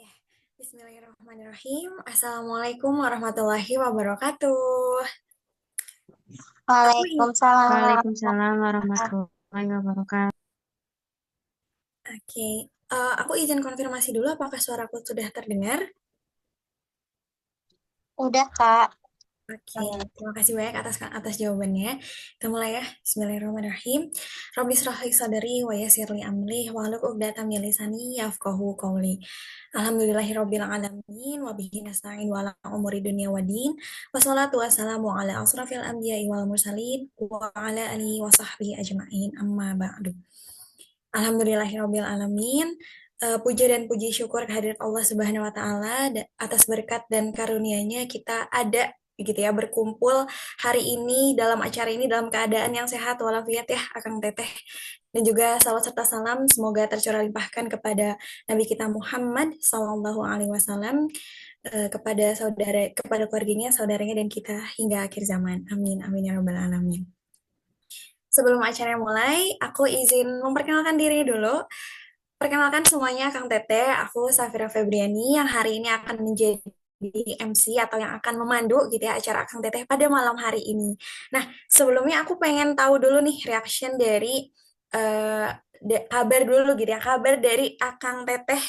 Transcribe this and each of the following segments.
Oke, Bismillahirrahmanirrahim. Assalamualaikum warahmatullahi wabarakatuh. Aku i- Waalaikumsalam warahmatullahi Waalaikumsalam wabarakatuh. warahmatullahi wabarakatuh. Oke, aku izin konfirmasi dulu apakah suaraku sudah terdengar? Udah, Kak. Oke, terima kasih banyak atas jawabannya. Kita mulai ya. Bismillahirrahmanirrahim. Rabbi israh li sadri wa yassir li amri wahlul 'uqdatam min lisani yafqahu qawli. Alhamdulillahirabbil alamin wa bihi nasta'in wa ala umuri dunya waddin. Wassalatu wassalamu ala asrafil anbiya'i wal mursalin wa ala alihi wa sahbihi ajma'in. Amma ba'du. Alhamdulillahirabbil alamin. Puja dan puji syukur kehadirat Allah Subhanahu wa taala atas berkat dan karunia-Nya kita ada gitu ya berkumpul hari ini dalam acara ini dalam keadaan yang sehat walafiat ya Akang Teteh, dan juga salawat serta salam semoga tercurah limpahkan kepada Nabi kita Muhammad Sallallahu Alaihi Wasallam, kepada keluarganya, saudaranya, dan kita hingga akhir zaman. Amin amin ya rabbal alamin. Sebelum acara mulai, aku izin memperkenalkan diri dulu. Perkenalkan semuanya, Kang Tete, aku Safira Febriani yang hari ini akan menjadi MC atau yang akan memandu gitu ya acara Kang Teteh pada malam hari ini. Nah, sebelumnya aku pengen tahu dulu nih reaction dari eh, kabar dulu gitu ya, kabar dari Akang Teteh.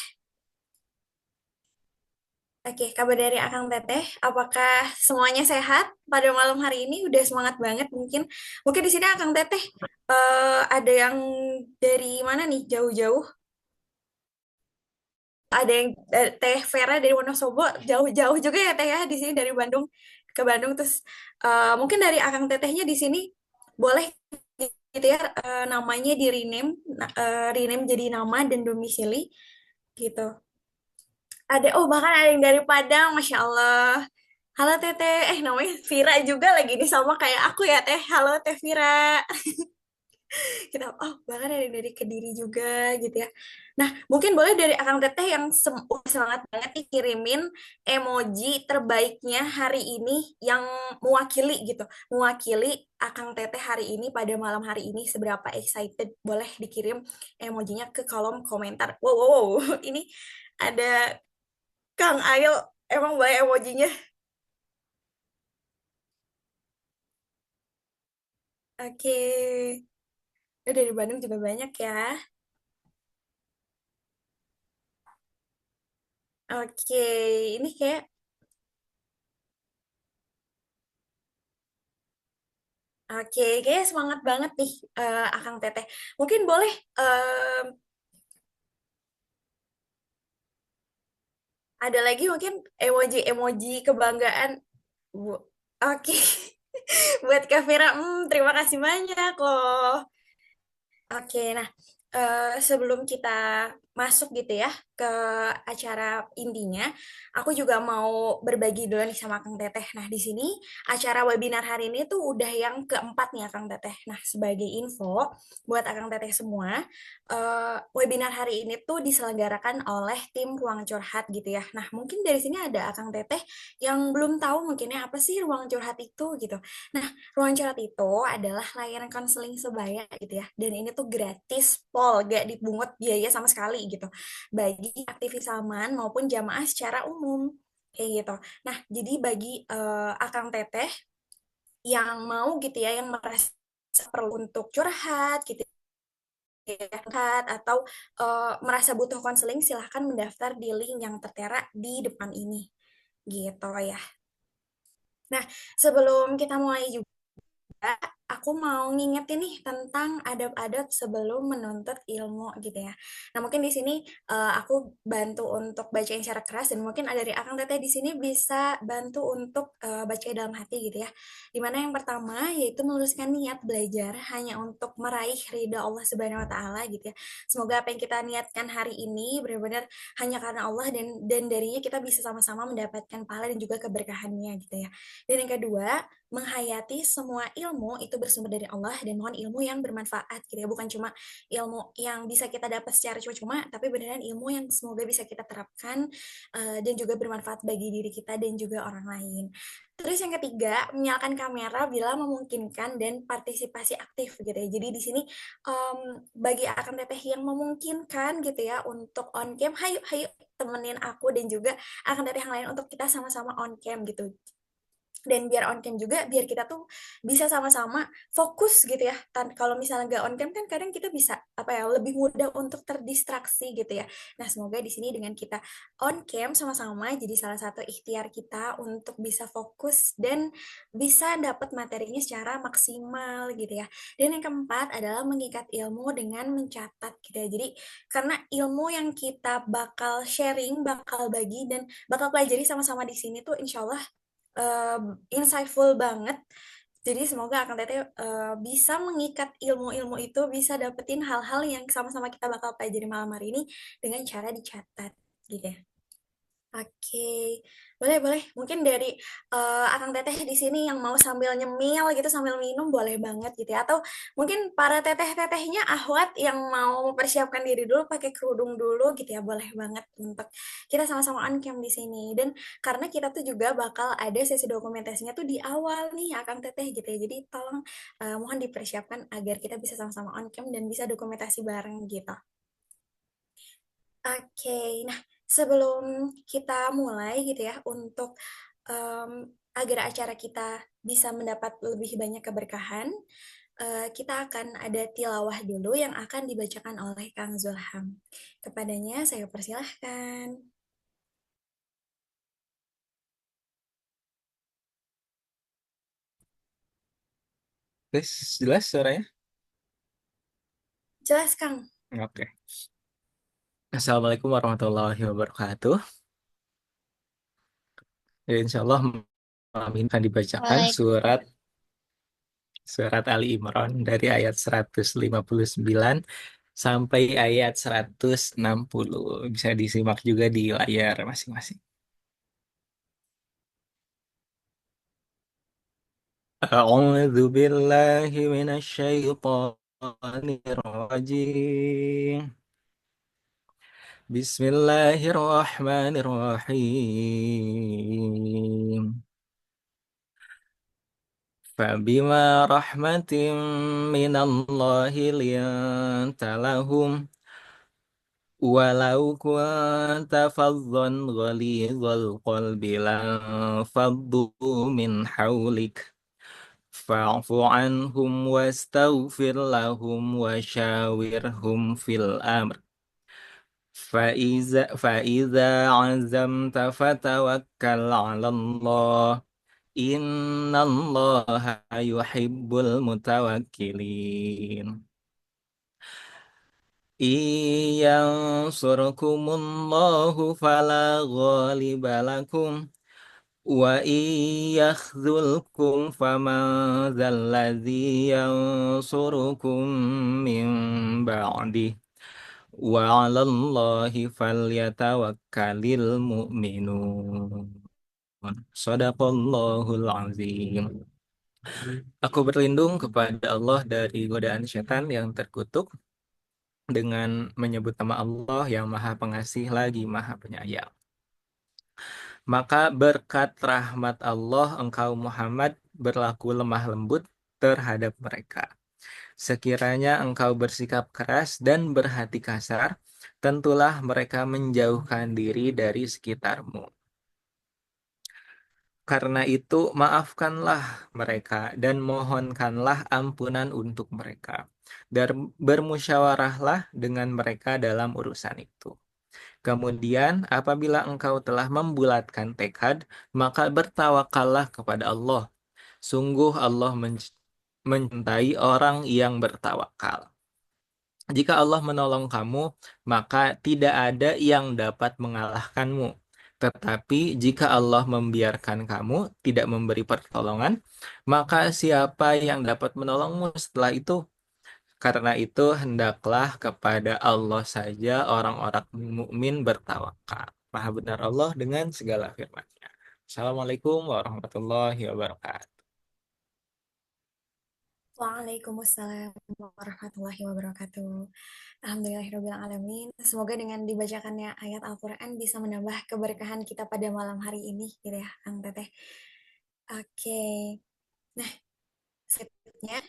Oke, kabar dari Akang Teteh, apakah semuanya sehat pada malam hari ini? Udah semangat banget mungkin. Mungkin di sini Akang Teteh ada yang dari mana nih jauh-jauh? Ada yang Teh Vera dari Wonosobo, jauh-jauh juga ya Teh ya di sini dari Bandung ke Bandung. Terus mungkin dari Akang Tetehnya di sini boleh gitu ya, namanya di rename jadi nama dan domisili gitu. Ada, oh bahkan ada yang dari Padang, Masya Allah. Halo Teteh, namanya Vira juga lagi nih sama kayak aku ya Teh. Halo Teh Vira. Kita, oh bahkan ada yang dari Kediri juga gitu ya. Nah, mungkin boleh dari Akang Teteh yang semangat banget nih kirimin emoji terbaiknya hari ini yang mewakili gitu. Mewakili Akang Teteh hari ini pada malam hari ini seberapa excited. Boleh dikirim emojinya ke kolom komentar. Wow, wow, wow. Ini ada Kang Ail, emang boleh emojinya. Oke. Dari Bandung juga banyak ya. Oke, ini kayak Oke, kayaknya semangat banget nih Akang Teteh. Mungkin boleh ada lagi mungkin emoji-emoji kebanggaan. Oke, buat Kak Vira, terima kasih banyak loh. Oke, nah sebelum kita masuk gitu ya ke acara intinya, aku juga mau berbagi dulu nih sama Kang Teteh. Nah, di sini acara webinar hari ini tuh udah yang keempat nih ya Kang Teteh. Nah, sebagai info buat Kang Teteh semua, webinar hari ini tuh diselenggarakan oleh tim Ruang Curhat gitu ya. Nah, mungkin dari sini ada Kang Teteh yang belum tahu mungkinnya apa sih Ruang Curhat itu gitu. Nah, Ruang Curhat itu adalah layanan konseling sebaya gitu ya. Dan ini tuh gratis, pol, gak dipungut biaya sama sekali gitu. Bagi aktivis aman maupun jamaah secara umum. Kayak gitu. Nah, jadi bagi Akang Teteh yang mau gitu ya, yang merasa perlu untuk curhat gitu ya, curhat atau merasa butuh konseling, silahkan mendaftar di link yang tertera di depan ini. Gitu ya. Nah, sebelum kita mulai juga, aku mau ngingetin nih tentang adab-adab sebelum menuntut ilmu gitu ya. Nah, mungkin di sini aku bantu untuk bacain secara keras, dan mungkin ada dari Akang Teteh di sini bisa bantu untuk baca dalam hati gitu ya. Dimana yang pertama yaitu meluruskan niat belajar hanya untuk meraih ridha Allah Subhanahu wa taala gitu ya. Semoga apa yang kita niatkan hari ini benar-benar hanya karena Allah, dan darinya kita bisa sama-sama mendapatkan pahala dan juga keberkahannya gitu ya. Dan yang kedua, menghayati semua ilmu itu bersumber dari Allah dan mohon ilmu yang bermanfaat gitu ya, bukan cuma ilmu yang bisa kita dapat secara cuma-cuma, tapi beneran ilmu yang semoga bisa kita terapkan dan juga bermanfaat bagi diri kita dan juga orang lain. Terus yang ketiga, menyalakan kamera bila memungkinkan dan partisipasi aktif gitu ya. Jadi di sini bagi akan teteh yang memungkinkan gitu ya untuk on cam, hayu hayu temenin aku dan juga akan teteh yang lain untuk kita sama-sama on cam gitu. Dan biar on cam juga biar kita tuh bisa sama-sama fokus gitu ya. Kalau misalnya nggak on cam kan kadang kita bisa apa ya lebih mudah untuk terdistraksi gitu ya. Nah semoga di sini dengan kita on cam sama-sama jadi salah satu ikhtiar kita untuk bisa fokus dan bisa dapat materinya secara maksimal gitu ya. Dan yang keempat adalah mengikat ilmu dengan mencatat gitu ya. Jadi karena ilmu yang kita bakal sharing, bakal bagi dan bakal pelajari sama-sama di sini tuh insya Allah insightful banget. Jadi semoga Akang Teteh bisa mengikat ilmu-ilmu itu, bisa dapetin hal-hal yang sama-sama kita bakal pelajari malam hari ini dengan cara dicatat gitu ya. Oke, boleh boleh. Mungkin dari Akang Teteh di sini yang mau sambil nyemil gitu sambil minum boleh banget gitu ya. Atau mungkin para teteh-tetehnya ahwat yang mau mempersiapkan diri dulu pakai kerudung dulu gitu ya. Boleh banget untuk kita sama-sama on cam di sini. Dan karena kita tuh juga bakal ada sesi dokumentasinya tuh di awal nih Akang Teteh gitu ya. Jadi tolong mohon dipersiapkan agar kita bisa sama-sama on cam dan bisa dokumentasi bareng gitu. Oke, nah sebelum kita mulai gitu ya untuk em, agar acara kita bisa mendapat lebih banyak keberkahan, kita akan ada tilawah dulu yang akan dibacakan oleh Kang Zulham. Kepadanya saya persilahkan. Tes jelas suaranya? Jelas Kang. Oke. Assalamualaikum warahmatullahi wabarakatuh. Ya, insya Allah malam ini akan dibacakan Waalaikumsalam. surat surat Ali Imran dari ayat 159 sampai ayat 160. Bisa disimak juga di layar masing-masing. A'udzu billahi minasy syaithanir rajim. Bismillahirrahmanirrahim. فبما رحمة من الله لنت لهم ولو كنت فظا غليظ القلب لانفضوا من حولك فاعف عنهم واستغفر لهم وشاورهم في الأمر فإذا عزمت فتوكل على الله إن الله يحب المتوكلين إن ينصركم الله فلا غالب لكم وإن يخذلكم فمن ذا الذي ينصركم من بعده وعلى الله فليتوكل المؤمنون Sadaqallahul azim. Aku berlindung kepada Allah dari godaan setan yang terkutuk dengan menyebut nama Allah yang Maha Pengasih lagi Maha Penyayang. Maka berkat rahmat Allah engkau Muhammad berlaku lemah lembut terhadap mereka. Sekiranya engkau bersikap keras dan berhati kasar, tentulah mereka menjauhkan diri dari sekitarmu. Karena itu, maafkanlah mereka dan mohonkanlah ampunan untuk mereka. Dan bermusyawarahlah dengan mereka dalam urusan itu. Kemudian, apabila engkau telah membulatkan tekad, maka bertawakallah kepada Allah. Sungguh Allah mencintai orang yang bertawakal. Jika Allah menolong kamu, maka tidak ada yang dapat mengalahkanmu. Tetapi jika Allah membiarkan kamu tidak memberi pertolongan, maka siapa yang dapat menolongmu setelah itu? Karena itu hendaklah kepada Allah saja orang-orang mukmin bertawakal. Maha benar Allah dengan segala firman-Nya. Assalamualaikum warahmatullahi wabarakatuh. Waalaikumsalam warahmatullahi wabarakatuh. Alhamdulillahirrabbilalamin. Semoga dengan dibacakannya ayat Al-Quran bisa menambah keberkahan kita pada malam hari ini, gitu ya, Kang Teteh. Oke. Nah, selanjutnya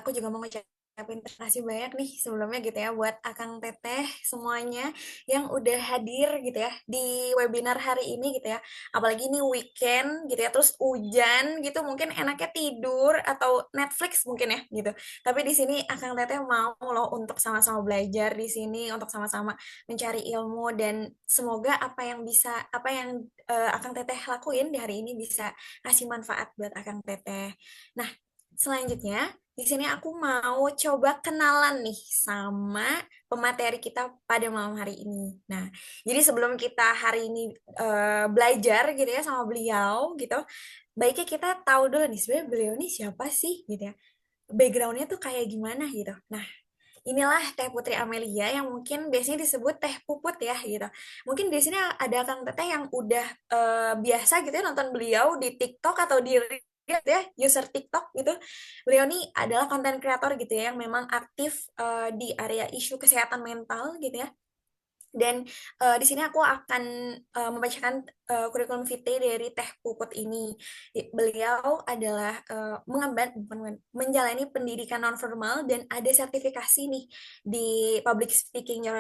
aku juga mau ngucapin terima kasih banyak nih sebelumnya gitu ya buat Akang Teteh semuanya yang udah hadir gitu ya di webinar hari ini gitu ya. Apalagi ini weekend gitu ya, terus hujan gitu mungkin enaknya tidur atau Netflix mungkin ya gitu. Tapi di sini Akang Teteh mau loh untuk sama-sama belajar di sini, untuk sama-sama mencari ilmu dan semoga apa yang Akang Teteh lakuin di hari ini bisa kasih manfaat buat Akang Teteh. Nah, selanjutnya, di sini aku mau coba kenalan nih sama pemateri kita pada malam hari ini. Nah, jadi sebelum kita hari ini belajar gitu ya sama beliau gitu, baiknya kita tahu dulu nih sebenarnya beliau ini siapa sih gitu ya. Backgroundnya tuh kayak gimana gitu. Nah, inilah Teh Putri Amelia yang mungkin biasanya disebut Teh Puput ya gitu. Mungkin di sini ada Kang Teteh yang udah biasa gitu ya nonton beliau di TikTok atau di Reels ya, user TikTok gitu. Beliau nih adalah konten kreator gitu ya yang memang aktif di area isu kesehatan mental gitu ya. Dan di sini aku akan membacakan kurikulum vitae dari Teh Puput ini. Beliau adalah bukan, menjalani pendidikan nonformal dan ada sertifikasi nih di public speaking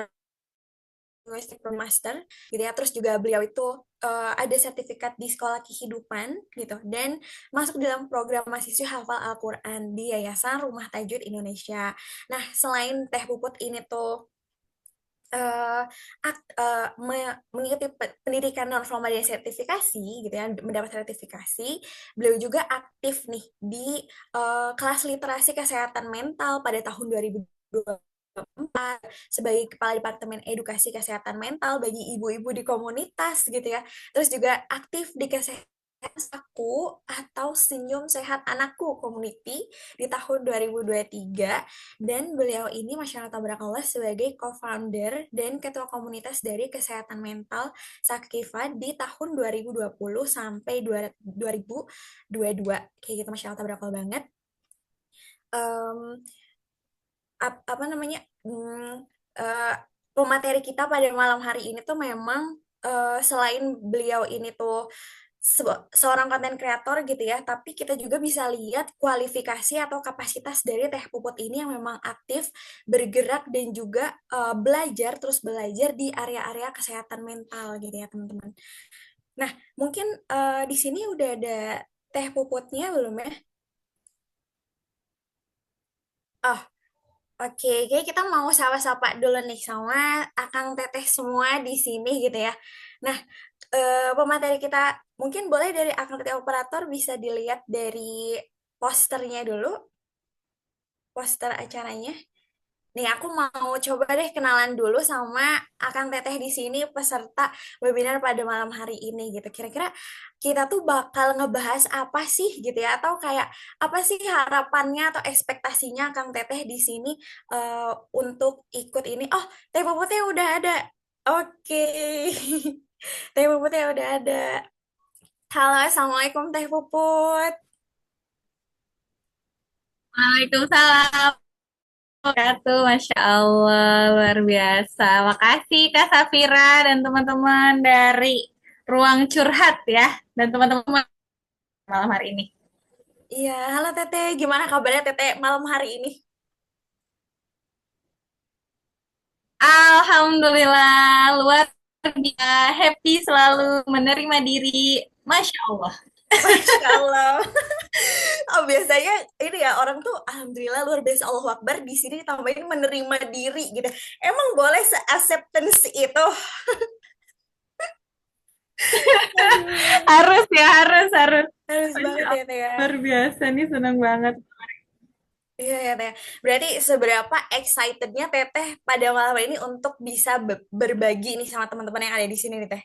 Master gitu ya. Terus juga beliau itu ada sertifikat di sekolah kehidupan gitu dan masuk dalam program mahasiswa hafal Al-Quran di Yayasan Rumah Tajwid Indonesia. Nah, selain Teh Puput ini tuh eh, mengikuti pendidikan non formal dan sertifikasi gitu ya, mendapat sertifikasi, beliau juga aktif nih di kelas literasi kesehatan mental pada tahun 2024 sebagai Kepala Departemen Edukasi Kesehatan Mental bagi ibu-ibu di komunitas gitu ya. Terus juga aktif di kesehatan aku atau Senyum Sehat Anakku Community di tahun 2023 dan beliau ini Masya Allah Tabarakallah sebagai co-founder dan ketua komunitas dari kesehatan mental Sakifa di tahun 2020 sampai 2022 kayak gitu Masya Allah Tabarakallah banget. Em, apa namanya eh, pemateri kita pada malam hari ini tuh memang selain beliau ini tuh seorang konten kreator gitu ya, tapi kita juga bisa lihat kualifikasi atau kapasitas dari Teh Puput ini yang memang aktif bergerak dan juga belajar terus belajar di area-area kesehatan mental gitu ya teman-teman. Nah, mungkin di sini udah ada Teh Puputnya belum ya? Oh, oke, kayak kita mau sapa-sapa dulu nih sama Akang Teteh semua di sini gitu ya. Nah, pemateri kita mungkin boleh dari Akang Teteh Operator bisa dilihat dari posternya dulu, poster acaranya. Nih, aku mau coba deh kenalan dulu sama Akang Teteh di sini peserta webinar pada malam hari ini gitu. Kira-kira kita tuh bakal ngebahas apa sih gitu ya? Atau kayak apa sih harapannya atau ekspektasinya Akang Teteh di sini untuk ikut ini? Oh, Teh Puputnya udah ada. Oke. Teh Puputnya udah ada. Halo, Assalamualaikum Teh Puput. Waalaikumsalam wabarakatuh. Masya Allah, luar biasa. Makasih Kak Safira dan teman-teman dari Ruang Curhat ya. Dan teman-teman malam hari ini. Iya, halo Teteh. Gimana kabarnya Teteh malam hari ini? Alhamdulillah, luar biasa. Happy selalu menerima diri. Masya Allah. Masya Allah. Oh, biasanya ini ya orang tuh alhamdulillah luar biasa Allahu Akbar di sini ditambahin menerima diri gitu. Emang boleh se-acceptance itu? Aduh, Harus ya, harus. harus Masya banget ya Allah, Teh ya. luar biasa nih, senang banget. Iya ya Teh. Berarti seberapa excitednya Teteh pada malam ini untuk bisa berbagi nih sama teman-teman yang ada di sini nih Teh.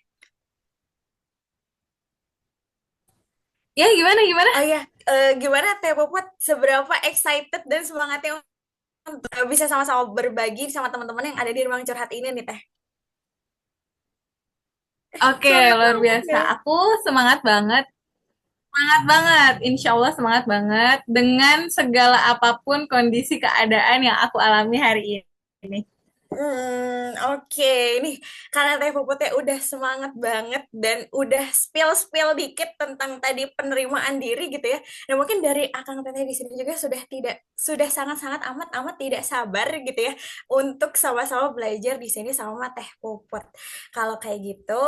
Ya, gimana? Oh ya, gimana Teh Puput seberapa excited dan semangatnya untuk bisa sama-sama berbagi sama teman-teman yang ada di ruang curhat ini nih Teh. Oke, Suara aku luar aman biasa. gak? Aku semangat banget. Semangat banget, insya Allah semangat banget dengan segala apapun kondisi keadaan yang aku alami hari ini. Oke. Nih, karena Teh Puputnya udah semangat banget dan udah spill-spill dikit tentang tadi penerimaan diri gitu ya. Dan mungkin dari Akang Teteh di sini juga sudah sangat-sangat amat-amat tidak sabar gitu ya untuk sama-sama belajar di sini sama Teh Puput. Kalau kayak gitu,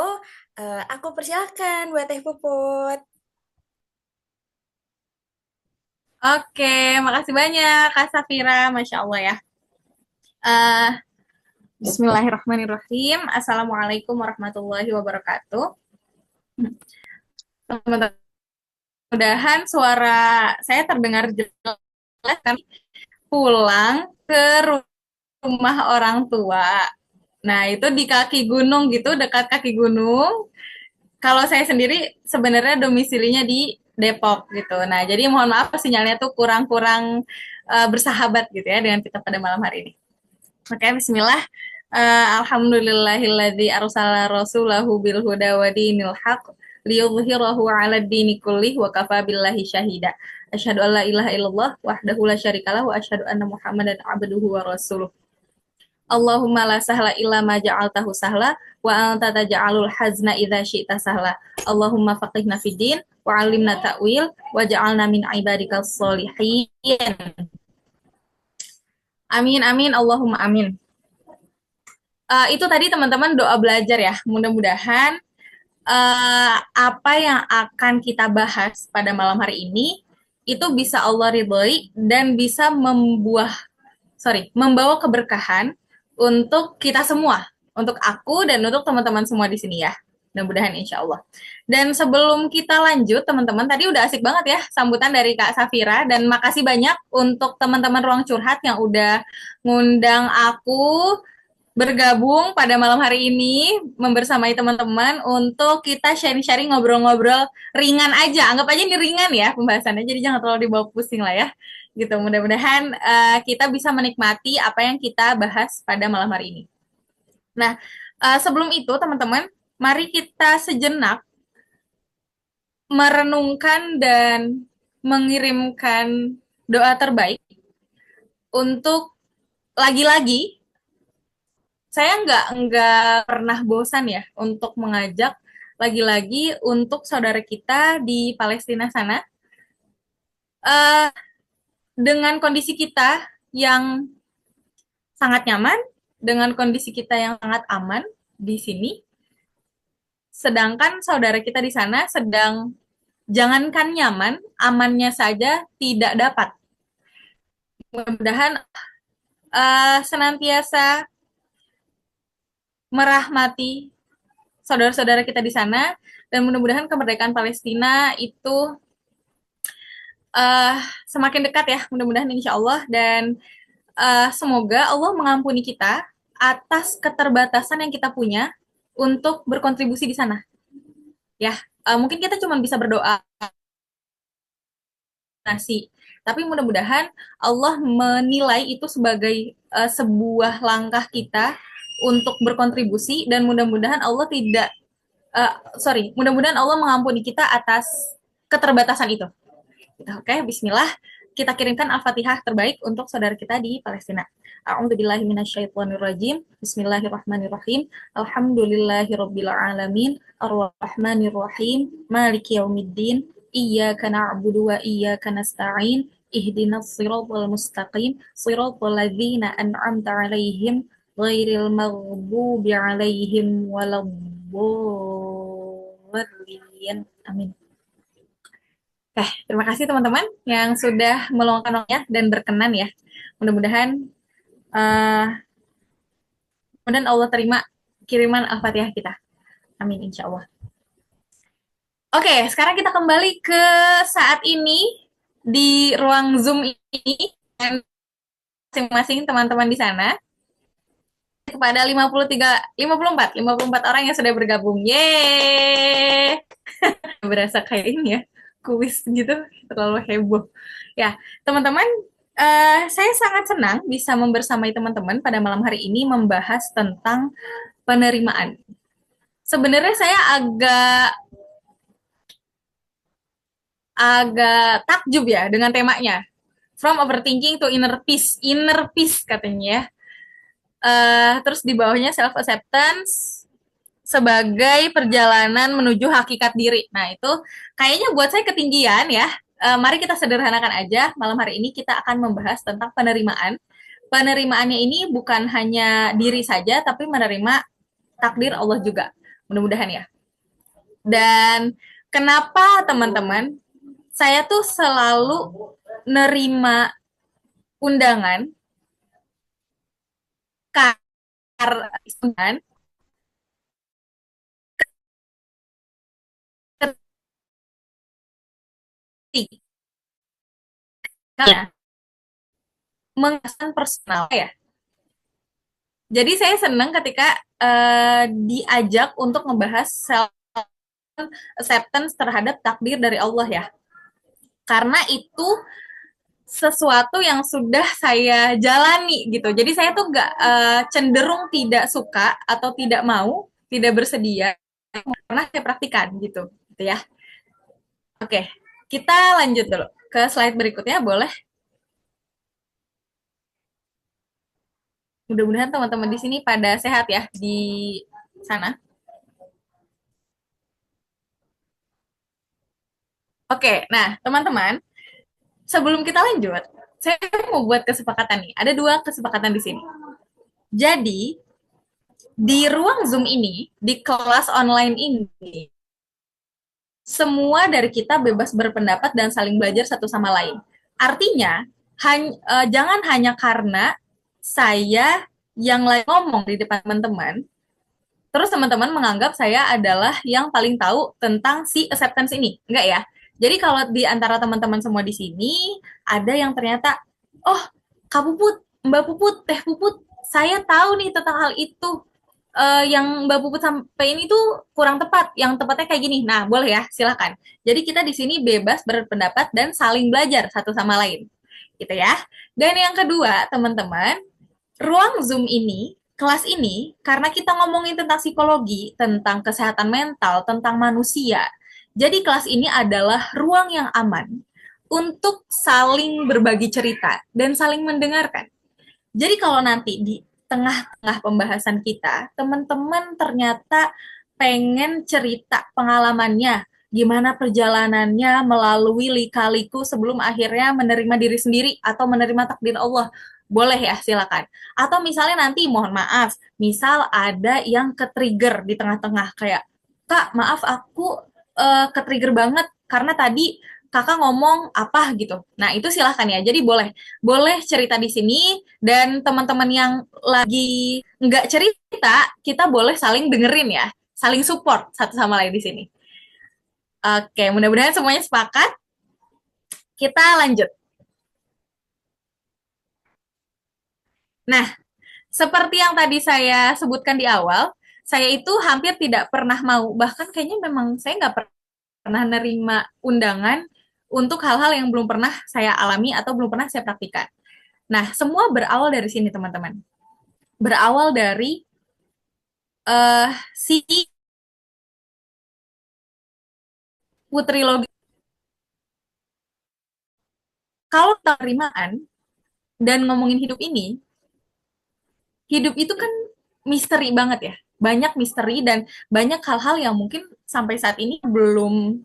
aku persilahkan buat Teh Puput. Oke, makasih banyak Kak Safira, Masya Allah ya. Eh, Bismillahirrahmanirrahim. Assalamualaikum warahmatullahi wabarakatuh. Teman-teman, mudahan suara saya terdengar jelas kan pulang ke rumah orang tua. Nah, itu di kaki gunung gitu, dekat kaki gunung. Kalau saya sendiri sebenarnya domisilinya di Depok gitu. Nah, jadi mohon maaf sinyalnya tuh kurang-kurang bersahabat gitu ya dengan kita pada malam hari ini. Oke, bismillah. Alhamdulillahilladzi arsala rasulahu bil huda wa dinil haq liyudhhirahu 'ala dini kullih wa kafa billahi syahida. Asyhadu an la ilaha illallah wahdahu la syarikalah wa asyhadu anna Muhammadan abduhu wa rasuluh. Allahumma la sahla illa ma ja'altahu sahla wa anta taj'alul hazna idza syi'ta sahla. Allahumma faqihna fid din wa 'allimna ta'wil wa ja'alna min ibadikas sholihin. Amin amin Allahumma amin. Itu tadi teman-teman doa belajar ya. Mudah-mudahan apa yang akan kita bahas pada malam hari ini itu bisa Allah ridhoi dan bisa membawa keberkahan untuk kita semua, untuk aku dan untuk teman-teman semua di sini ya. Mudah-mudahan insya Allah. Dan sebelum kita lanjut, teman-teman, tadi udah asik banget ya sambutan dari Kak Safira, dan makasih banyak untuk teman-teman Ruang Curhat yang udah ngundang aku bergabung pada malam hari ini membersamai teman-teman untuk kita sharing-sharing ngobrol-ngobrol ringan aja. Anggap aja ini ringan ya pembahasannya, jadi jangan terlalu dibawa pusing lah ya. Gitu. Mudah-mudahan kita bisa menikmati apa yang kita bahas pada malam hari ini. Nah, sebelum itu teman-teman, mari kita sejenak merenungkan dan mengirimkan doa terbaik untuk lagi-lagi saya nggak pernah bosan ya untuk mengajak lagi-lagi untuk saudara kita di Palestina sana uh, dengan kondisi kita yang sangat nyaman, dengan kondisi kita yang sangat aman di sini, sedangkan saudara kita di sana sedang jangankan nyaman, amannya saja tidak dapat. Mudah-mudahan senantiasa merahmati saudara-saudara kita di sana dan mudah-mudahan kemerdekaan Palestina itu uh, semakin dekat ya, mudah-mudahan insya Allah dan semoga Allah mengampuni kita atas keterbatasan yang kita punya untuk berkontribusi di sana. Ya, mungkin kita cuma bisa berdoa nasi, tapi mudah-mudahan Allah menilai itu sebagai sebuah langkah kita untuk berkontribusi dan mudah-mudahan Allah tidak mudah-mudahan Allah mengampuni kita atas keterbatasan itu. Oke, bismillah. Kita kirimkan Al-Fatihah terbaik untuk saudara kita di Palestina. A'udzubillahi minasyaitonirrajim. Bismillahirrahmanirrahim. Alhamdulillahirabbil alamin. Arrahmanirrahim. Maliki yaumiddin. Iyyaka na'budu wa iyyaka nasta'in. Ihdinas siratal mustaqim. Siratal ladzina an'amta 'alaihim ghairil maghdubi 'alaihim waladdallin. Amin. Oke, terima kasih teman-teman yang sudah meluangkan waktunya dan berkenan ya. Mudah-mudahan Allah terima kiriman Al-Fatihah kita. Amin, insya Allah. Oke, sekarang kita kembali ke saat ini di ruang Zoom ini masing-masing teman-teman di sana. Kepada 54 orang yang sudah bergabung. Yeay! Berasa kayak ini ya. Kuis gitu terlalu heboh ya teman-teman. Saya sangat senang bisa membersamai teman-teman pada malam hari ini membahas tentang penerimaan. Sebenarnya saya agak agak takjub ya dengan temanya. From overthinking to inner peace katanya ya. Terus di bawahnya self acceptance sebagai perjalanan menuju hakikat diri. Nah, itu kayaknya buat saya ketinggian ya. Mari kita sederhanakan aja. Malam hari ini kita akan membahas tentang penerimaan. Penerimaannya ini bukan hanya diri saja, tapi menerima takdir Allah juga. Mudah-mudahan ya. Dan kenapa teman-teman, saya tuh selalu nerima undangan karena ketika mengesan personal ya. Jadi saya senang ketika diajak untuk membahas self acceptance terhadap takdir dari Allah ya. Karena itu sesuatu yang sudah saya jalani gitu. Jadi saya tuh nggak cenderung tidak suka atau tidak mau, tidak bersedia karena saya praktikan gitu, gitu ya. Oke, kita lanjut dulu ke slide berikutnya, boleh? Mudah-mudahan teman-teman di sini pada sehat ya di sana. Oke, nah teman-teman, sebelum kita lanjut, saya mau buat kesepakatan nih. Ada dua kesepakatan di sini. Jadi, di ruang Zoom ini, di kelas online ini, semua dari kita bebas berpendapat dan saling belajar satu sama lain. Artinya, jangan hanya karena saya yang lagi ngomong di depan teman-teman, terus teman-teman menganggap saya adalah yang paling tahu tentang si acceptance ini. Enggak ya. Jadi kalau di antara teman-teman semua di sini, ada yang ternyata, oh, Kak Puput, Mbak Puput, Teh Puput, saya tahu nih tentang hal itu. Yang Mbak Puput sampai ini tuh kurang tepat. Yang tepatnya kayak gini. Nah, boleh ya, silakan. Jadi kita di sini bebas berpendapat dan saling belajar satu sama lain. Gitu ya. Dan yang kedua, teman-teman, ruang Zoom ini, kelas ini, karena kita ngomongin tentang psikologi, tentang kesehatan mental, tentang manusia, jadi kelas ini adalah ruang yang aman untuk saling berbagi cerita dan saling mendengarkan. Jadi kalau nanti di tengah-tengah pembahasan kita, teman-teman ternyata pengen cerita pengalamannya, gimana perjalanannya melalui lika-liku sebelum akhirnya menerima diri sendiri atau menerima takdir Allah. Boleh ya, silakan. Atau misalnya nanti mohon maaf, misal ada yang ke-trigger di tengah-tengah kayak, "Kak, maaf aku ke-trigger banget karena tadi kakak ngomong apa gitu." Nah, itu silahkan ya. Jadi boleh boleh cerita di sini dan teman-teman yang lagi nggak cerita, kita boleh saling dengerin ya, saling support satu sama lain di sini. Oke, mudah-mudahan semuanya sepakat. Kita lanjut. Nah, seperti yang tadi saya sebutkan di awal, saya itu hampir tidak pernah mau, bahkan kayaknya memang saya nggak pernah nerima undangan untuk hal-hal yang belum pernah saya alami atau belum pernah saya praktikan. Nah, semua berawal dari sini, teman-teman. Berawal dari si Putri Logi. Kalau penerimaan dan ngomongin hidup itu kan misteri banget ya. Banyak misteri dan banyak hal-hal yang mungkin sampai saat ini belum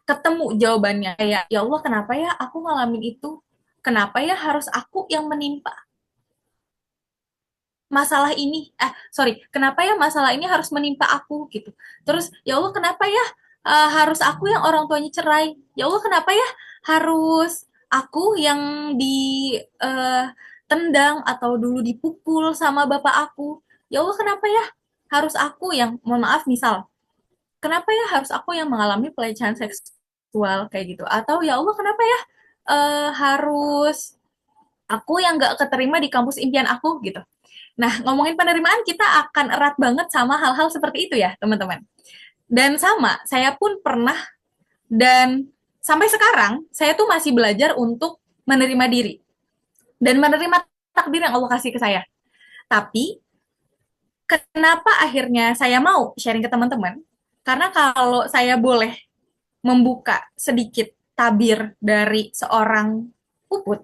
ketemu jawabannya. Kayak, ya Allah, kenapa ya aku ngalamin itu? Kenapa ya harus aku yang menimpa masalah ini? Sorry, kenapa ya masalah ini harus menimpa aku gitu? Terus, ya Allah, kenapa ya harus aku yang orang tuanya cerai? Ya Allah, kenapa ya harus aku yang ditendang atau dulu dipukul sama bapak aku? Ya Allah, kenapa ya harus aku yang, mohon maaf, misal, kenapa ya harus aku yang mengalami pelecehan seksual kayak gitu? Atau ya Allah, kenapa ya harus aku yang gak keterima di kampus impian aku gitu? Nah, ngomongin penerimaan kita akan erat banget sama hal-hal seperti itu ya, teman-teman. Dan sama, saya pun pernah dan sampai sekarang saya tuh masih belajar untuk menerima diri dan menerima takdir yang Allah kasih ke saya. Tapi kenapa akhirnya saya mau sharing ke teman-teman? Karena kalau saya boleh membuka sedikit tabir dari seorang puput,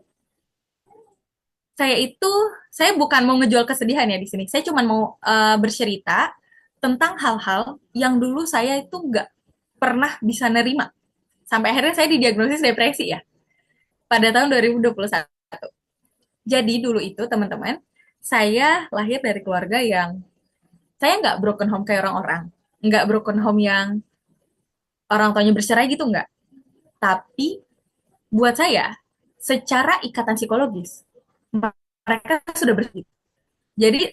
saya bukan mau ngejual kesedihan ya di sini. Saya cuma mau bercerita tentang hal-hal yang dulu saya itu nggak pernah bisa nerima. Sampai akhirnya saya didiagnosis depresi ya pada tahun 2021. Jadi dulu itu teman-teman, saya lahir dari keluarga yang saya nggak broken home kayak orang-orang. Nggak broken home yang orang tuanya bercerai gitu, nggak. Tapi buat saya, secara ikatan psikologis, mereka sudah bersih. Jadi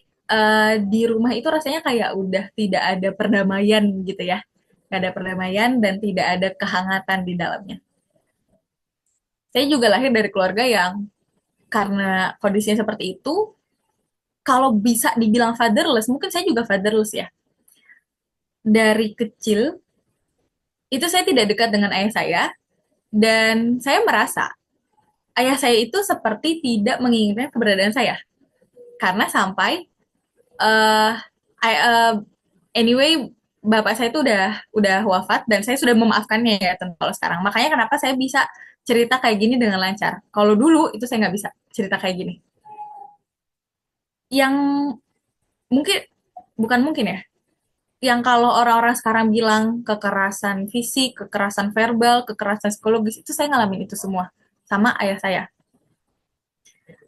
di rumah itu rasanya kayak udah tidak ada perdamaian gitu ya. Nggak ada perdamaian dan tidak ada kehangatan di dalamnya. Saya juga lahir dari keluarga yang karena kondisinya seperti itu, kalau bisa dibilang fatherless, mungkin saya juga fatherless ya. Dari kecil, itu saya tidak dekat dengan ayah saya, dan saya merasa ayah saya itu seperti tidak menginginkan keberadaan saya. Karena sampai, uh, anyway, bapak saya itu udah wafat, dan saya sudah memaafkannya ya tentu kalau sekarang. Makanya kenapa saya bisa cerita kayak gini dengan lancar. Kalau dulu, itu saya nggak bisa cerita kayak gini. Yang mungkin, bukan mungkin ya, yang kalau orang-orang sekarang bilang kekerasan fisik, kekerasan verbal, kekerasan psikologis, itu saya ngalamin itu semua sama ayah saya.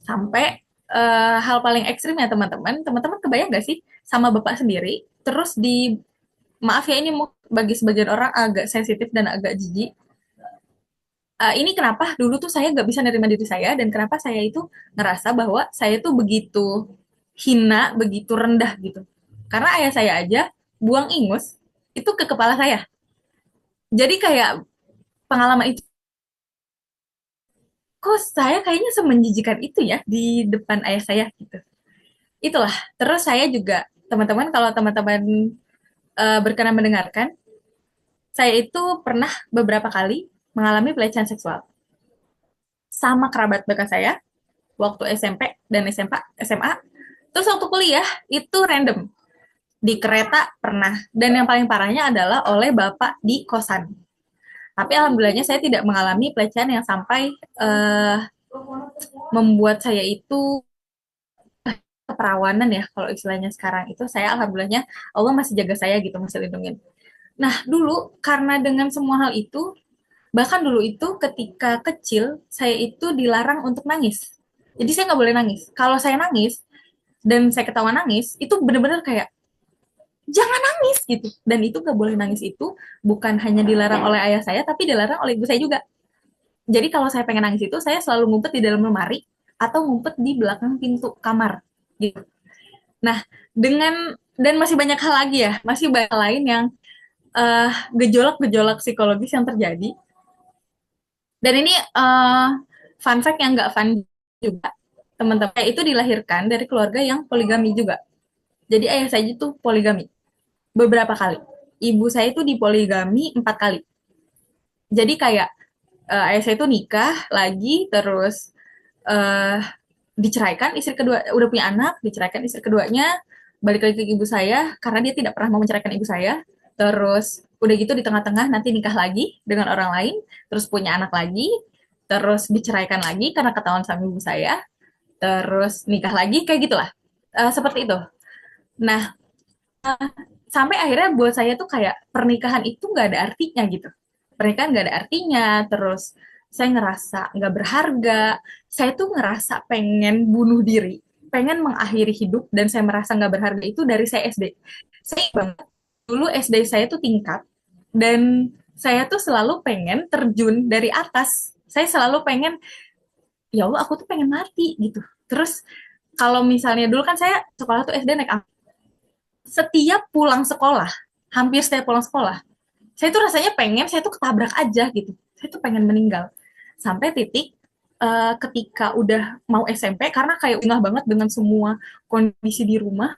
Sampai hal paling ekstrim ya teman-teman, teman-teman kebayang gak sih sama bapak sendiri, terus maaf ya ini bagi sebagian orang agak sensitif dan agak jijik. Ini kenapa dulu tuh saya nggak bisa nerima diri saya dan kenapa saya itu ngerasa bahwa saya tuh begitu hina, begitu rendah gitu. Karena ayah saya aja buang ingus itu ke kepala saya. Jadi kayak pengalaman itu, kok saya kayaknya semenjijikan itu ya di depan ayah saya gitu. Itulah. Terus saya juga, teman-teman, kalau teman-teman berkenan mendengarkan, saya itu pernah beberapa kali mengalami pelecehan seksual sama kerabat dekat saya waktu SMP dan SMA. Terus waktu kuliah itu random. Di kereta pernah. Dan yang paling parahnya adalah oleh bapak di kosan. Tapi alhamdulillahnya saya tidak mengalami pelecehan yang sampai membuat saya itu keperawanan ya kalau istilahnya sekarang itu. Saya alhamdulillahnya Allah masih jaga saya gitu, masih lindungin. Nah dulu karena dengan semua hal itu, bahkan dulu itu ketika kecil saya itu dilarang untuk nangis. Jadi saya nggak boleh nangis. Kalau saya nangis dan saya ketawa nangis, itu bener-bener kayak jangan nangis gitu. Dan itu nggak boleh nangis itu bukan hanya dilarang oleh ayah saya, tapi dilarang oleh ibu saya juga. Jadi kalau saya pengen nangis itu saya selalu ngumpet di dalam lemari atau ngumpet di belakang pintu kamar gitu. Nah, dan masih banyak hal lagi ya, masih banyak lain yang gejolak-gejolak psikologis yang terjadi. Dan ini fun fact yang nggak fun juga, teman-teman itu dilahirkan dari keluarga yang poligami juga. Jadi ayah saya itu poligami beberapa kali. Ibu saya itu dipoligami 4 kali. Jadi kayak ayah saya itu nikah lagi, terus uh, diceraikan istri kedua, udah punya anak, diceraikan istri keduanya, balik lagi ke ibu saya karena dia tidak pernah mau menceraikan ibu saya. Terus udah gitu di tengah-tengah nanti nikah lagi dengan orang lain, terus punya anak lagi, terus diceraikan lagi karena ketahuan sama ibu saya, terus nikah lagi, kayak gitulah. Seperti itu. Nah, sampai akhirnya buat saya tuh kayak pernikahan itu nggak ada artinya gitu. Pernikahan nggak ada artinya, terus saya ngerasa nggak berharga, saya tuh ngerasa pengen bunuh diri, pengen mengakhiri hidup, dan saya merasa nggak berharga itu dari saya SD. Saya ingat banget, dulu SD saya tuh tingkat, dan saya tuh selalu pengen terjun dari atas. Saya selalu pengen, ya Allah aku tuh pengen mati gitu. Terus kalau misalnya dulu kan saya sekolah tuh SD naik angkot, setiap pulang sekolah, hampir setiap pulang sekolah, saya tuh rasanya pengen, saya tuh ketabrak aja gitu. Saya tuh pengen meninggal. Sampai titik ketika udah mau SMP, karena kayak unggah banget dengan semua kondisi di rumah,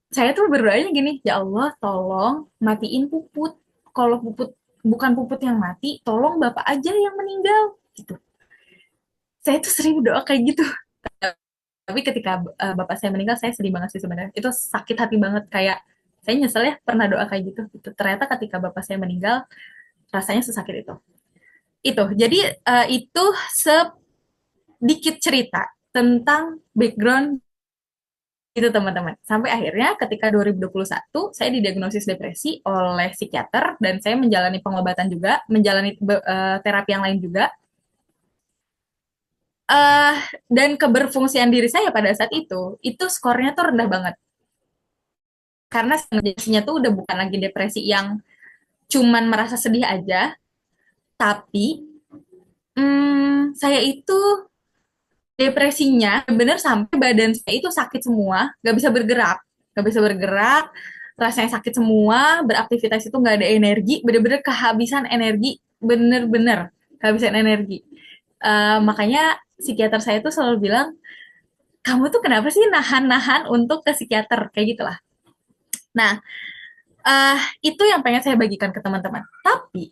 saya tuh berdoanya gini, ya Allah tolong matiin puput. Kalau puput bukan puput yang mati, tolong bapak aja yang meninggal gitu. Saya tuh sering berdoa kayak gitu. Tapi ketika bapak saya meninggal, saya sedih banget sih sebenarnya. Itu sakit hati banget, kayak Saya nyesel ya pernah doa kayak gitu. Itu ternyata ketika bapak saya meninggal rasanya sesakit itu. Itu. Jadi itu sedikit cerita tentang background itu teman-teman. Sampai akhirnya ketika 2021 saya didiagnosis depresi oleh psikiater dan saya menjalani pengobatan juga, menjalani terapi yang lain juga. eh dan keberfungsian diri saya pada saat itu skornya tuh rendah banget. Karena depresinya tuh udah bukan lagi depresi yang cuman merasa sedih aja, tapi saya itu depresinya bener sampai badan saya itu sakit semua, gak bisa bergerak, rasanya sakit semua, beraktivitas itu nggak ada energi, bener-bener kehabisan energi, bener-bener kehabisan energi. Makanya psikiater saya tuh selalu bilang, kamu tuh kenapa sih nahan-nahan untuk ke psikiater kayak gitulah. Nah, itu yang pengen saya bagikan ke teman-teman. Tapi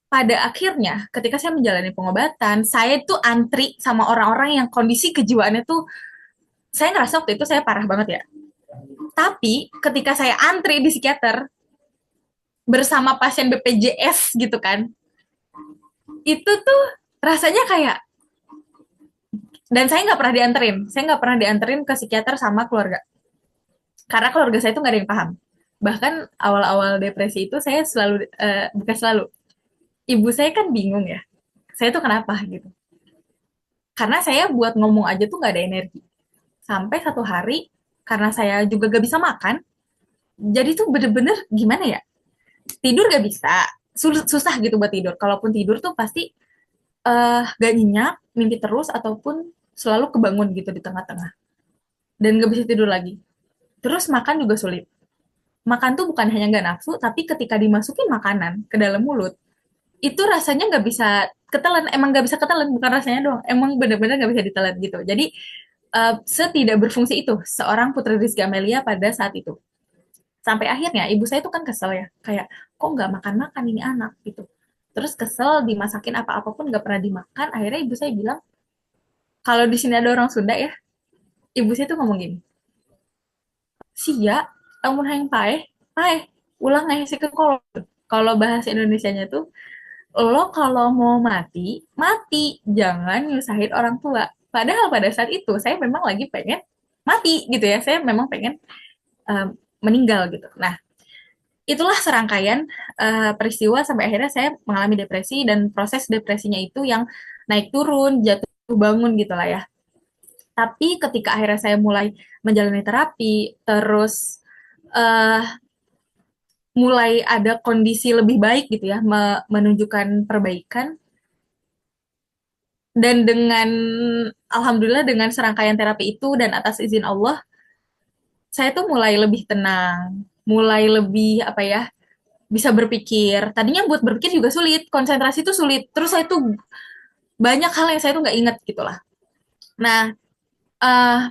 pada akhirnya ketika saya menjalani pengobatan, saya tuh antri sama orang-orang yang kondisi kejiwaannya tuh saya ngerasa waktu itu saya parah banget ya. Tapi ketika saya antri di psikiater bersama pasien BPJS gitu kan, itu tuh rasanya kayak dan saya nggak pernah dianterin ke psikiater sama keluarga karena keluarga saya tuh nggak ada yang paham. Bahkan awal-awal depresi itu saya selalu bukan selalu, ibu saya kan bingung ya, saya tuh kenapa gitu. Karena saya buat ngomong aja tuh nggak ada energi. Sampai satu hari karena saya juga gak bisa makan, jadi tuh bener-bener gimana ya, tidur gak bisa, susah gitu buat tidur. Kalaupun tidur tuh pasti gak nyenyak, mimpi terus ataupun selalu kebangun gitu di tengah-tengah dan gak bisa tidur lagi. Terus makan juga sulit. Makan tuh bukan hanya gak nafsu, tapi ketika dimasukin makanan ke dalam mulut, itu rasanya nggak bisa ketelan, emang nggak bisa ketelan, bukan rasanya doang, emang bener-bener nggak bisa ditelan gitu. Jadi setidak berfungsi itu seorang Putri Rizky Amelia pada saat itu. Sampai akhirnya ibu saya tuh kan kesel ya, kayak kok nggak makan-makan ini anak gitu. Terus kesel dimasakin apa-apa pun nggak pernah dimakan. Akhirnya ibu saya bilang, kalau di sini ada orang Sunda ya, ibu saya tuh ngomong gini, sia, lamun hayang paeh, paeh, ulang nggak sih ke kalau bahasa Indonesianya tuh, lo kalau mau mati, mati, jangan nyusahin orang tua. Padahal pada saat itu saya memang lagi pengen mati gitu ya, saya memang pengen um, meninggal gitu. Nah, itulah serangkaian peristiwa sampai akhirnya saya mengalami depresi dan proses depresinya itu yang naik turun, jatuh bangun gitu lah ya. Tapi ketika akhirnya saya mulai menjalani terapi, terus uh, mulai ada kondisi lebih baik gitu ya, menunjukkan perbaikan, dan dengan alhamdulillah dengan serangkaian terapi itu dan atas izin Allah, saya tuh mulai lebih tenang, mulai lebih apa ya, bisa berpikir. Tadinya buat berpikir juga sulit, konsentrasi itu sulit. Terus saya tuh banyak hal yang saya tuh nggak inget gitu lah. Nah,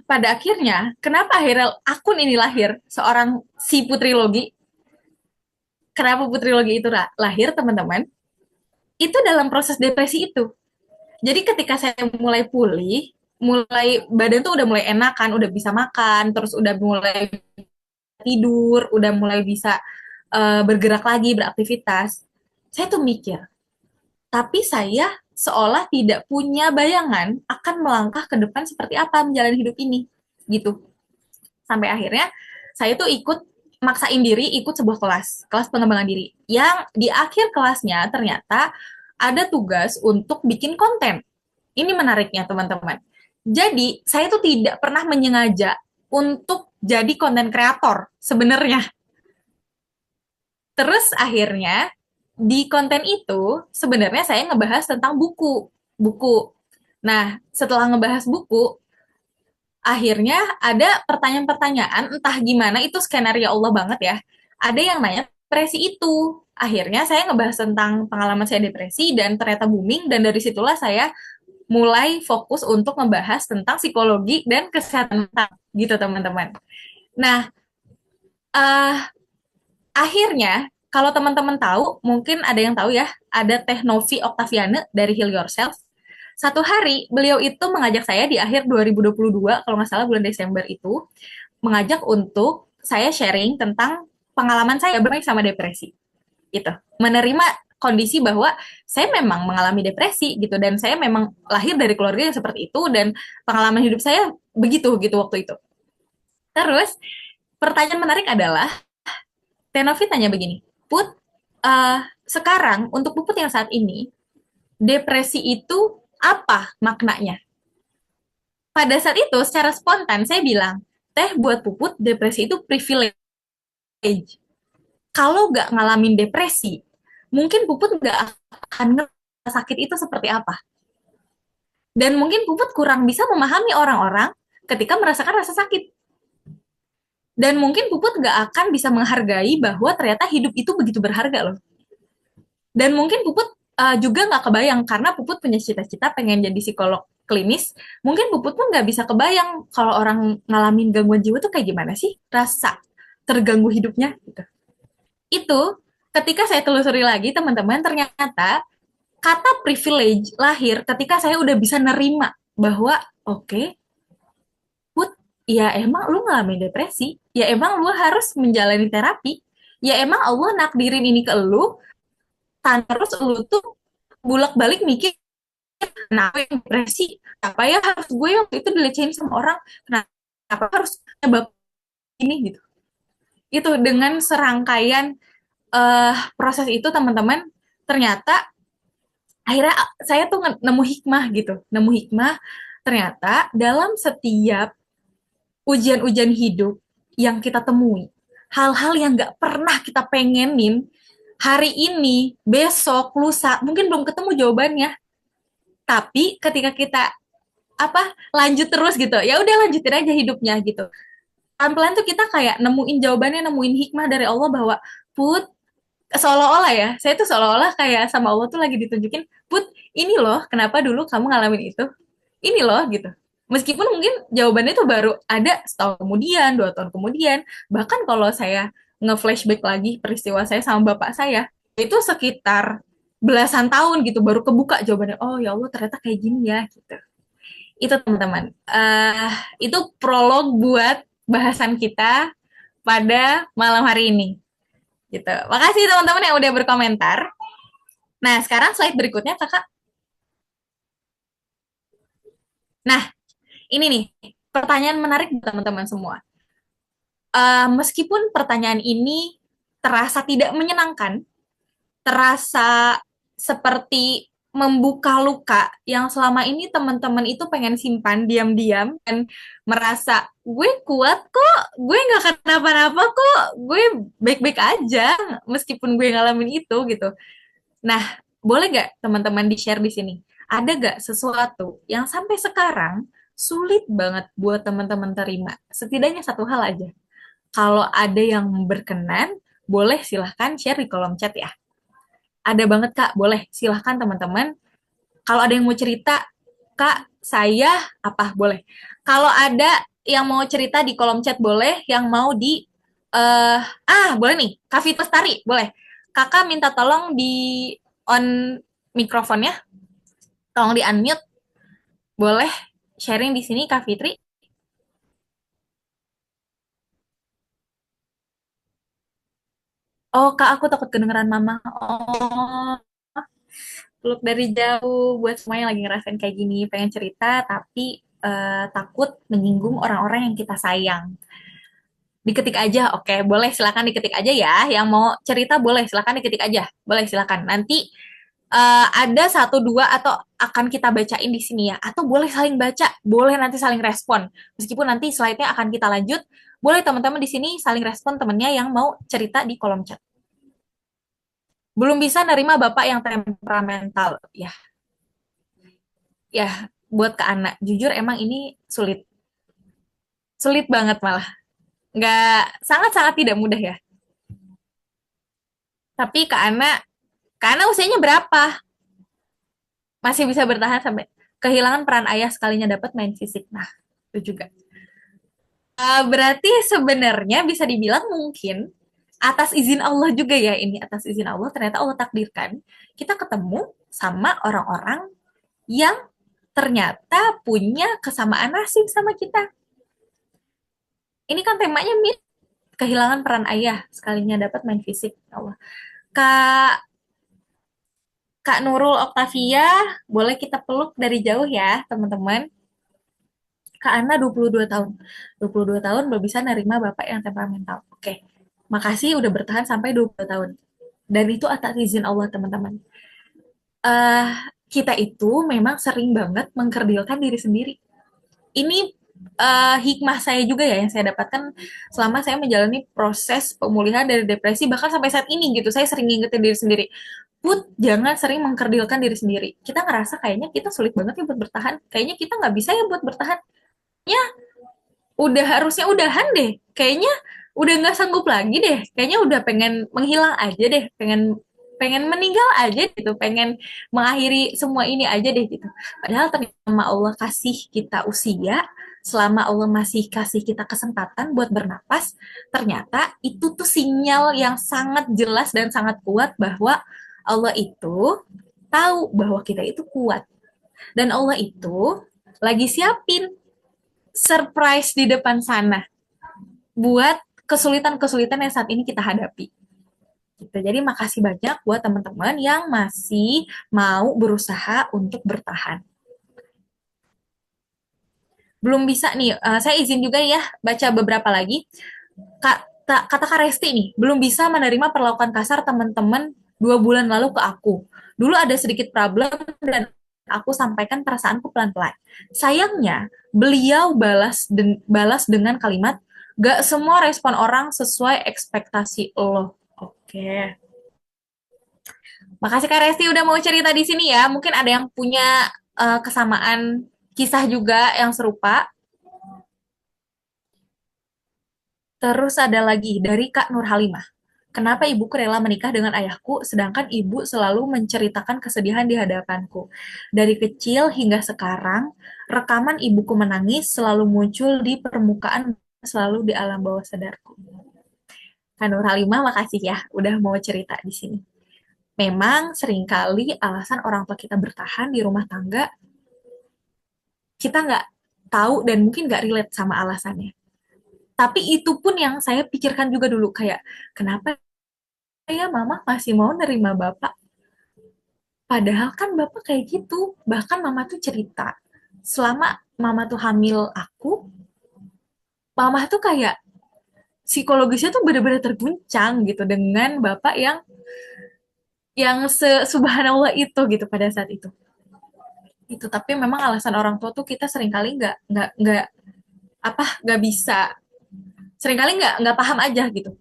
pada akhirnya, kenapa akhirnya akun ini lahir, seorang si Putri Logi, kenapa Putri Logi itu lahir, teman-teman? Itu dalam proses depresi itu. Jadi ketika saya mulai pulih, mulai badan tuh udah mulai enakan, udah bisa makan, terus udah mulai tidur, udah mulai bisa bergerak lagi, beraktivitas. Saya tuh mikir, tapi saya seolah tidak punya bayangan akan melangkah ke depan seperti apa menjalani hidup ini, gitu. Sampai akhirnya saya tuh maksain diri ikut sebuah kelas pengembangan diri. Yang di akhir kelasnya ternyata ada tugas untuk bikin konten. Ini menariknya teman-teman. Jadi saya tuh tidak pernah menyengaja untuk jadi konten kreator sebenarnya. Terus akhirnya di konten itu sebenarnya saya ngebahas tentang buku. Nah, setelah ngebahas buku, akhirnya ada pertanyaan-pertanyaan, entah gimana, itu skenario Allah banget ya. Ada yang nanya depresi itu. Akhirnya saya ngebahas tentang pengalaman saya depresi dan ternyata booming, dan dari situlah saya mulai fokus untuk ngebahas tentang psikologi dan kesehatan mental gitu teman-teman. Nah, uh, akhirnya kalau teman-teman tahu, mungkin ada yang tahu ya, ada Teh Novi Oktaviane dari Heal Yourself. Satu hari beliau itu mengajak saya di akhir 2022, kalau nggak salah bulan Desember itu, mengajak untuk saya sharing tentang pengalaman saya bermain sama depresi gitu, menerima kondisi bahwa saya memang mengalami depresi gitu, dan saya memang lahir dari keluarga yang seperti itu, dan pengalaman hidup saya begitu gitu waktu itu. Terus pertanyaan menarik adalah Tenovi tanya begini, Put, sekarang untuk Puput yang saat ini, depresi itu apa maknanya? Pada saat itu secara spontan saya bilang, Teh, buat Puput depresi itu privilege. Kalau nggak ngalamin depresi, mungkin Puput nggak akan ngerasa sakit itu seperti apa. Dan mungkin Puput kurang bisa memahami orang-orang ketika merasakan rasa sakit. Dan mungkin Puput nggak akan bisa menghargai bahwa ternyata hidup itu begitu berharga loh. Dan mungkin Puput juga nggak kebayang, karena Puput punya cita-cita pengen jadi psikolog klinis. Mungkin Puput pun nggak bisa kebayang kalau orang ngalamin gangguan jiwa tuh kayak gimana sih rasa terganggu hidupnya gitu. Itu ketika saya telusuri lagi teman-teman, ternyata kata privilege lahir ketika saya udah bisa nerima bahwa oke, Put, ya emang lu ngalamin depresi, ya emang lu harus menjalani terapi, ya emang Allah nakdirin ini ke lu, terus lu tuh bulak-balik mikir, kenapa yang depresi, apa ya harus gue waktu itu dilecehin sama orang, kenapa harus nyebab ini gitu. Itu dengan serangkaian proses itu teman-teman, ternyata akhirnya saya tuh nemu hikmah gitu, nemu hikmah ternyata dalam setiap ujian-ujian hidup yang kita temui, hal-hal yang nggak pernah kita pengenin, hari ini, besok, lusa, mungkin belum ketemu jawabannya, tapi ketika kita lanjut terus gitu, ya udah lanjutin aja hidupnya gitu. Pelan-pelan tuh kita kayak nemuin jawabannya, nemuin hikmah dari Allah bahwa Put, seolah-olah ya, saya tuh seolah-olah kayak sama Allah tuh lagi ditunjukin, Put, ini loh kenapa dulu kamu ngalamin itu, ini loh gitu. Meskipun mungkin jawabannya tuh baru ada setahun kemudian, 2 tahun kemudian, bahkan kalau saya nge-flashback lagi peristiwa saya sama bapak saya, itu sekitar belasan tahun gitu baru kebuka jawabannya. Oh ya Allah, ternyata kayak gini ya gitu. Itu teman-teman. Itu prolog buat bahasan kita pada malam hari ini. Gitu. Makasih teman-teman yang udah berkomentar. Nah, sekarang slide berikutnya, Kakak. Nah, ini nih, pertanyaan menarik buat teman-teman semua. Meskipun pertanyaan ini terasa tidak menyenangkan, terasa seperti membuka luka yang selama ini teman-teman itu pengen simpan diam-diam dan merasa gue kuat kok, gue nggak kenapa-napa kok, gue baik-baik aja meskipun gue ngalamin itu gitu. Nah, boleh nggak teman-teman di-share di sini? Ada nggak sesuatu yang sampai sekarang sulit banget buat teman-teman terima? Setidaknya satu hal aja. Kalau ada yang berkenan, boleh silahkan share di kolom chat ya. Ada banget Kak, boleh silahkan teman-teman. Kalau ada yang mau cerita, Kak, saya apa boleh. Kalau ada yang mau cerita di kolom chat boleh, yang mau di boleh nih, Kak Fitri Lestari, boleh. Kakak minta tolong di on mikrofonnya, tolong di unmute, boleh sharing di sini Kak Fitri. Oh Kak, aku takut kedengeran Mama. Oh, peluk dari jauh buat semua yang lagi ngerasain kayak gini, pengen cerita tapi takut menyinggung orang-orang yang kita sayang. Diketik aja, oke, boleh silakan diketik aja ya. Yang mau cerita boleh silakan diketik aja, boleh silakan. Nanti ada satu dua atau akan kita bacain di sini ya, atau boleh saling baca, boleh nanti saling respon. Meskipun nanti slide-nya akan kita lanjut, boleh teman-teman di sini saling respon temennya yang mau cerita di kolom chat. Belum bisa nerima bapak yang temperamental, ya. Ya, buat ke anak, jujur emang ini sulit. Sulit banget malah. Nggak, sangat-sangat tidak mudah ya. Tapi ke anak usianya berapa? Masih bisa bertahan sampai kehilangan peran ayah sekalinya dapat main fisik. Nah, itu juga. Berarti sebenarnya bisa dibilang mungkin atas izin Allah juga ya ini, atas izin Allah ternyata Allah takdirkan kita ketemu sama orang-orang yang ternyata punya kesamaan nasib sama kita. Ini kan temanya kehilangan peran ayah, sekalinya dapat main fisik. Ya Allah. Kak Kak Nurul Oktavia, boleh kita peluk dari jauh ya, teman-teman. Kak Ana 22 tahun. 22 tahun belum bisa nerima bapak yang temperamental. Oke. Makasih udah bertahan sampai 22 tahun. Dan itu atas izin Allah, teman-teman. eh Kita itu memang sering banget mengkerdilkan diri sendiri. Ini hikmah saya juga ya yang saya dapatkan selama saya menjalani proses pemulihan dari depresi, bahkan sampai saat ini gitu. Saya sering ngingetin diri sendiri. Put, jangan sering mengkerdilkan diri sendiri. Kita ngerasa kayaknya kita sulit banget ya buat bertahan. Kayaknya kita nggak bisa ya buat bertahan. Ya, udah harusnya udahan deh. Kayaknya udah nggak sanggup lagi deh. Kayaknya udah pengen menghilang aja deh. Pengen pengen meninggal aja gitu. Pengen mengakhiri semua ini aja deh gitu. Padahal ternyata Allah kasih kita usia, selama Allah masih kasih kita kesempatan buat bernapas, ternyata itu tuh sinyal yang sangat jelas dan sangat kuat bahwa Allah itu tahu bahwa kita itu kuat. Dan Allah itu lagi siapin surprise di depan sana buat kesulitan-kesulitan yang saat ini kita hadapi. Gitu. Jadi makasih banyak buat teman-teman yang masih mau berusaha untuk bertahan. Belum bisa nih, saya izin juga ya baca beberapa lagi. Kata Kak Resti nih, belum bisa menerima perlakuan kasar teman-teman 2 bulan lalu ke aku. Dulu ada sedikit problem dan aku sampaikan perasaanku pelan-pelan. Sayangnya, beliau balas dengan kalimat, gak semua respon orang sesuai ekspektasi lo. Oke. Makasih Kak Resti udah mau cerita di sini ya. Mungkin ada yang punya kesamaan kisah juga yang serupa. Terus ada lagi dari Kak Nur Halimah. Kenapa ibuku rela menikah dengan ayahku, sedangkan ibu selalu menceritakan kesedihan di hadapanku. Dari kecil hingga sekarang, rekaman ibuku menangis selalu muncul di permukaan, selalu di alam bawah sadarku. Kak Nur Halimah, makasih ya udah mau cerita di sini. Memang seringkali alasan orang tua kita bertahan di rumah tangga, kita nggak tahu dan mungkin nggak relate sama alasannya. Tapi itu pun yang saya pikirkan juga dulu, kayak kenapa ya mama masih mau nerima bapak? Padahal kan bapak kayak gitu. Bahkan mama tuh cerita, selama mama tuh hamil aku, mama tuh kayak psikologisnya tuh bener-bener terguncang gitu dengan bapak yang subhanallah itu gitu pada saat itu. Itu tapi memang alasan orang tua tuh kita seringkali nggak nggak bisa, seringkali nggak paham aja gitu.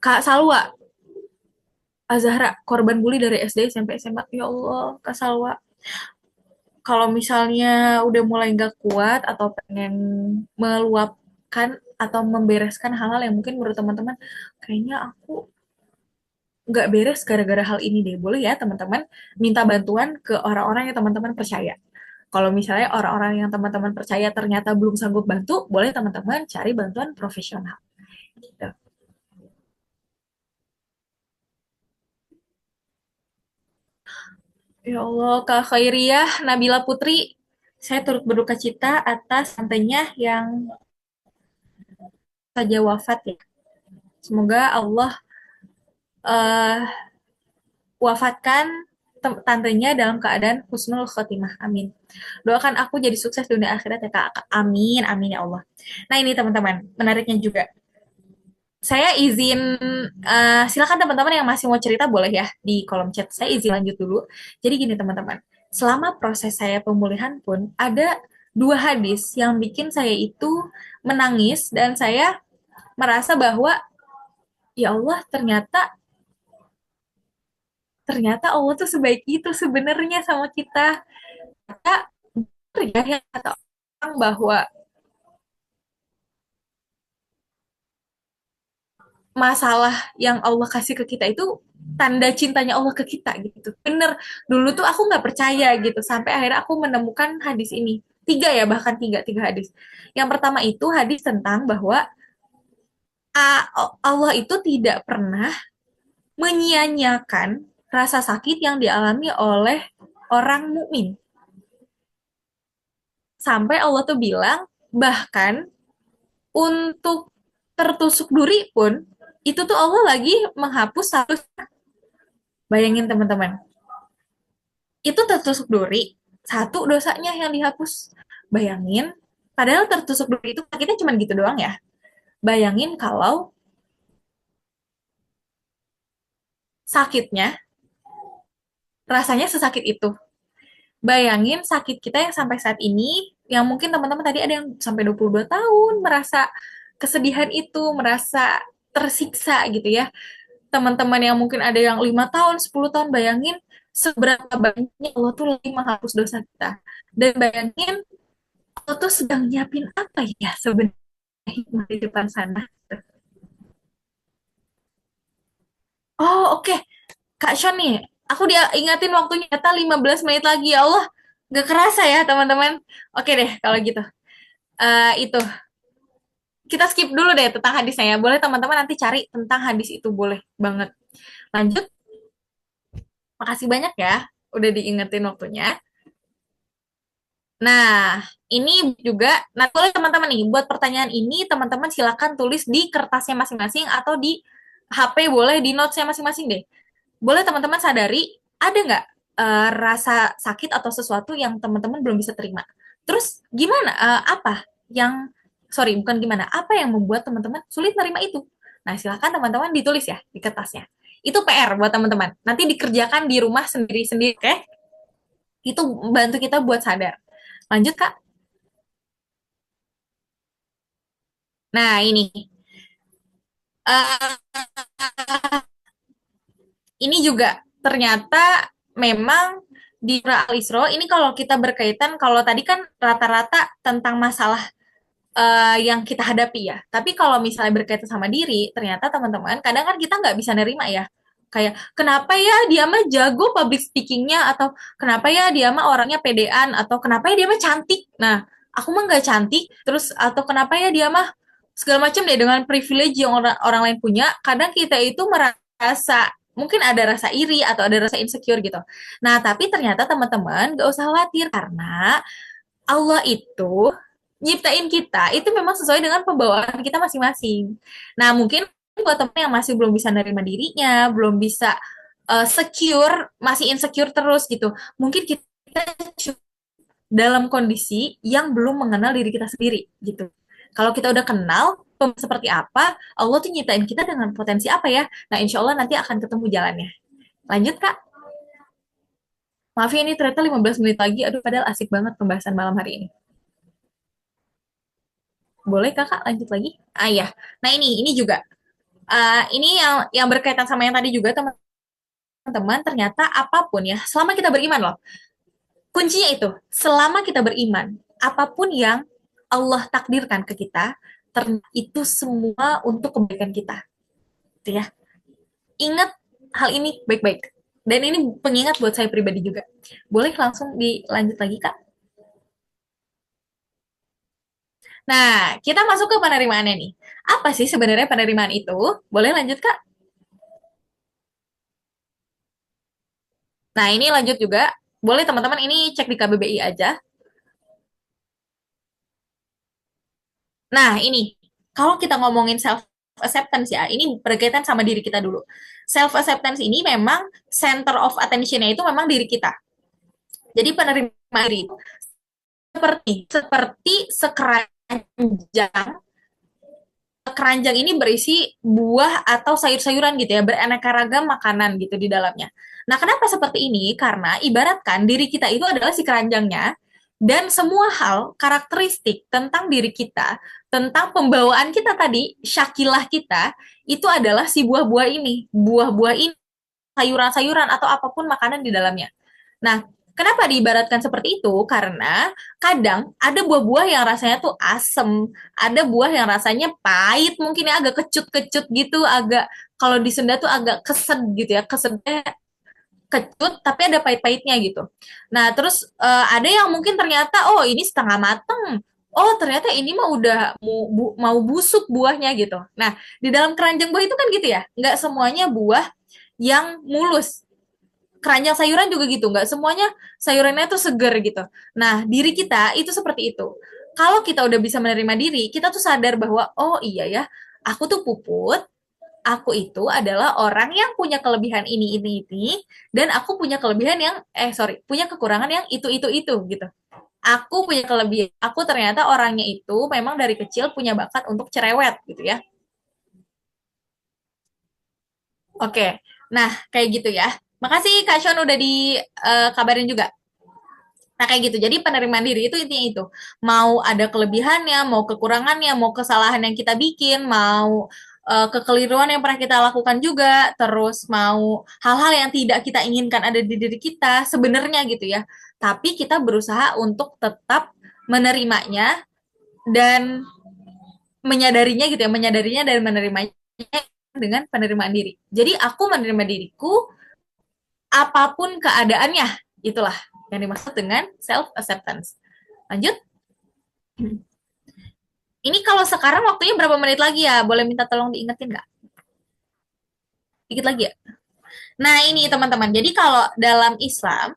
Kak Salwa, Azahra, korban bully dari SD, SMP, SMA. Ya Allah, Kak Salwa. Kalau misalnya udah mulai nggak kuat atau pengen meluapkan atau membereskan hal-hal yang mungkin menurut teman-teman, kayaknya aku nggak beres gara-gara hal ini deh. Boleh ya teman-teman minta bantuan ke orang-orang yang teman-teman percaya. Kalau misalnya orang-orang yang teman-teman percaya ternyata belum sanggup bantu, boleh teman-teman cari bantuan profesional. Gitu. Ya Allah, Kak Khairiyah, Nabila Putri, saya turut berduka cita atas tantenya yang saja wafat ya. Semoga Allah eh, wafatkan tantenya dalam keadaan husnul khotimah. Amin. Doakan aku jadi sukses dunia akhirat ya Kak. Amin, amin ya Allah. Nah ini teman-teman, menariknya juga. Saya izin, silakan teman-teman yang masih mau cerita boleh ya di kolom chat. Saya izin lanjut dulu. Jadi gini teman-teman, selama proses saya pemulihan pun ada 2 hadis yang bikin saya itu menangis dan saya merasa bahwa ya Allah ternyata ternyata Allah tuh sebaik itu sebenarnya sama kita. Kita ya yang kata orang bahwa masalah yang Allah kasih ke kita itu tanda cintanya Allah ke kita gitu. Bener, dulu tuh aku nggak percaya gitu sampai akhirnya aku menemukan hadis ini. Tiga ya, bahkan tiga hadis. Yang pertama itu hadis tentang bahwa Allah itu tidak pernah menyia-nyiakan rasa sakit yang dialami oleh orang mukmin. Sampai Allah tuh bilang bahkan untuk tertusuk duri pun, itu tuh Allah lagi menghapus satu. Bayangin teman-teman, itu tertusuk duri, satu dosanya yang dihapus. Bayangin, padahal tertusuk duri itu kita cuma gitu doang ya. Bayangin kalau sakitnya, rasanya sesakit itu. Bayangin sakit kita yang sampai saat ini, yang mungkin teman-teman tadi ada yang sampai 22 tahun, merasa kesedihan itu, merasa tersiksa gitu ya. Teman-teman yang mungkin ada yang 5 tahun, 10 tahun, bayangin seberapa banyaknya Allah tuh lagi menghapus dosa kita. Dan bayangin Allah tuh sedang nyiapin apa ya sebenarnya hikmah di depan sana. Oh, oke. Kak Sean nih, aku dia ingatin waktunya ternyata 15 menit lagi ya Allah. Gak kerasa ya teman-teman. Oke deh kalau gitu. Itu kita skip dulu deh tentang hadisnya ya. Boleh teman-teman nanti cari tentang hadis itu, boleh banget. Lanjut. Makasih banyak ya udah diingetin waktunya. Nah, ini juga, nah boleh teman-teman nih, buat pertanyaan ini teman-teman silakan tulis di kertasnya masing-masing atau di HP, boleh di notesnya masing-masing deh. Boleh teman-teman sadari, ada nggak rasa sakit atau sesuatu yang teman-teman belum bisa terima? Terus gimana, apa yang, sorry bukan gimana, apa yang membuat teman-teman sulit menerima itu? Nah, silakan teman-teman ditulis ya di kertasnya. Itu PR buat teman-teman. Nanti dikerjakan di rumah sendiri-sendiri, oke? Itu bantu kita buat sadar. Lanjut, Kak. Nah, ini juga ternyata memang di surah Al-Isra ini kalau kita berkaitan, kalau tadi kan rata-rata tentang masalah yang kita hadapi ya. Tapi kalau misalnya berkaitan sama diri, ternyata teman-teman kadang kan kita nggak bisa nerima ya. Kayak kenapa ya dia mah jago public speakingnya, atau kenapa ya dia mah orangnya pedean, atau kenapa ya dia mah cantik. Nah, aku mah nggak cantik. Terus atau kenapa ya dia mah segala macam deh dengan privilege yang orang lain punya. Kadang kita itu merasa mungkin ada rasa iri atau ada rasa insecure gitu. Nah, tapi ternyata teman-teman gak usah khawatir karena Allah itu nyiptain kita itu memang sesuai dengan pembawaan kita masing-masing. Nah, mungkin buat temen yang masih belum bisa nerima dirinya, belum bisa secure, masih insecure terus gitu. Mungkin kita dalam kondisi yang belum mengenal diri kita sendiri gitu. Kalau kita udah kenal seperti apa, Allah tuh nyiptain kita dengan potensi apa ya. Nah, insya Allah nanti akan ketemu jalannya. Lanjut, Kak. Maaf ya, ini ternyata 15 menit lagi. Aduh, padahal asik banget pembahasan malam hari ini. Boleh kakak lanjut lagi? Ah ya, nah ini juga. Ini yang berkaitan sama yang tadi juga teman-teman. Ternyata apapun ya, selama kita beriman loh. Kuncinya itu, selama kita beriman, apapun yang Allah takdirkan ke kita, itu semua untuk kebaikan kita. Gitu ya. Ingat hal ini baik-baik. Dan ini pengingat buat saya pribadi juga. Boleh langsung dilanjut lagi, Kak? Nah, kita masuk ke penerimaannya nih. Apa sih sebenarnya penerimaan itu? Boleh lanjut, Kak? Nah, ini lanjut juga. Boleh teman-teman ini cek di KBBI aja. Nah, ini. Kalau kita ngomongin self acceptance ya, ini berkaitan sama diri kita dulu. Self acceptance ini memang center of attention-nya itu memang diri kita. Jadi penerimaan diri itu seperti sekeranjang. Keranjang ini berisi buah atau sayur-sayuran gitu ya, beraneka ragam makanan gitu di dalamnya. Nah, kenapa seperti ini? Karena ibaratkan diri kita itu adalah si keranjangnya, dan semua hal karakteristik tentang diri kita, tentang pembawaan kita tadi, syakilah kita, itu adalah si buah-buah ini. Buah-buah ini, sayuran-sayuran atau apapun makanan di dalamnya. Nah, kenapa diibaratkan seperti itu? Karena kadang ada buah-buah yang rasanya tuh asem, ada buah yang rasanya pahit, mungkin ya agak kecut-kecut gitu, agak kalau di Sunda tuh agak kesed gitu ya, kesednya kecut tapi ada pahit-pahitnya gitu. Nah, terus ada yang mungkin ternyata oh ini setengah mateng. Oh, ternyata ini mah udah mau busuk buahnya gitu. Nah, di dalam keranjang buah itu kan gitu ya. Nggak semuanya buah yang mulus, keranjang sayuran juga gitu, nggak semuanya sayurannya tuh seger gitu. Nah, diri kita itu seperti itu. Kalau kita udah bisa menerima diri, kita tuh sadar bahwa, oh iya ya, aku tuh Puput, aku itu adalah orang yang punya kelebihan ini, dan aku punya kelebihan yang, punya kekurangan yang itu, gitu. Aku punya kelebihan, aku ternyata orangnya itu memang dari kecil punya bakat untuk cerewet, gitu ya. Oke, nah kayak gitu ya. Makasih Kak Sean udah dikabarin juga. Nah, kayak gitu. Jadi penerimaan diri itu intinya itu. Mau ada kelebihannya, mau kekurangannya, mau kesalahan yang kita bikin, mau kekeliruan yang pernah kita lakukan juga, terus mau hal-hal yang tidak kita inginkan ada di diri kita, sebenarnya gitu ya. Tapi kita berusaha untuk tetap menerimanya dan menyadarinya gitu ya, menyadarinya dan menerimanya dengan penerimaan diri. Jadi aku menerima diriku apapun keadaannya. Itulah yang dimaksud dengan self acceptance. Lanjut. Ini kalau sekarang waktunya berapa menit lagi ya? Boleh minta tolong diingetin nggak? Dikit lagi ya. Nah ini teman-teman. Jadi kalau dalam Islam,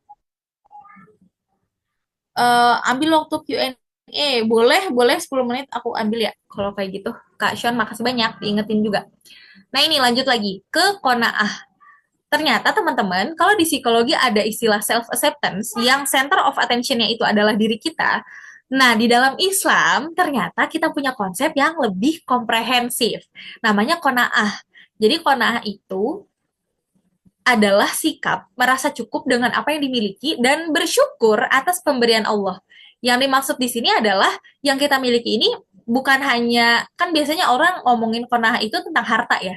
ambil waktu Q&A. Boleh, boleh 10 menit aku ambil ya. Kalau kayak gitu. Kak Sean, makasih banyak. Diingetin juga. Nah ini lanjut lagi ke kona'ah. Ternyata teman-teman, kalau di psikologi ada istilah self-acceptance yang center of attention-nya itu adalah diri kita. Nah, di dalam Islam, ternyata kita punya konsep yang lebih komprehensif. Namanya kona'ah. Jadi kona'ah itu adalah sikap merasa cukup dengan apa yang dimiliki dan bersyukur atas pemberian Allah. Yang dimaksud di sini adalah yang kita miliki ini bukan hanya, kan biasanya orang ngomongin kona'ah itu tentang harta ya.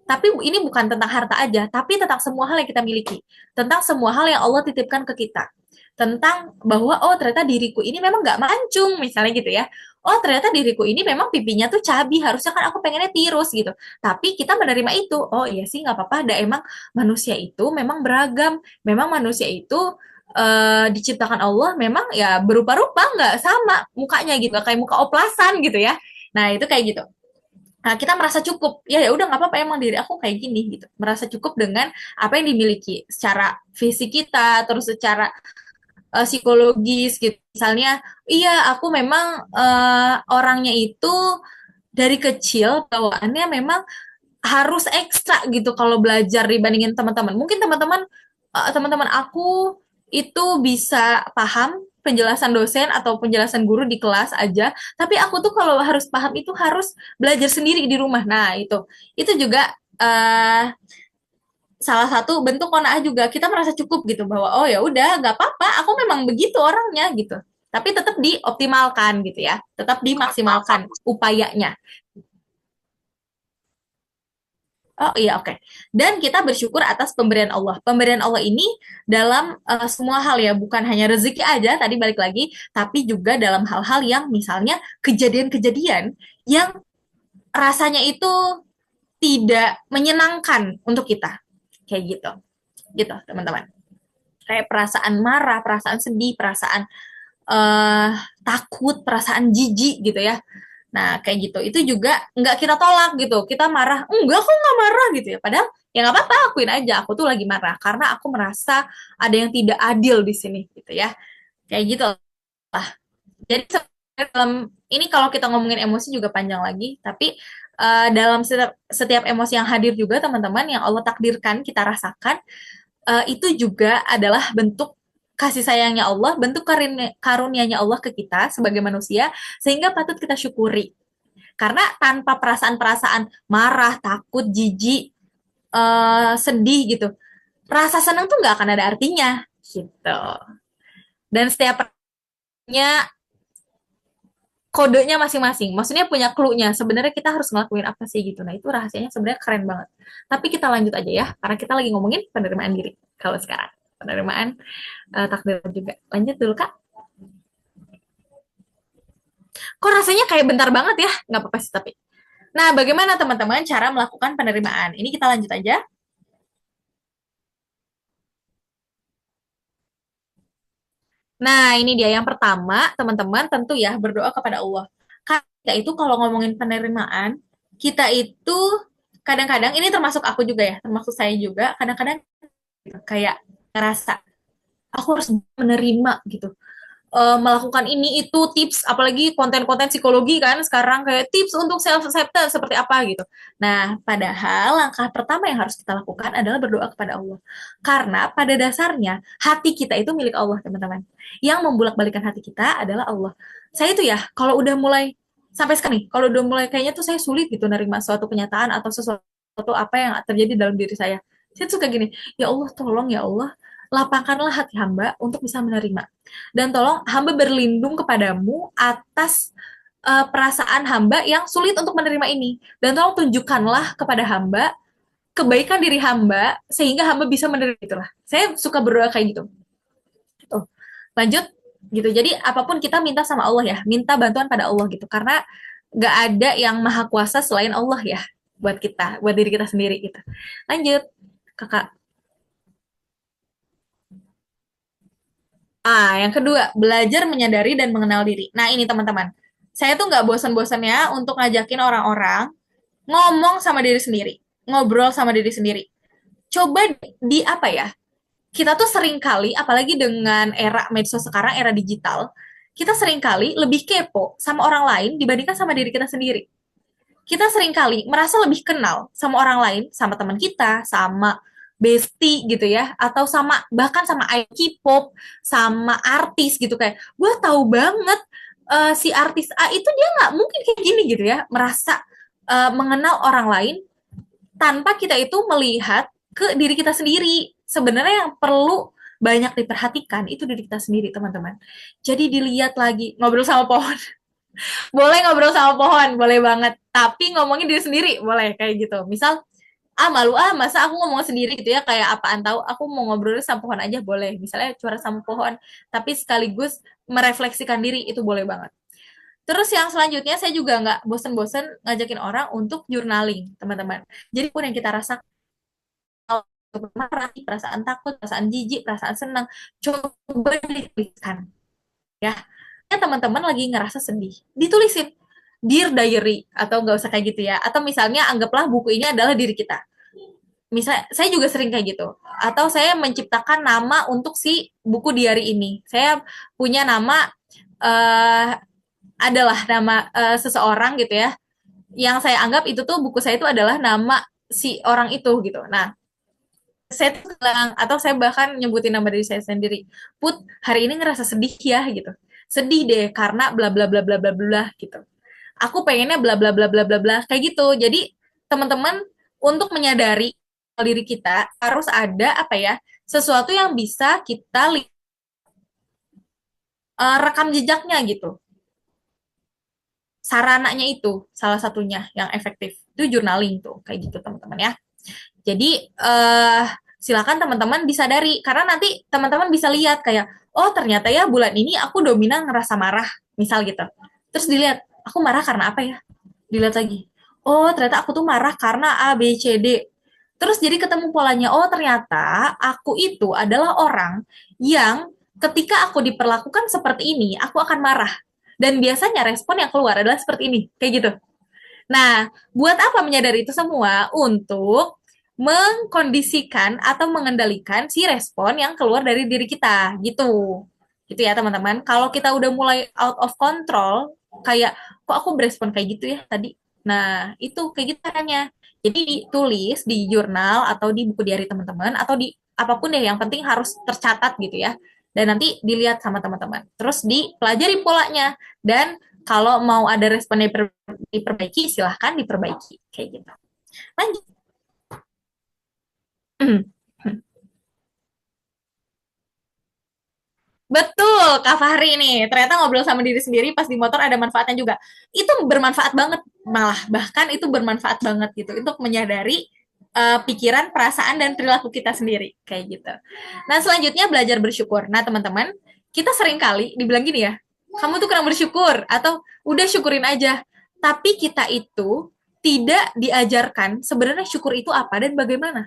Tapi ini bukan tentang harta aja, tapi tentang semua hal yang kita miliki. Tentang semua hal yang Allah titipkan ke kita. Tentang bahwa, oh ternyata diriku ini memang nggak mancung, misalnya gitu ya. Oh ternyata diriku ini memang pipinya tuh cabi, harusnya kan aku pengennya tirus gitu. Tapi kita menerima itu, oh iya sih nggak apa-apa, ada emang manusia itu memang beragam. Memang manusia itu diciptakan Allah memang ya berupa-rupa, nggak sama mukanya gitu, kayak muka oplasan gitu ya. Nah itu kayak gitu. Nah, kita merasa cukup. Ya ya udah nggak apa-apa emang diri aku kayak gini gitu. Merasa cukup dengan apa yang dimiliki secara fisik kita, terus secara psikologis gitu. Misalnya, iya aku memang orangnya itu dari kecil bawaannya memang harus ekstra gitu kalau belajar dibandingin teman-teman. Mungkin teman-teman aku itu bisa paham penjelasan dosen atau penjelasan guru di kelas aja, tapi aku tuh kalau harus paham itu harus belajar sendiri di rumah. Nah, itu juga salah satu bentuk qanaah juga, kita merasa cukup gitu bahwa oh ya udah nggak apa-apa, aku memang begitu orangnya gitu. Tapi tetap dioptimalkan gitu ya, tetap dimaksimalkan upayanya. Oh iya, oke. Dan kita bersyukur atas pemberian Allah. Pemberian Allah ini dalam semua hal ya, bukan hanya rezeki aja, tadi balik lagi, tapi juga dalam hal-hal yang misalnya kejadian-kejadian yang rasanya itu tidak menyenangkan untuk kita. Kayak gitu. Gitu, teman-teman. Kayak perasaan marah, perasaan sedih, perasaan eh takut, perasaan jijik gitu ya. Nah, kayak gitu. Itu juga nggak kita tolak gitu. Kita marah, enggak kok nggak marah gitu ya. Padahal ya nggak apa-apa, akuin aja. Aku tuh lagi marah karena aku merasa ada yang tidak adil di sini gitu ya. Kayak gitu lah. Jadi dalam ini kalau kita ngomongin emosi juga panjang lagi, tapi dalam setiap emosi yang hadir juga teman-teman yang Allah takdirkan kita rasakan, itu juga adalah bentuk kasih sayangnya Allah, bentuk karunia-nya Allah ke kita sebagai manusia, sehingga patut kita syukuri. Karena tanpa perasaan-perasaan marah, takut, jijik, sedih gitu, rasa senang tuh nggak akan ada artinya gitu. Dan setiap punya kodenya masing-masing, maksudnya punya clue-nya. Sebenarnya kita harus ngelakuin apa sih gitu. Nah itu rahasianya sebenarnya keren banget. Tapi kita lanjut aja ya, karena kita lagi ngomongin penerimaan diri. Kalau sekarang penerimaan takdir juga. Lanjut dulu kak. Kok rasanya kayak bentar banget ya? Nggak apa-apa sih tapi. Nah, bagaimana teman-teman cara melakukan penerimaan? Ini kita lanjut aja. Nah, ini dia yang pertama, teman-teman tentu ya berdoa kepada Allah. Kita itu kalau ngomongin penerimaan, kita itu kadang-kadang ini termasuk aku juga ya, termasuk saya juga, kadang-kadang kayak ngerasa aku harus menerima gitu. melakukan ini itu tips, apalagi konten-konten psikologi kan sekarang kayak tips untuk self acceptance seperti apa gitu. Nah, padahal langkah pertama yang harus kita lakukan adalah berdoa kepada Allah. Karena pada dasarnya hati kita itu milik Allah, teman-teman. Yang membolak-balikan hati kita adalah Allah. Saya itu ya, kalau udah mulai sampai sekarang nih, kalau udah mulai kayaknya tuh saya sulit gitu nerima suatu kenyataan atau sesuatu apa yang terjadi dalam diri saya. Saya tuh suka gini, ya Allah tolong ya Allah, lapangkanlah hati hamba untuk bisa menerima. Dan tolong hamba berlindung kepadamu atas perasaan hamba yang sulit untuk menerima ini. Dan tolong tunjukkanlah kepada hamba kebaikan diri hamba sehingga hamba bisa menerima itulah. Saya suka berdoa kayak gitu. Tuh. Lanjut gitu. Jadi apapun kita minta sama Allah ya, minta bantuan pada Allah gitu. Karena gak ada yang maha kuasa selain Allah ya buat kita, buat diri kita sendiri gitu. Lanjut, kakak. Yang kedua, belajar menyadari dan mengenal diri. Nah, ini teman-teman. Saya tuh nggak bosan-bosannya untuk ngajakin orang-orang ngomong sama diri sendiri, ngobrol sama diri sendiri. Coba di apa ya? Kita tuh sering kali, apalagi dengan era medsos sekarang, era digital, kita sering kali lebih kepo sama orang lain dibandingkan sama diri kita sendiri. Kita sering kali merasa lebih kenal sama orang lain, sama teman kita, sama bestie gitu ya, atau sama bahkan sama K-pop, sama artis gitu kayak, gue tahu banget si artis A itu dia nggak mungkin kayak gini gitu ya, merasa mengenal orang lain tanpa kita itu melihat ke diri kita sendiri. Sebenarnya yang perlu banyak diperhatikan itu diri kita sendiri, teman-teman. Jadi dilihat lagi, ngobrol sama pohon. Boleh ngobrol sama pohon, boleh banget. Tapi ngomongin diri sendiri, boleh kayak gitu. Misal, malu masa aku ngomong sendiri gitu ya, kayak apaan tahu, aku mau ngobrol sama pohon aja boleh. Misalnya curhat sama pohon, tapi sekaligus merefleksikan diri, itu boleh banget. Terus yang selanjutnya, saya juga nggak bosen-bosen ngajakin orang untuk journaling, teman-teman. Jadi pun yang kita rasakan, marah, perasaan takut, perasaan jijik, perasaan senang, coba dituliskan. Ya, teman-teman lagi ngerasa sedih, ditulisin. Dear diary, atau nggak usah kayak gitu ya. Atau misalnya anggaplah buku ini adalah diri kita. Misal, saya juga sering kayak gitu. Atau saya menciptakan nama untuk si buku diary ini. Saya punya nama, uh, adalah nama seseorang gitu ya. Yang saya anggap itu tuh buku saya itu adalah nama si orang itu gitu. Nah, saya tuh bilang, atau saya bahkan nyebutin nama diri saya sendiri. Put, hari ini ngerasa sedih ya gitu. Sedih deh karena bla bla bla bla bla bla gitu. Aku pengennya bla bla bla bla bla bla kayak gitu. Jadi teman-teman untuk menyadari diri kita harus ada apa ya, sesuatu yang bisa kita rekam jejaknya gitu. Sarananya itu salah satunya yang efektif itu journaling tuh kayak gitu teman-teman ya. Jadi silakan teman-teman disadari karena nanti teman-teman bisa lihat kayak, oh ternyata ya bulan ini aku dominan ngerasa marah misal gitu. Terus dilihat aku marah karena apa ya? Dilihat lagi. Oh ternyata aku tuh marah karena A B C D. Terus jadi ketemu polanya. Oh ternyata aku itu adalah orang yang ketika aku diperlakukan seperti ini, aku akan marah. Dan biasanya respon yang keluar adalah seperti ini, kayak gitu. Nah, buat apa menyadari itu semua? Untuk mengkondisikan atau mengendalikan si respon yang keluar dari diri kita, gitu. Gitu ya, teman-teman. Kalau kita udah mulai out of control, kayak, kok aku berespon kayak gitu ya tadi? Nah, itu kayak gitu caranya. Jadi ditulis di jurnal atau di buku diary teman-teman, atau di apapun deh, yang penting harus tercatat gitu ya. Dan nanti dilihat sama teman-teman. Terus dipelajari polanya. Dan kalau mau ada respon diperbaiki, silahkan diperbaiki. Kayak gitu. Lanjut. Betul, Kak Fahri nih. Ternyata ngobrol sama diri sendiri pas di motor ada manfaatnya juga. Itu bermanfaat banget, malah. Bahkan itu bermanfaat banget gitu. Untuk menyadari pikiran, perasaan, dan perilaku kita sendiri. Kayak gitu. Nah, selanjutnya belajar bersyukur. Nah, teman-teman, kita sering kali dibilang gini ya, kamu tuh kurang bersyukur, atau udah syukurin aja. Tapi kita itu tidak diajarkan sebenarnya syukur itu apa dan bagaimana.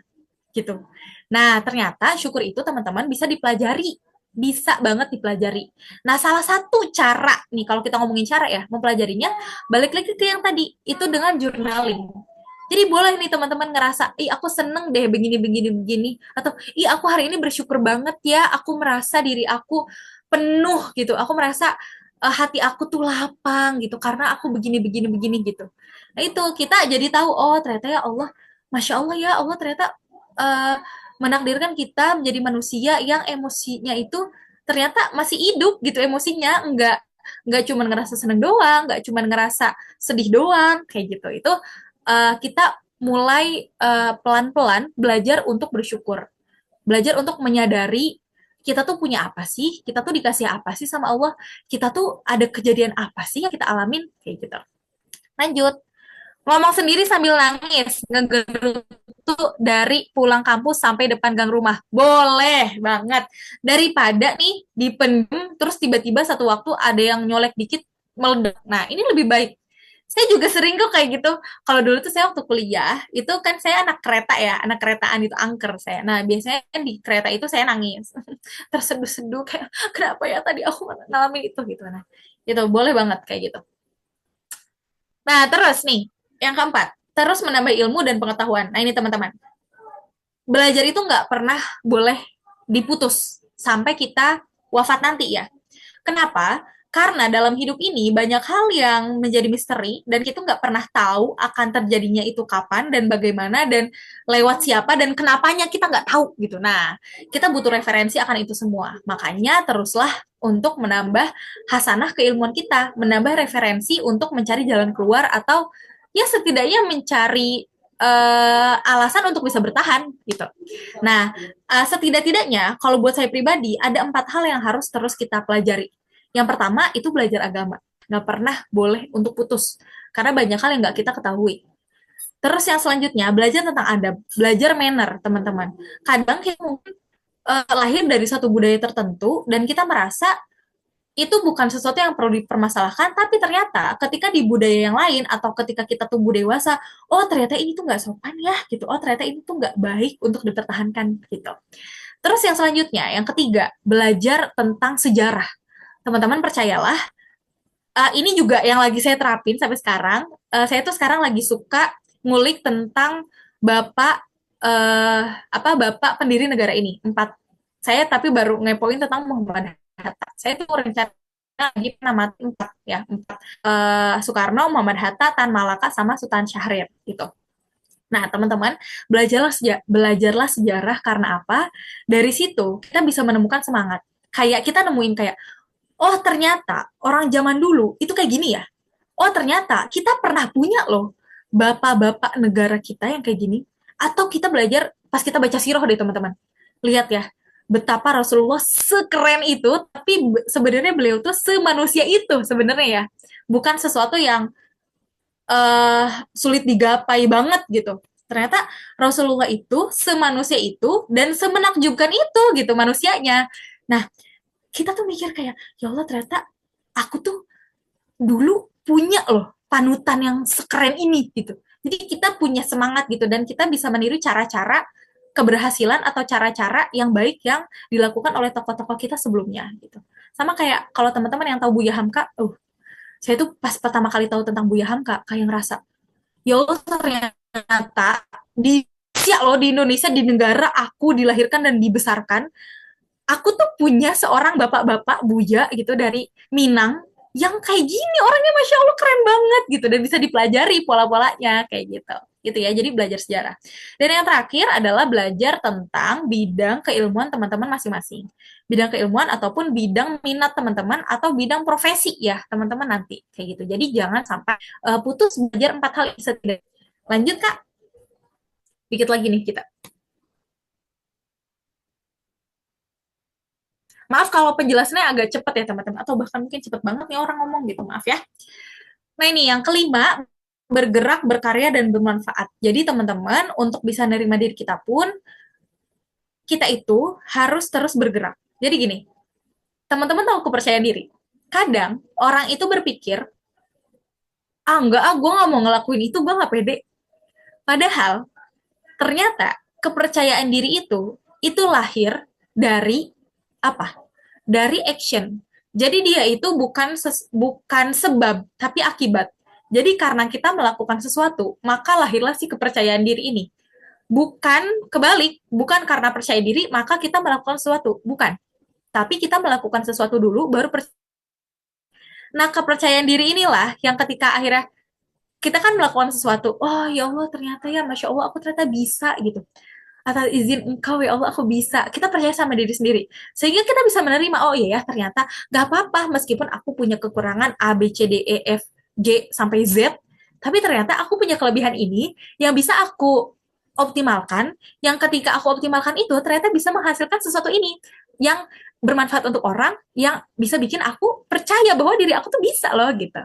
Gitu. Nah, ternyata syukur itu teman-teman bisa dipelajari, bisa banget dipelajari. Nah, salah satu cara nih kalau kita ngomongin cara ya, mempelajarinya balik lagi ke yang tadi, itu dengan journaling. Jadi boleh nih teman-teman ngerasa, ih aku seneng deh begini begini begini, atau ih aku hari ini bersyukur banget ya, aku merasa diri aku penuh gitu. Aku merasa hati aku tuh lapang gitu karena aku begini gitu. Nah itu kita jadi tahu, oh ternyata ya Allah, Masya Allah ya Allah, ternyata eh, menakdirkan kita menjadi manusia yang emosinya itu ternyata masih hidup gitu, emosinya nggak cuma ngerasa seneng doang, nggak cuma ngerasa sedih doang kayak gitu. Itu kita mulai pelan-pelan belajar untuk bersyukur, belajar untuk menyadari kita tuh punya apa sih, kita tuh dikasih apa sih sama Allah, kita tuh ada kejadian apa sih yang kita alamin kayak gitu. Lanjut, ngomong sendiri sambil nangis, ngegerutu dari pulang kampus sampai depan gang rumah. Boleh banget. Daripada nih dipendem, terus tiba-tiba satu waktu ada yang nyolek dikit, meledak. Nah, ini lebih baik. Saya juga sering kok kayak gitu. Kalau dulu tuh saya waktu kuliah, itu kan saya anak kereta ya, anak keretaan itu angker saya. Nah, biasanya di kereta itu saya nangis. Terseduh-seduh kayak, kenapa ya tadi aku ngalamin itu gitu. Nah, itu boleh banget kayak gitu. Nah, terus nih, yang keempat, terus menambah ilmu dan pengetahuan. Nah, ini teman-teman, belajar itu nggak pernah boleh diputus sampai kita wafat nanti ya. Kenapa? Karena dalam hidup ini banyak hal yang menjadi misteri dan kita nggak pernah tahu akan terjadinya itu kapan dan bagaimana dan lewat siapa dan kenapanya kita nggak tahu gitu. Nah, kita butuh referensi akan itu semua. Makanya teruslah untuk menambah hasanah keilmuan kita, menambah referensi untuk mencari jalan keluar atau ya setidaknya mencari alasan untuk bisa bertahan gitu. Nah, setidak-tidaknya kalau buat saya pribadi ada 4 hal yang harus terus kita pelajari. Yang pertama itu belajar agama, nggak pernah boleh untuk putus karena banyak hal yang nggak kita ketahui. Terus yang selanjutnya belajar tentang adab, belajar manner teman-teman. Kadang kita mungkin lahir dari satu budaya tertentu dan kita merasa itu bukan sesuatu yang perlu dipermasalahkan, tapi ternyata ketika di budaya yang lain atau ketika kita tumbuh dewasa, oh ternyata ini tuh nggak sopan ya gitu, oh ternyata ini tuh nggak baik untuk dipertahankan gitu. Terus yang selanjutnya, yang ketiga, belajar tentang sejarah. Teman-teman percayalah, ini juga yang lagi saya terapin sampai sekarang. Saya tuh sekarang lagi suka ngulik tentang bapak bapak pendiri negara ini. Saya tapi baru ngepoin tentang Muhammad Hatta. Saya tuh rencana lagi nama empat ya, empat. Soekarno, Muhammad Hatta, Tan Malaka, sama Sultan Syahrir gitu. Nah, teman-teman, belajarlah sejarah karena apa? Dari situ kita bisa menemukan semangat. Kayak kita nemuin kayak, oh ternyata orang zaman dulu itu kayak gini ya. Oh ternyata kita pernah punya loh bapak-bapak negara kita yang kayak gini. Atau kita belajar pas kita baca sirah deh teman-teman. Lihat ya, betapa Rasulullah sekeren itu, tapi sebenarnya beliau tuh semanusia itu sebenarnya ya. Bukan sesuatu yang sulit digapai banget gitu. Ternyata Rasulullah itu semanusia itu dan semenakjubkan itu gitu manusianya. Nah, kita tuh mikir kayak, ya Allah ternyata aku tuh dulu punya loh panutan yang sekeren ini gitu. Jadi kita punya semangat gitu dan kita bisa meniru cara-cara keberhasilan atau cara-cara yang baik yang dilakukan oleh tokoh-tokoh kita sebelumnya gitu. Sama kayak kalau teman-teman yang tahu Buya Hamka, saya tuh pas pertama kali tahu tentang Buya Hamka kayak ngerasa, ya Allah ternyata di Indonesia di negara aku dilahirkan dan dibesarkan, aku tuh punya seorang bapak-bapak Buya gitu dari Minang yang kayak gini orangnya Masya Allah keren banget gitu dan bisa dipelajari pola-polanya kayak gitu ya, jadi belajar sejarah. Dan yang terakhir adalah belajar tentang bidang keilmuan teman-teman masing-masing, bidang keilmuan ataupun bidang minat teman-teman atau bidang profesi ya teman-teman nanti kayak gitu. Jadi jangan sampai putus belajar 4 hal ini setidaknya. Lanjut Kak, dikit lagi nih kita. Maaf kalau penjelasannya agak cepat ya teman-teman, atau bahkan mungkin cepat banget nih orang ngomong gitu, maaf ya. Nah ini yang kelima, bergerak, berkarya, dan bermanfaat. Jadi teman-teman, untuk bisa nerima diri kita pun, kita itu harus terus bergerak. Jadi gini, teman-teman tahu kepercayaan diri. Kadang orang itu berpikir, enggak, gue nggak mau ngelakuin itu, gue nggak pede. Padahal, ternyata kepercayaan diri itu lahir dari apa? Dari action. Jadi dia itu bukan sebab, tapi akibat. Jadi karena kita melakukan sesuatu, maka lahirlah si kepercayaan diri ini. Bukan kebalik, bukan karena percaya diri, maka kita melakukan sesuatu. Bukan. tapi kita melakukan sesuatu dulu baru Nah, kepercayaan diri inilah yang ketika akhirnya kita kan melakukan sesuatu, oh ya Allah ternyata ya Masya Allah aku ternyata bisa gitu. Atas izin engkau ya Allah aku bisa. Kita percaya sama diri sendiri. Sehingga kita bisa menerima, oh iya ya ternyata gak apa-apa meskipun aku punya kekurangan A, B, C, D, E, F, G, sampai Z. Tapi ternyata aku punya kelebihan ini yang bisa aku optimalkan, yang ketika aku optimalkan itu ternyata bisa menghasilkan sesuatu ini yang bermanfaat untuk orang, yang bisa bikin aku percaya bahwa diri aku tuh bisa loh gitu.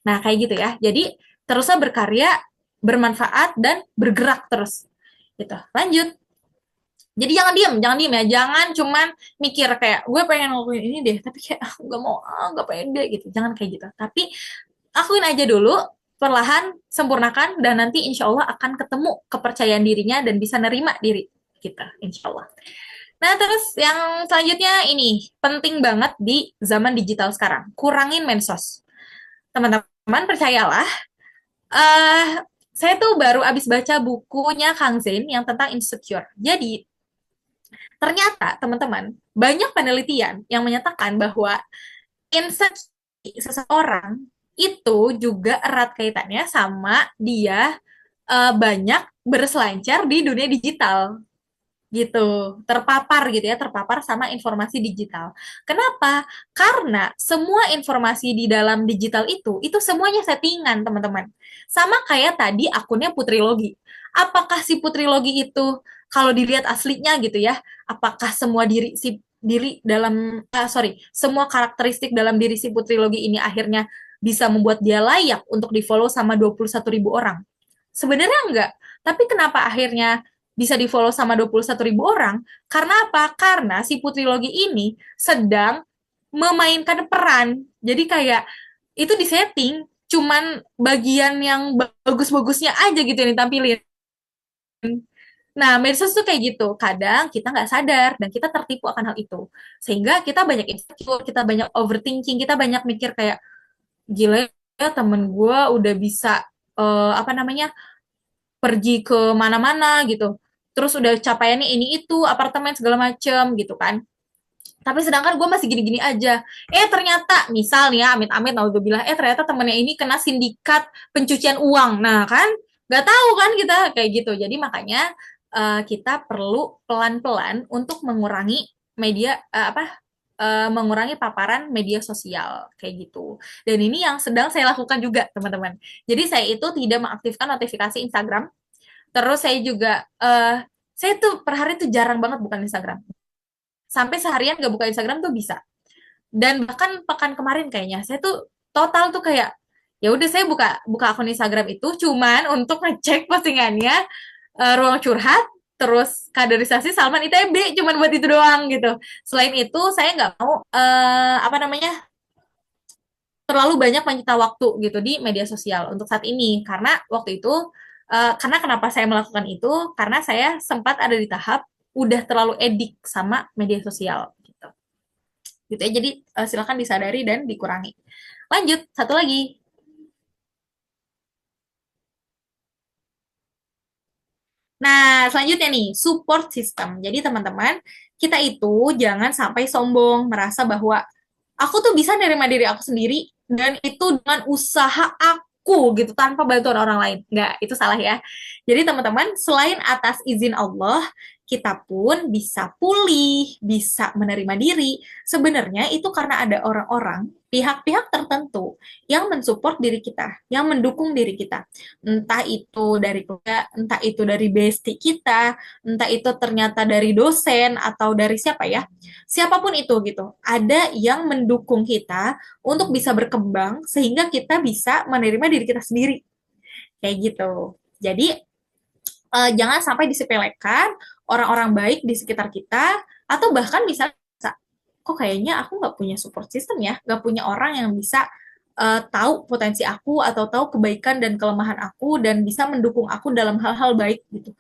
Nah kayak gitu ya. Jadi teruslah berkarya, bermanfaat, dan bergerak terus. Gitu. Lanjut. Jadi jangan diem ya, jangan cuman mikir kayak gue pengen ngelakuin ini deh, tapi kayak gak mau, gak pede gitu. Jangan kayak gitu. Tapi akuin aja dulu, perlahan sempurnakan, dan nanti insya Allah akan ketemu kepercayaan dirinya dan bisa nerima diri kita, insya Allah. Nah terus yang selanjutnya ini penting banget di zaman digital sekarang, kurangin medsos. Teman-teman percayalah, saya tuh baru abis baca bukunya Kang Zain yang tentang insecure. Jadi ternyata teman-teman banyak penelitian yang menyatakan bahwa insecure seseorang itu juga erat kaitannya sama dia banyak berselancar di dunia digital gitu, terpapar gitu ya, terpapar sama informasi digital. Kenapa? Karena semua informasi di dalam digital itu semuanya settingan, teman-teman. Sama kayak tadi akunnya Putri Logi. Apakah si Putri Logi itu kalau dilihat aslinya gitu ya, apakah semua diri dalam semua karakteristik dalam diri si Putri Logi ini akhirnya bisa membuat dia layak untuk di-follow sama 21.000 orang? Sebenarnya enggak. Tapi kenapa akhirnya bisa di-follow sama 21.000 orang? Karena apa? Karena si Putri Logi ini sedang memainkan peran. Jadi kayak itu disetting, cuman bagian yang bagus-bagusnya aja gitu yang ditampilin. Nah, medsos tuh kayak gitu. Kadang kita nggak sadar dan kita tertipu akan hal itu. Sehingga kita banyak insecure, kita banyak overthinking, kita banyak mikir kayak, gila ya temen gue udah bisa, apa namanya, pergi ke mana-mana gitu. Terus udah capaiannya ini itu, apartemen segala macem gitu kan. Tapi sedangkan gue masih gini-gini aja. Ternyata, misal nih ya, amit-amit naudzubillah, ternyata temennya ini kena sindikat pencucian uang. Nah kan, nggak tahu kan kita kayak gitu. Jadi makanya kita perlu pelan-pelan untuk mengurangi media, mengurangi paparan media sosial kayak gitu. Dan ini yang sedang saya lakukan juga, teman-teman. Jadi saya itu tidak mengaktifkan notifikasi Instagram. Terus saya juga saya tuh per hari tuh jarang banget buka Instagram. Sampai seharian gak buka Instagram tuh bisa. Dan bahkan pekan kemarin kayaknya saya tuh total tuh kayak ya udah saya buka buka akun Instagram itu cuman untuk ngecek postingannya ruang curhat, terus kaderisasi Salman ITB, cuman buat itu doang gitu. Selain itu saya nggak mau apa namanya, terlalu banyak menyita waktu gitu di media sosial untuk saat ini, karena waktu itu karena kenapa saya melakukan itu, karena saya sempat ada di tahap udah terlalu edik sama media sosial gitu. Gitu ya. Jadi silakan disadari dan dikurangi. Lanjut, satu lagi. Nah, selanjutnya nih, support system. Jadi teman-teman, kita itu jangan sampai sombong, merasa bahwa aku tuh bisa nerima diri aku sendiri, dan itu dengan usaha aku gitu, tanpa bantuan orang lain. Nggak, itu salah ya. Jadi teman-teman, selain atas izin Allah, kita pun bisa pulih, bisa menerima diri. Sebenarnya itu karena ada orang-orang, pihak-pihak tertentu yang mensupport diri kita, yang mendukung diri kita. Entah itu dari keluarga, entah itu dari bestie kita, entah itu ternyata dari dosen atau dari siapa ya. Siapapun itu gitu. Ada yang mendukung kita untuk bisa berkembang sehingga kita bisa menerima diri kita sendiri. Kayak gitu. Jadi jangan sampai disepelekan orang-orang baik di sekitar kita, atau bahkan misalnya kok kayaknya aku nggak punya support system ya, nggak punya orang yang bisa tahu potensi aku atau tahu kebaikan dan kelemahan aku dan bisa mendukung aku dalam hal-hal baik gitu.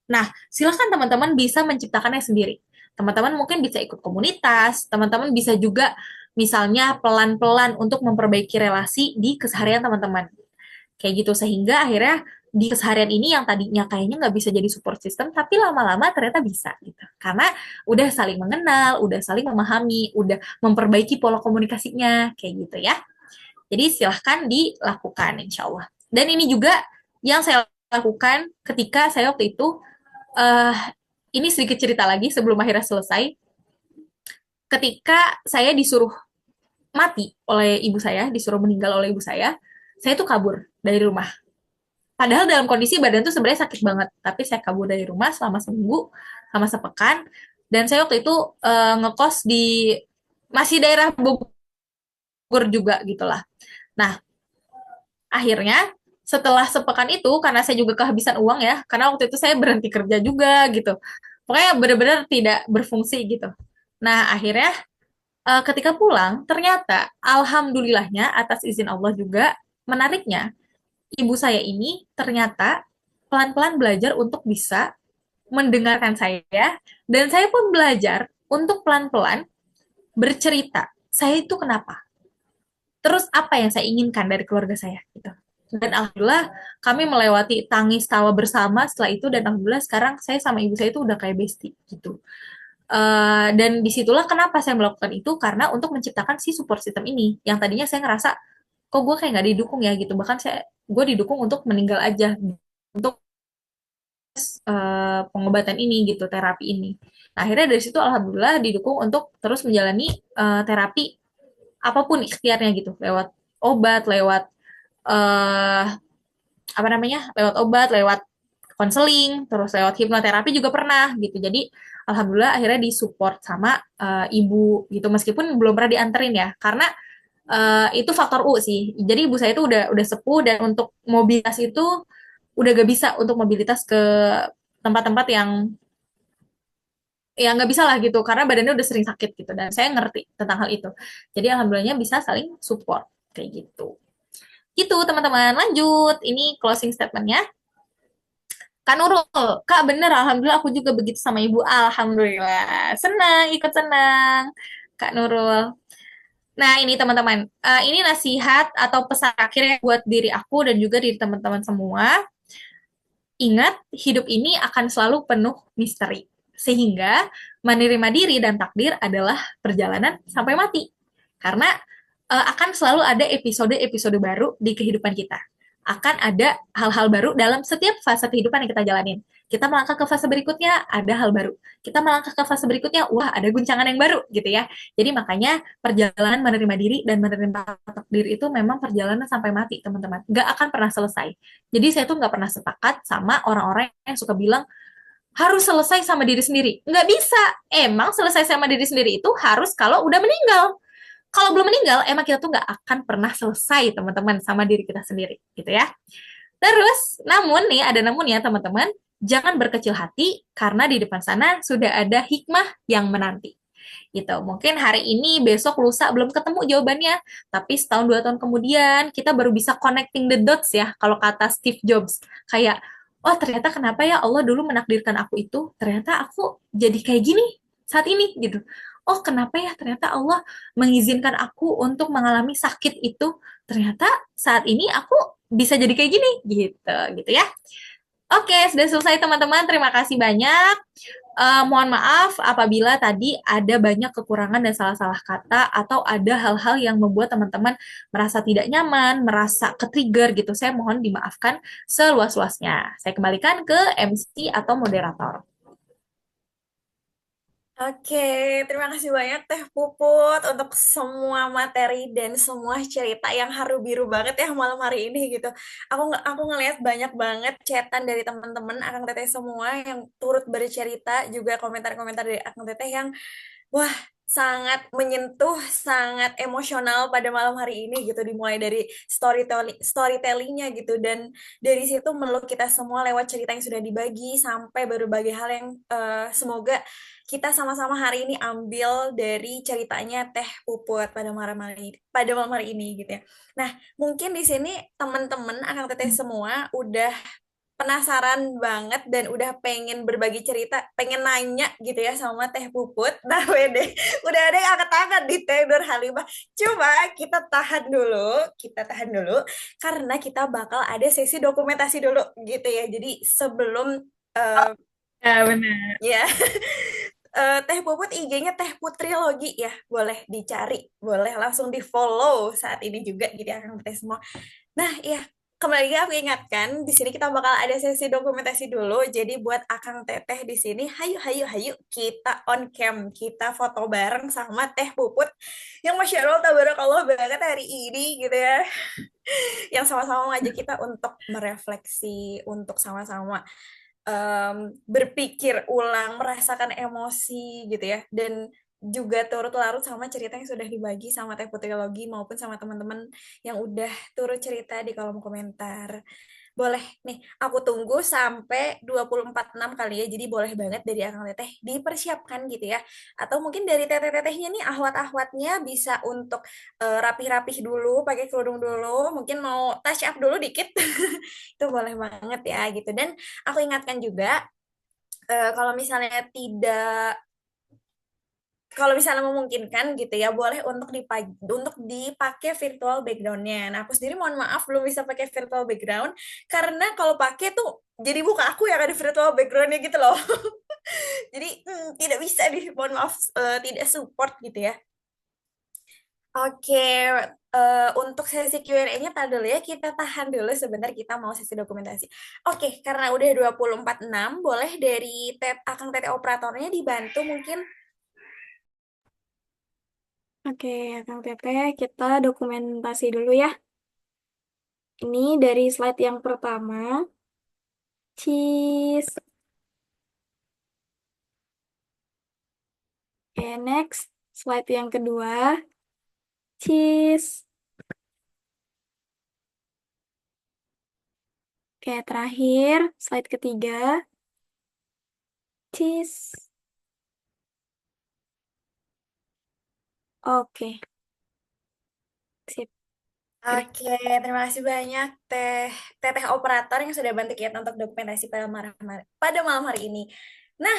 Nah, silakan teman-teman bisa menciptakannya sendiri. Teman-teman mungkin bisa ikut komunitas, teman-teman bisa juga misalnya pelan-pelan untuk memperbaiki relasi di keseharian teman-teman. Kayak gitu, sehingga akhirnya di keseharian ini yang tadinya kayaknya nggak bisa jadi support system, tapi lama-lama ternyata bisa gitu. Karena udah saling mengenal, udah saling memahami, udah memperbaiki pola komunikasinya, kayak gitu ya. Jadi silahkan dilakukan, insya Allah. Dan ini juga yang saya lakukan ketika saya waktu itu, eh ini sedikit cerita lagi sebelum akhirnya selesai. Ketika saya disuruh mati oleh ibu saya, disuruh meninggal oleh ibu saya tuh kabur dari rumah. Padahal dalam kondisi badan tuh sebenarnya sakit banget, tapi saya kabur dari rumah selama seminggu, sama sepekan. Dan saya waktu itu ngekos di masih daerah Bogor juga gitulah. Nah, akhirnya setelah sepekan itu, karena saya juga kehabisan uang ya, karena waktu itu saya berhenti kerja juga gitu. Pokoknya benar-benar tidak berfungsi gitu. Nah, akhirnya ketika pulang, ternyata alhamdulillahnya atas izin Allah juga, menariknya, ibu saya ini ternyata pelan-pelan belajar untuk bisa mendengarkan saya, dan saya pun belajar untuk pelan-pelan bercerita. Saya itu kenapa? Terus apa yang saya inginkan dari keluarga saya gitu. Dan alhamdulillah kami melewati tangis tawa bersama setelah itu, dan alhamdulillah sekarang saya sama ibu saya itu udah kayak bestie gitu. Dan disitulah kenapa saya melakukan itu, karena untuk menciptakan si support system ini yang tadinya saya ngerasa kok gue kayak nggak didukung ya gitu, bahkan gue didukung untuk meninggal aja untuk pengobatan ini gitu, terapi ini. Nah, akhirnya dari situ alhamdulillah didukung untuk terus menjalani terapi apapun ikhtiarnya gitu, lewat obat, lewat eh apa namanya, lewat obat, lewat konseling, terus lewat hipnoterapi juga pernah gitu. Jadi alhamdulillah akhirnya disupport sama ibu gitu, meskipun belum pernah dianterin ya, karena itu faktor U sih. Jadi ibu saya itu udah sepuh, dan untuk mobilitas itu udah gak bisa untuk mobilitas ke tempat-tempat yang nggak bisa lah gitu, karena badannya udah sering sakit gitu, dan saya ngerti tentang hal itu. Jadi alhamdulillahnya bisa saling support kayak gitu. Gitu teman-teman, lanjut. Ini closing statementnya. Kak Nurul, Kak bener, Alhamdulillah aku juga begitu sama Ibu. Alhamdulillah, senang, ikut senang. Kak Nurul. Nah ini teman-teman, ini nasihat atau pesan akhirnya buat diri aku dan juga diri teman-teman semua. Ingat, hidup ini akan selalu penuh misteri. Sehingga menerima diri dan takdir adalah perjalanan sampai mati. Karena akan selalu ada episode-episode baru di kehidupan kita. Akan ada hal-hal baru dalam setiap fase kehidupan yang kita jalanin. Kita melangkah ke fase berikutnya, ada hal baru. Kita melangkah ke fase berikutnya, wah ada guncangan yang baru gitu ya. Jadi makanya perjalanan menerima diri dan menerima takdir itu memang perjalanan sampai mati, teman-teman. Gak akan pernah selesai. Jadi saya tuh nggak pernah sepakat sama orang-orang yang suka bilang harus selesai sama diri sendiri. Nggak bisa. Emang selesai sama diri sendiri itu harus kalau udah meninggal. Kalau belum meninggal, emang kita tuh nggak akan pernah selesai, teman-teman, sama diri kita sendiri, gitu ya. Terus, namun nih, ada namun ya, teman-teman, jangan berkecil hati, karena di depan sana sudah ada hikmah yang menanti. Gitu. Mungkin hari ini, besok, lusa belum ketemu jawabannya, tapi setahun, 2 tahun kemudian, kita baru bisa connecting the dots ya, kalau kata Steve Jobs. Kayak, oh ternyata kenapa ya Allah dulu menakdirkan aku itu, ternyata aku jadi kayak gini saat ini, gitu. Oh kenapa ya ternyata Allah mengizinkan aku untuk mengalami sakit itu, ternyata saat ini aku bisa jadi kayak gini, gitu, gitu ya. Oke, sudah selesai teman-teman. Terima kasih banyak. Mohon maaf apabila tadi ada banyak kekurangan dan salah-salah kata, atau ada hal-hal yang membuat teman-teman merasa tidak nyaman, merasa ke-trigger gitu. Saya mohon dimaafkan seluas-luasnya. Saya kembalikan ke MC atau moderator. Oke, terima kasih banyak Teh Puput untuk semua materi dan semua cerita yang haru biru banget ya malam hari ini gitu. Aku ngelihat banyak banget chatan dari teman-teman Akang Teteh semua yang turut bercerita, juga komentar-komentar dari Akang Teteh yang wah, sangat menyentuh, sangat emosional pada malam hari ini gitu. Dimulai dari storytellingnya gitu, dan dari situ meluk kita semua lewat cerita yang sudah dibagi sampai berbagai hal yang semoga kita sama-sama hari ini ambil dari ceritanya Teh Puput pada malam hari ini gitu ya. Nah, mungkin di sini teman-teman Akang Teteh semua udah penasaran banget dan udah pengen berbagi cerita, pengen nanya gitu ya sama Teh Puput. Nah, wede, udah ada yang angkat tangan di Teh Nur Halimah. Coba kita tahan dulu karena kita bakal ada sesi dokumentasi dulu gitu ya. Jadi sebelum eh, Ya, benar. ya Teh Puput IG-nya Teh Putri Logi ya, boleh dicari, boleh langsung di follow saat ini juga gitu ya Kang Teh semua. Nah, iya, kembali lagi aku ingatkan, di sini kita bakal ada sesi dokumentasi dulu. Jadi buat Akang Teteh di sini, hayu hayu hayu kita on cam, kita foto bareng sama Teh Puput yang Masya Allah tabarakallah banget hari ini gitu ya. Yang sama-sama ngajak kita untuk merefleksi, untuk sama-sama berpikir ulang, merasakan emosi gitu ya. Dan juga turut larut sama cerita yang sudah dibagi sama Teh Putri Logi maupun sama teman-teman yang udah turut cerita di kolom komentar. Boleh nih, aku tunggu sampai 24/6 kali ya. Jadi boleh banget dari Akang Teteh dipersiapkan gitu ya. Atau mungkin dari teteh-tetehnya nih, ahwat-ahwatnya bisa untuk rapih-rapih dulu, pakai kerudung dulu. Mungkin mau touch up dulu dikit. Itu boleh banget ya gitu. Dan aku ingatkan juga, kalau misalnya tidak kalau misalnya memungkinkan gitu ya, boleh untuk dipakai virtual backgroundnya. Nah, aku sendiri mohon maaf belum bisa pakai virtual background karena kalau pakai tuh jadi buka aku yang ada virtual backgroundnya gitu loh. Jadi tidak bisa nih, mohon maaf tidak support gitu ya. Oke, untuk sesi Q&A-nya tadi dulu ya, kita tahan dulu sebentar, kita mau sesi dokumentasi. Oke, karena udah 24/6, boleh dari Akang Tete operatornya dibantu mungkin. Oke, Kang Teteh, kita dokumentasi dulu ya. Ini dari slide yang pertama. Cheese. Oke, next. Slide yang kedua. Cheese. Oke, terakhir. Slide ketiga. Cheese. Oke, sip. Oke, terima kasih banyak Teteh operator yang sudah bantu kita untuk dokumentasi pada malam hari ini. Nah,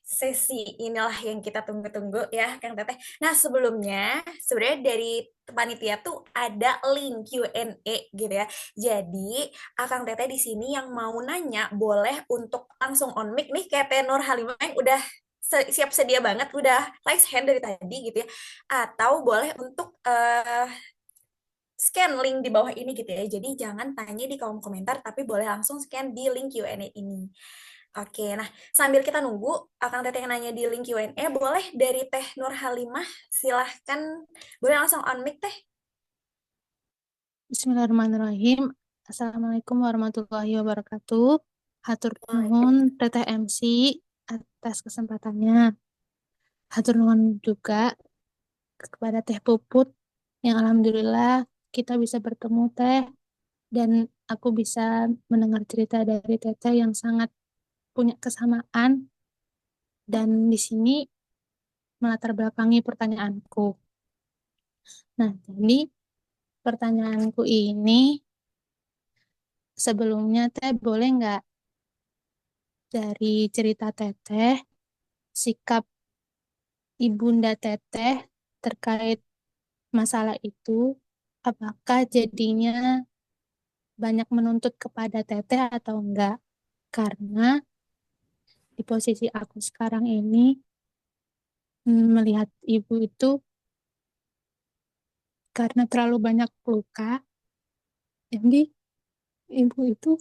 sesi inilah yang kita tunggu-tunggu ya, Kang Teteh. Nah, sebelumnya sebenarnya dari panitia tuh ada link Q&A gitu ya. Jadi, Akang Teteh di sini yang mau nanya boleh untuk langsung on mic nih kayak Teh Nur Halimah yang udah siap sedia banget, udah raise hand dari tadi gitu ya. Atau boleh untuk scan link di bawah ini gitu ya. Jadi jangan tanya di kolom komentar, tapi boleh langsung scan di link Q&A ini. Oke, nah sambil kita nunggu, akan Teteh yang nanya di link Q&A, boleh dari Teh Nur Halimah, silahkan, boleh langsung on mic Teh. Bismillahirrahmanirrahim. Assalamualaikum warahmatullahi wabarakatuh. Hatur nuhun Teteh MC atas kesempatannya. Hatur nuhun juga kepada Teh Puput yang alhamdulillah kita bisa bertemu Teh dan aku bisa mendengar cerita dari Teteh yang sangat punya kesamaan dan di sini melatar belakangi pertanyaanku. Nah, jadi pertanyaanku ini sebelumnya Teh boleh nggak dari cerita Teteh, sikap Ibunda Teteh terkait masalah itu, apakah jadinya banyak menuntut kepada Teteh atau enggak? Karena di posisi aku sekarang ini, melihat ibu itu karena terlalu banyak luka, jadi ibu itu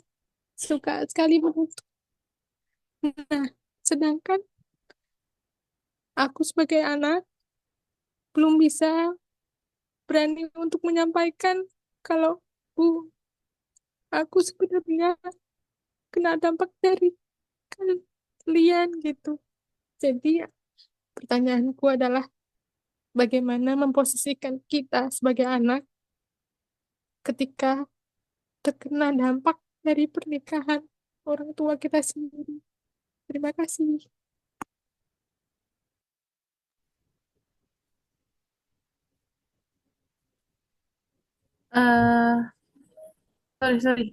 suka sekali menuntut. Nah, sedangkan aku sebagai anak belum bisa berani untuk menyampaikan kalau Bu, aku sebenarnya kena dampak dari kalian gitu. Jadi pertanyaanku adalah bagaimana memposisikan kita sebagai anak ketika terkena dampak dari pernikahan orang tua kita sendiri. Terima kasih. eh sorry, sorry.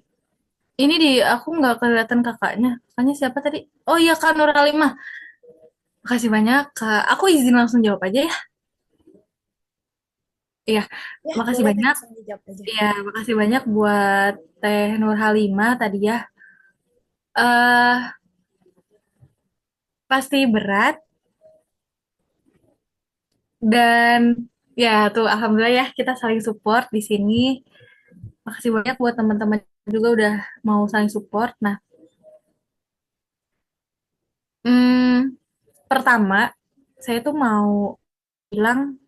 Ini di aku nggak kelihatan kakaknya. Kakaknya siapa tadi? Oh iya Kak Nur Halimah. Makasih banyak Kak. Aku izin langsung jawab aja ya. Iya, Ya, makasih boleh banyak. langsung dijawab aja. Iya, makasih banyak buat Teh Nur Halimah tadi ya. Eh, pasti berat dan ya tuh alhamdulillah ya kita saling support di sini. Makasih banyak buat teman-teman juga udah mau saling support. Nah, hmm, pertama saya tuh mau bilang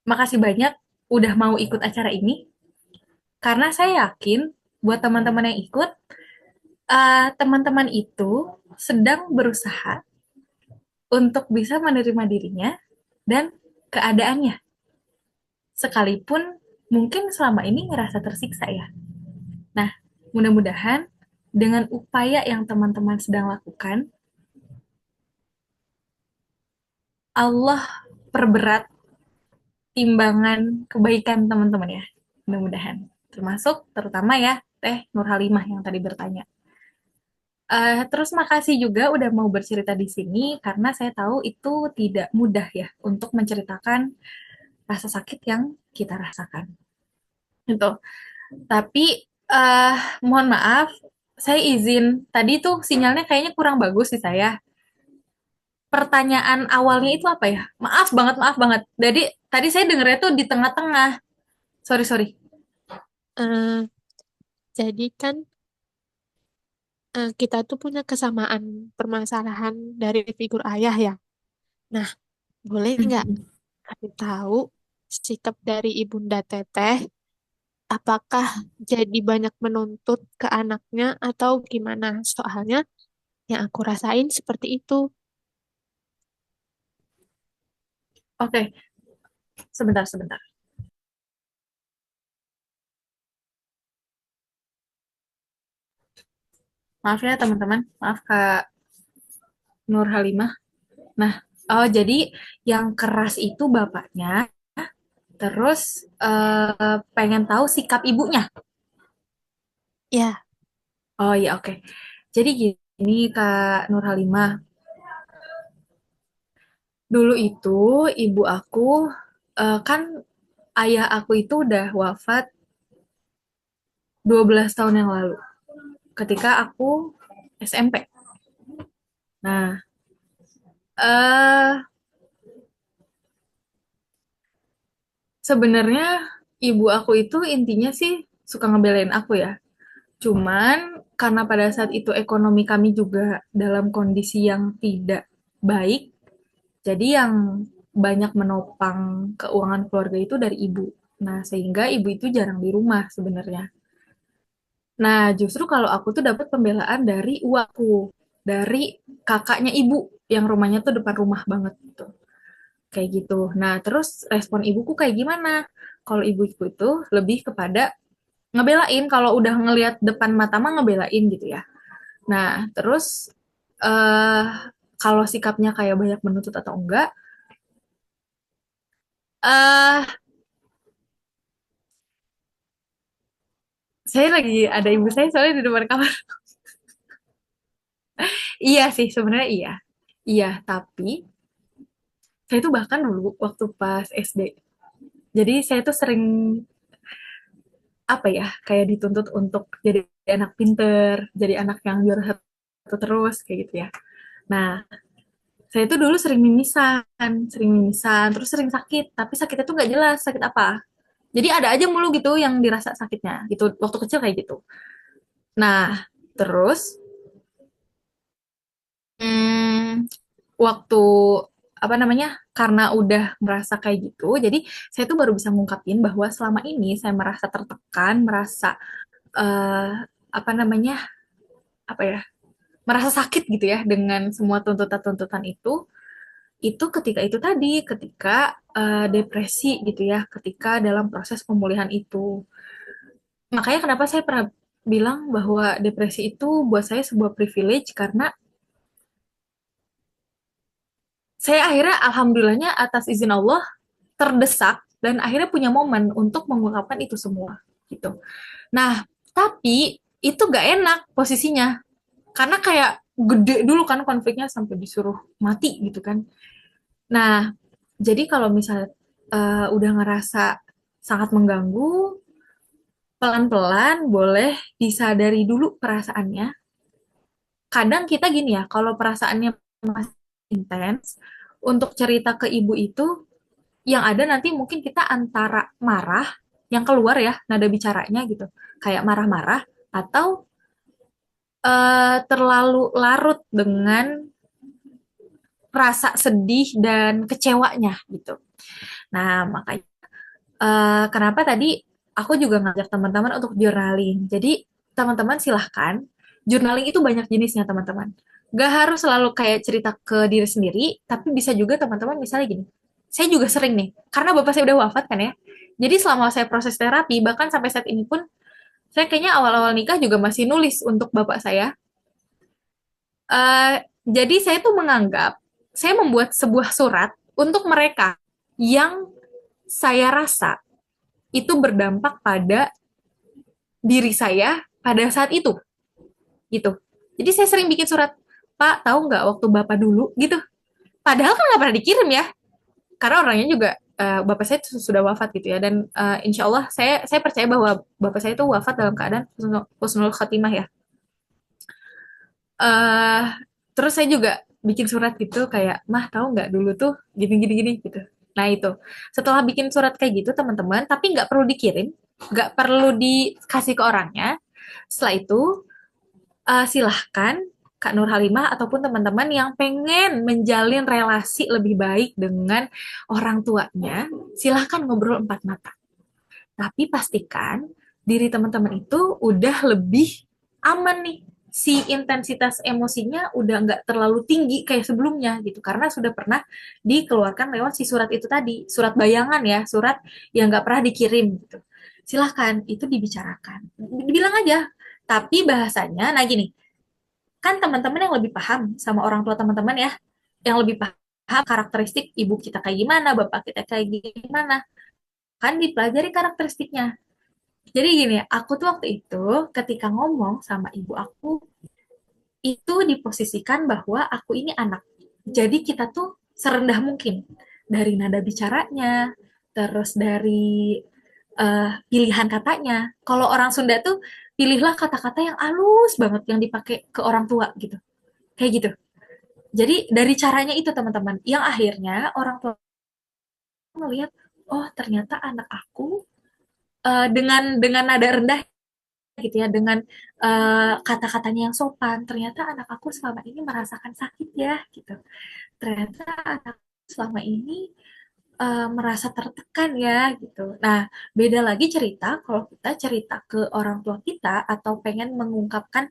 makasih banyak udah mau ikut acara ini karena saya yakin buat teman-teman yang ikut, teman-teman itu sedang berusaha untuk bisa menerima dirinya dan keadaannya. Sekalipun mungkin selama ini ngerasa tersiksa ya. Nah, mudah-mudahan dengan upaya yang teman-teman sedang lakukan, Allah perberat timbangan kebaikan teman-teman ya. Mudah-mudahan. Termasuk terutama ya Teh Nur Halimah yang tadi bertanya. Terus makasih juga udah mau bercerita di sini karena saya tahu itu tidak mudah ya untuk menceritakan rasa sakit yang kita rasakan. Gitu. Tapi eh mohon maaf, saya izin. Tadi tuh sinyalnya kayaknya kurang bagus sih saya. Pertanyaan awalnya itu apa ya? Maaf banget. Jadi tadi saya dengernya tuh di tengah-tengah. Sorry, sorry. Eh, jadi kan kita tuh punya kesamaan permasalahan dari figur ayah ya. Nah, boleh nggak kasih tahu sikap dari Ibunda Teteh? Apakah jadi banyak menuntut ke anaknya atau gimana? Soalnya yang aku rasain seperti itu. Oke, sebentar, sebentar. Maaf ya teman-teman. Maaf Kak Nur Halimah. Nah, oh jadi yang keras itu bapaknya, terus pengen tahu sikap ibunya. Ya, Oh iya oke. Jadi gini Kak Nur Halimah, dulu itu ibu aku kan ayah aku itu udah wafat 12 tahun yang lalu ketika aku SMP. Nah, eh sebenarnya ibu aku itu intinya sih suka ngebelain aku ya. Cuman karena pada saat itu ekonomi kami juga dalam kondisi yang tidak baik, jadi yang banyak menopang keuangan keluarga itu dari ibu. Nah, sehingga ibu itu jarang di rumah sebenarnya. Nah, justru kalau aku tuh dapat pembelaan dari uaku, dari kakaknya ibu yang rumahnya tuh depan rumah banget gitu. Kayak gitu. Nah, terus respon ibuku kayak gimana? Kalau ibuku itu lebih kepada ngebelain kalau udah ngelihat depan mata mah ngebelain gitu ya. Nah, terus eh kalau sikapnya kayak banyak menuntut atau enggak, eh saya lagi ada ibu saya soalnya di depan kamar. Iya sih, sebenarnya iya. Iya, tapi saya tuh bahkan dulu waktu pas SD. Jadi saya tuh sering apa ya, kayak dituntut untuk jadi anak pinter, jadi anak yang juara satu terus kayak gitu ya. Nah, saya tuh dulu sering mimisan, terus sering sakit, tapi sakitnya tuh nggak jelas sakit apa. Jadi ada aja mulu gitu yang dirasa sakitnya gitu waktu kecil kayak gitu. Nah, terus hmm, waktu apa namanya? Karena udah merasa kayak gitu, jadi saya tuh baru bisa ngungkapin bahwa selama ini saya merasa tertekan, merasa eh, apa namanya? Apa ya? Merasa sakit gitu ya dengan semua tuntutan-tuntutan itu ketika itu tadi, ketika depresi gitu ya, ketika dalam proses pemulihan itu. Makanya kenapa saya pernah bilang bahwa depresi itu buat saya sebuah privilege karena saya akhirnya alhamdulillahnya atas izin Allah terdesak dan akhirnya punya momen untuk mengungkapkan itu semua gitu. Nah, tapi itu gak enak posisinya. Karena kayak gede dulu kan konfliknya sampai disuruh mati gitu kan. Nah, jadi kalau misalnya udah ngerasa sangat mengganggu, pelan-pelan boleh disadari dulu perasaannya. Kadang kita gini ya, kalau perasaannya masih intens, untuk cerita ke ibu itu, yang ada nanti mungkin kita antara marah, yang keluar ya, nada bicaranya gitu, kayak marah-marah, atau terlalu larut dengan rasa sedih dan kecewanya gitu. Nah, makanya kenapa tadi aku juga ngajak teman-teman untuk journaling. Jadi, teman-teman silahkan, journaling itu banyak jenisnya, teman-teman. Gak harus selalu kayak cerita ke diri sendiri, tapi bisa juga teman-teman misalnya gini, saya juga sering nih, karena bapak saya udah wafat kan ya, jadi selama saya proses terapi, bahkan sampai saat ini pun, saya kayaknya awal-awal nikah juga masih nulis untuk bapak saya. Jadi saya tuh menganggap, saya membuat sebuah surat untuk mereka yang saya rasa itu berdampak pada diri saya pada saat itu gitu. Jadi saya sering bikin surat, Pak tahu nggak waktu Bapak dulu gitu. Padahal kan nggak pernah dikirim ya, karena orangnya juga Bapak saya sudah wafat gitu ya. Dan insya Allah saya percaya bahwa Bapak saya itu wafat dalam keadaan husnul khotimah ya. eh Terus saya juga bikin surat gitu kayak, Mah tahu nggak dulu tuh gini-gini gini gitu. Nah itu, setelah bikin surat kayak gitu teman-teman, tapi nggak perlu dikirim, nggak perlu dikasih ke orangnya. Setelah itu, silahkan Kak Nur Halimah ataupun teman-teman yang pengen menjalin relasi lebih baik dengan orang tuanya, silahkan ngobrol empat mata. Tapi pastikan diri teman-teman itu udah lebih aman nih. Si intensitas emosinya udah nggak terlalu tinggi kayak sebelumnya gitu. Karena sudah pernah dikeluarkan lewat si surat itu tadi. Surat bayangan ya, surat yang nggak pernah dikirim gitu. Silahkan, itu dibicarakan. Dibilang aja. Tapi bahasanya, nah gini, kan teman-teman yang lebih paham sama orang tua teman-teman ya, yang lebih paham karakteristik ibu kita kayak gimana, bapak kita kayak gimana, kan dipelajari karakteristiknya. Jadi gini, aku tuh waktu itu ketika ngomong sama ibu aku, itu diposisikan bahwa aku ini anak. Jadi kita tuh serendah mungkin. Dari nada bicaranya, terus dari pilihan katanya. Kalau orang Sunda tuh, pilihlah kata-kata yang halus banget yang dipakai ke orang tua gitu. Kayak gitu. Jadi dari caranya itu teman-teman, yang akhirnya orang tua melihat, oh ternyata anak aku dengan nada rendah gitu ya, dengan kata-katanya yang sopan, ternyata anak aku selama ini merasakan sakit ya gitu. Ternyata anak aku selama ini merasa tertekan ya gitu. Nah, beda lagi cerita kalau kita cerita ke orang tua kita atau pengen mengungkapkan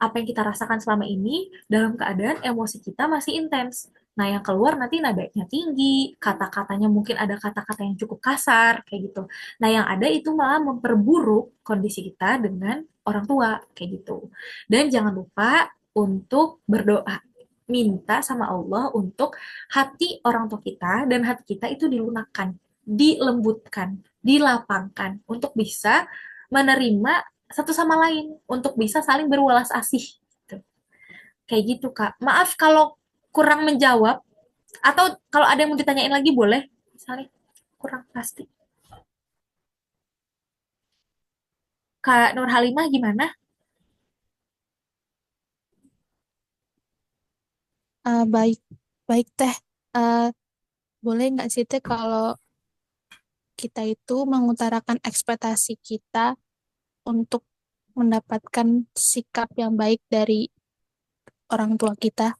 apa yang kita rasakan selama ini dalam keadaan emosi kita masih intens. Nah, yang keluar nanti nadanya tinggi, kata-katanya mungkin ada kata-kata yang cukup kasar, kayak gitu. Nah, yang ada itu malah memperburuk kondisi kita dengan orang tua, kayak gitu. Dan jangan lupa untuk berdoa. Minta sama Allah untuk hati orang tua kita dan hati kita itu dilunakkan, dilembutkan, dilapangkan untuk bisa menerima satu sama lain, untuk bisa saling berwelas asih. Gitu. Kayak gitu, Kak. Maaf kalau kurang menjawab, atau kalau ada yang mau ditanyain lagi boleh, misalnya kurang pasti. Kak Nur Halimah gimana? Baik, baik teh. Eh, Boleh nggak sih teh kalau kita itu mengutarakan ekspektasi kita untuk mendapatkan sikap yang baik dari orang tua kita?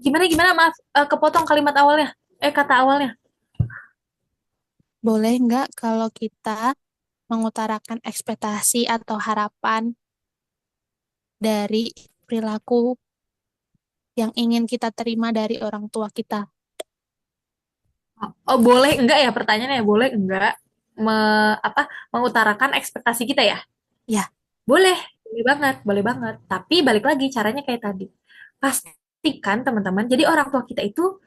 Gimana gimana? Maaf, kepotong kalimat awalnya. Kata awalnya. Boleh nggak kalau kita mengutarakan ekspektasi atau harapan dari perilaku yang ingin kita terima dari orang tua kita? Oh, boleh enggak ya pertanyaannya ya? Boleh enggak apa mengutarakan ekspektasi kita ya? Ya, Boleh, boleh banget, boleh banget. Tapi balik lagi caranya kayak tadi. Pastikan teman-teman, jadi orang tua kita itu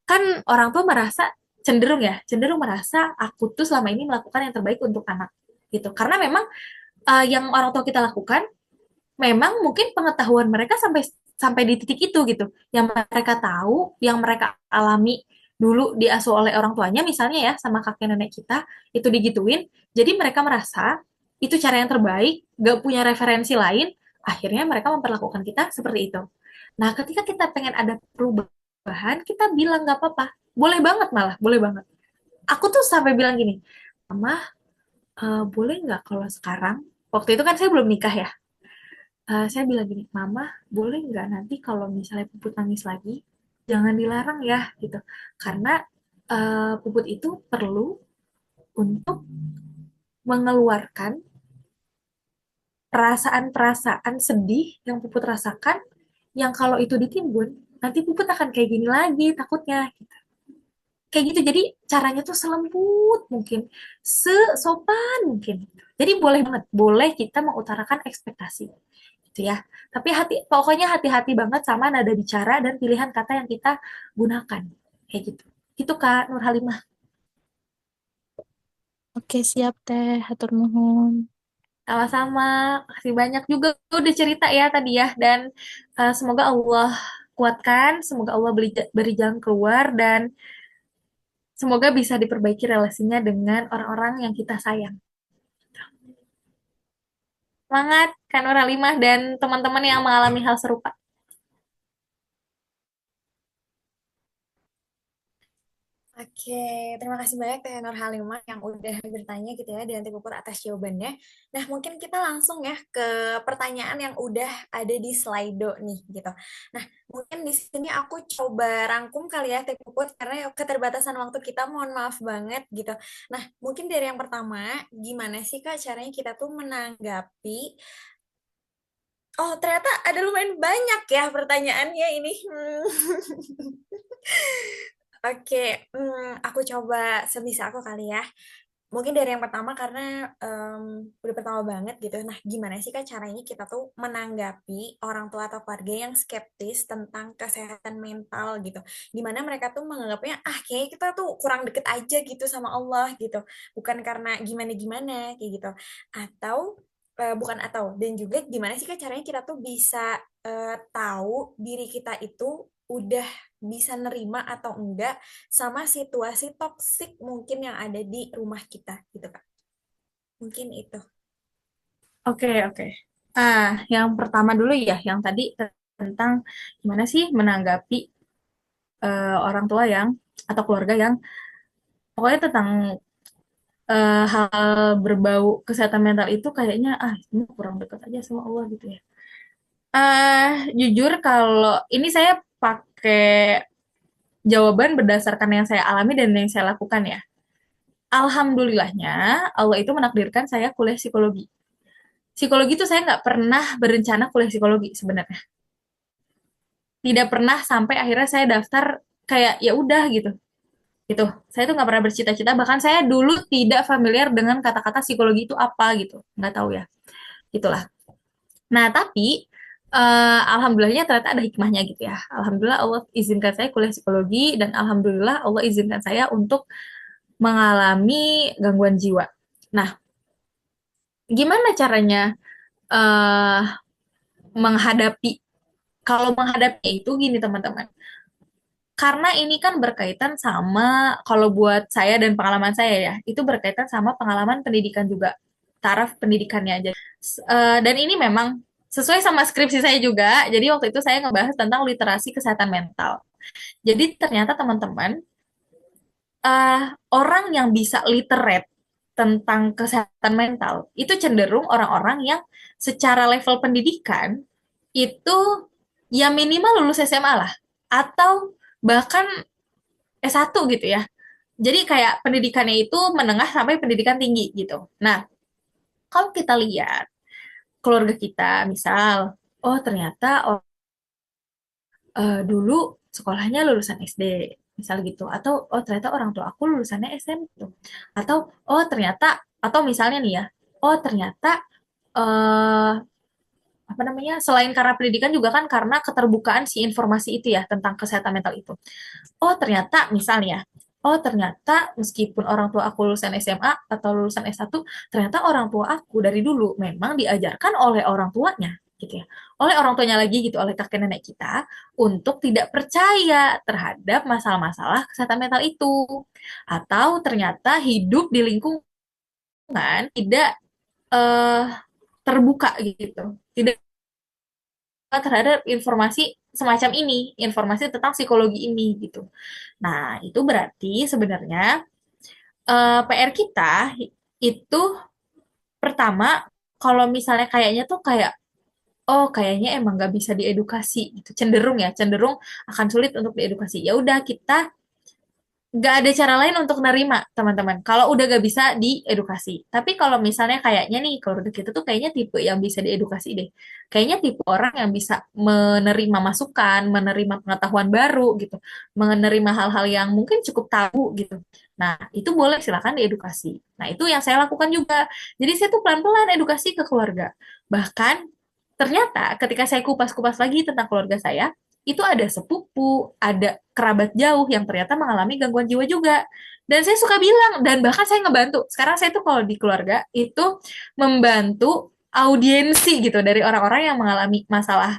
kan orang tua merasa cenderung merasa aku tuh selama ini melakukan yang terbaik untuk anak gitu. Karena memang yang orang tua kita lakukan memang mungkin pengetahuan mereka sampai sampai di titik itu gitu. Yang mereka tahu, yang mereka alami dulu diasuh oleh orang tuanya misalnya ya sama kakek nenek kita itu digituin. Jadi mereka merasa itu cara yang terbaik, gak punya referensi lain, akhirnya mereka memperlakukan kita seperti itu. Nah, ketika kita pengen ada perubahan, kita bilang nggak apa-apa. Boleh banget malah, boleh banget. Aku tuh sampai bilang gini, Mama, boleh nggak kalau sekarang, waktu itu kan saya belum nikah ya, saya bilang gini, Mama, boleh nggak nanti kalau misalnya Puput nangis lagi, jangan dilarang ya, gitu. Karena Puput itu perlu untuk mengeluarkan perasaan-perasaan sedih yang Puput rasakan, yang kalau itu ditimbun, nanti Puput akan kayak gini lagi takutnya. Gitu. Kayak gitu, jadi caranya tuh selembut mungkin, sesopan mungkin. Jadi boleh banget, boleh kita mengutarakan ekspektasi gitu ya. Tapi pokoknya hati-hati banget sama nada bicara dan pilihan kata yang kita gunakan. Kayak gitu. Gitu Kak Nur Halimah. Oke, siap teh. Hatur nuhun. Sama-sama. Kasih banyak juga udah cerita ya tadi ya. Dan semoga Allah kuatkan, semoga Allah beri jalan keluar, dan semoga bisa diperbaiki relasinya dengan orang-orang yang kita sayang. Semangat Kak Nur Halimah dan teman-teman yang mengalami hal serupa. Oke, terima kasih banyak Teh Nur Halimah yang udah bertanya gitu ya dan Teh Puput atas jawabannya. Nah, mungkin kita langsung ya ke pertanyaan yang udah ada di Slido nih gitu. Nah, mungkin di sini aku coba rangkum kali ya Teh Puput karena keterbatasan waktu kita, mohon maaf banget gitu. Nah, mungkin dari yang pertama, gimana sih Kak caranya kita tuh menanggapi. Oh, ternyata ada lumayan banyak ya pertanyaannya ini. Oke, aku coba sebisa aku kali ya. Mungkin dari yang pertama karena udah pertama banget gitu. Nah, gimana sih Kak caranya kita tuh menanggapi orang tua atau keluarga yang skeptis tentang kesehatan mental gitu. Dimana mereka tuh menganggapnya, kayaknya kita tuh kurang deket aja gitu sama Allah gitu. Bukan karena gimana-gimana kayak gitu. Atau, bukan atau. Dan juga gimana sih Kak caranya kita tuh bisa tahu diri kita itu udah bisa nerima atau enggak sama situasi toksik mungkin yang ada di rumah kita gitu Kak. Mungkin itu. Oke, oke. Yang pertama dulu ya, yang tadi tentang gimana sih menanggapi orang tua yang atau keluarga yang pokoknya tentang hal berbau kesehatan mental itu kayaknya ini kurang dekat aja sama Allah gitu ya. Jujur kalau ini saya pakai jawaban berdasarkan yang saya alami dan yang saya lakukan ya. Alhamdulillahnya Allah itu menakdirkan saya kuliah psikologi. Psikologi itu saya nggak pernah berencana kuliah psikologi sebenarnya. Tidak pernah sampai akhirnya saya daftar kayak ya udah gitu. Gitu. Saya tuh nggak pernah bercita-cita. Bahkan saya dulu tidak familiar dengan kata-kata psikologi itu apa gitu. Nggak tahu ya. Itulah. Nah, tapi alhamdulillahnya ternyata ada hikmahnya gitu ya. Alhamdulillah Allah izinkan saya kuliah psikologi dan alhamdulillah Allah izinkan saya untuk mengalami gangguan jiwa. Nah, gimana caranya eh menghadapi kalau menghadapi itu gini teman-teman. Karena ini kan berkaitan sama kalau buat saya dan pengalaman saya ya, itu berkaitan sama pengalaman pendidikan juga, taraf pendidikannya aja. Dan ini memang sesuai sama skripsi saya juga. Jadi waktu itu saya ngebahas tentang literasi kesehatan mental. Jadi ternyata teman-teman, orang yang bisa literate tentang kesehatan mental itu cenderung orang-orang yang secara level pendidikan itu ya minimal lulus SMA lah atau bahkan S1 gitu ya. Jadi kayak pendidikannya itu menengah sampai pendidikan tinggi gitu. Nah, kalau kita lihat keluarga kita misal, oh ternyata dulu sekolahnya lulusan SD misal gitu, atau oh ternyata orang tua aku lulusannya SMP gitu, atau oh ternyata atau misalnya nih ya, oh ternyata eh apa namanya, selain karena pendidikan juga kan karena keterbukaan si informasi itu ya tentang kesehatan mental itu. Oh ternyata misalnya, oh ternyata meskipun orang tua aku lulusan SMA atau lulusan S1, ternyata orang tua aku dari dulu memang diajarkan oleh orang tuanya gitu ya. Oleh orang tuanya lagi gitu, oleh kakek nenek kita untuk tidak percaya terhadap masalah-masalah kesehatan mental itu. Atau ternyata hidup di lingkungan tidak eh, terbuka gitu. Tidak terhadap informasi semacam ini, informasi tentang psikologi ini gitu. Nah, itu berarti sebenarnya PR kita itu pertama, kalau misalnya kayaknya tuh kayak, oh kayaknya emang nggak bisa diedukasi gitu, cenderung ya, cenderung akan sulit untuk diedukasi. Ya udah kita nggak ada cara lain untuk nerima teman-teman kalau udah gak bisa diedukasi. Tapi kalau misalnya kayaknya nih keluarga kita tuh kayaknya tipe yang bisa diedukasi deh, kayaknya tipe orang yang bisa menerima masukan, menerima pengetahuan baru gitu, menerima hal-hal yang mungkin cukup tabu gitu. Nah itu boleh silakan diedukasi. Nah itu yang saya lakukan juga, jadi saya tuh pelan-pelan edukasi ke keluarga. Bahkan ternyata ketika saya kupas-kupas lagi tentang keluarga saya, itu ada sepupu, ada kerabat jauh yang ternyata mengalami gangguan jiwa juga. Dan saya suka bilang, dan bahkan saya ngebantu. Sekarang saya tuh kalau di keluarga, itu membantu audiensi gitu dari orang-orang yang mengalami masalah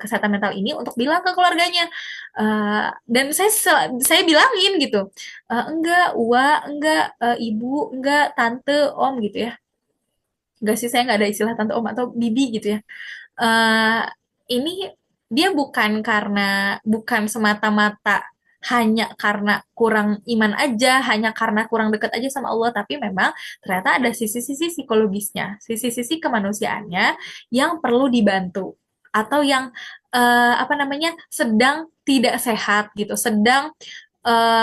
kesehatan mental ini untuk bilang ke keluarganya. Dan saya bilangin gitu, enggak, enggak, ibu, enggak, tante, om gitu ya. Enggak sih, saya nggak ada istilah tante, om, atau bibi gitu ya. eh ini dia bukan semata-mata hanya karena kurang iman aja, hanya karena kurang dekat aja sama Allah, tapi memang ternyata ada sisi-sisi psikologisnya, sisi-sisi kemanusiaannya yang perlu dibantu atau yang apa namanya sedang tidak sehat gitu, sedang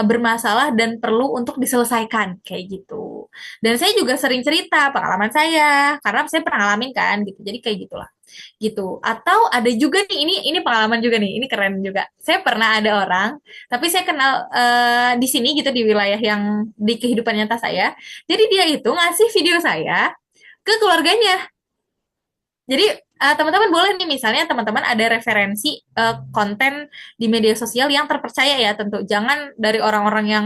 bermasalah dan perlu untuk diselesaikan kayak gitu. Dan saya juga sering cerita pengalaman saya karena saya pernah ngalamin kan gitu. Jadi kayak gitulah gitu. Atau ada juga nih ini pengalaman juga nih, ini keren juga. Saya pernah ada orang, tapi saya kenal di sini gitu di wilayah yang di kehidupan nyata saya. Jadi dia itu ngasih video saya ke keluarganya. Jadi teman-teman boleh nih misalnya teman-teman ada referensi konten di media sosial yang terpercaya ya tentu. Jangan dari orang-orang yang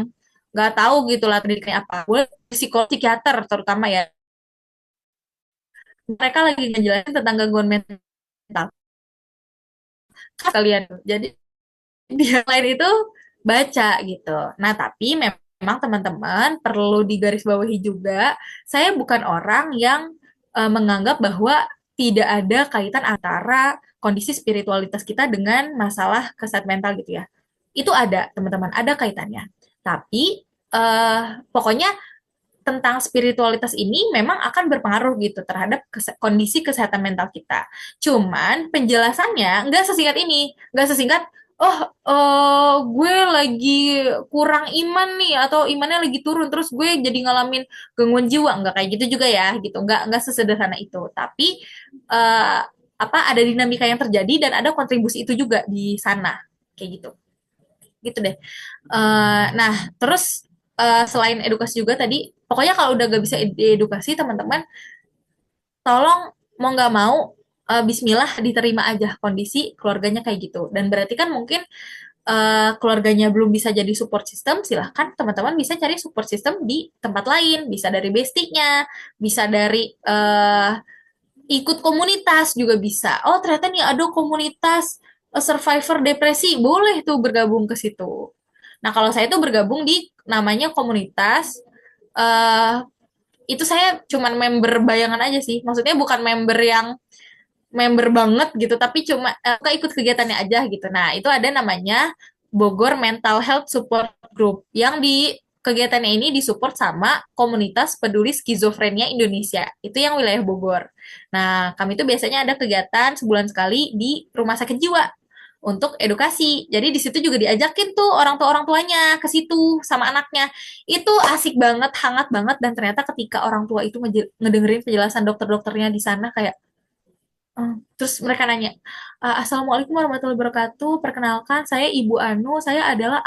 nggak tahu gitu lah pendidikannya apa. Boleh psikolog, psikiater terutama ya. Mereka lagi ngejelasin tentang gangguan mental kalian. Jadi dia lain itu baca gitu. Nah, tapi memang teman-teman perlu digarisbawahi juga, saya bukan orang yang menganggap bahwa tidak ada kaitan antara kondisi spiritualitas kita dengan masalah kesehatan mental gitu ya. Itu ada, teman-teman, ada kaitannya. Tapi pokoknya tentang spiritualitas ini memang akan berpengaruh gitu terhadap kondisi kesehatan mental kita. Cuman penjelasannya nggak sesingkat ini, nggak sesingkat oh gue lagi kurang iman nih atau imannya lagi turun terus gue jadi ngalamin gangguan jiwa, nggak kayak gitu juga ya gitu, nggak sesederhana itu. Tapi eh, apa ada dinamika yang terjadi dan ada kontribusi itu juga di sana kayak gitu gitu deh. Nah, terus selain edukasi juga tadi, pokoknya kalau udah gak bisa edukasi, teman-teman, tolong mau nggak mau, Bismillah diterima aja kondisi keluarganya kayak gitu. Dan berarti kan mungkin keluarganya belum bisa jadi support system, silahkan teman-teman bisa cari support system di tempat lain, bisa dari bestie-nya, bisa dari ikut komunitas juga bisa. Oh, ternyata nih ada komunitas survivor depresi, boleh tuh bergabung ke situ. Nah, kalau saya tuh bergabung di namanya komunitas, eh itu saya cuman member bayangan aja sih. Maksudnya bukan member yang member banget gitu, tapi cuma ikut kegiatannya aja gitu. Nah, itu ada namanya Bogor Mental Health Support Group yang di kegiatannya ini disupport sama komunitas peduli skizofrenia Indonesia. Itu yang wilayah Bogor. Nah, kami itu biasanya ada kegiatan sebulan sekali di rumah sakit jiwa untuk edukasi. Jadi di situ juga diajakin tuh orang tuanya ke situ sama anaknya. Itu asik banget, hangat banget dan ternyata ketika orang tua itu ngedengerin penjelasan dokter-dokternya di sana kayak terus mereka nanya, Assalamualaikum warahmatullahi wabarakatuh. Perkenalkan, saya Ibu Anu. Saya adalah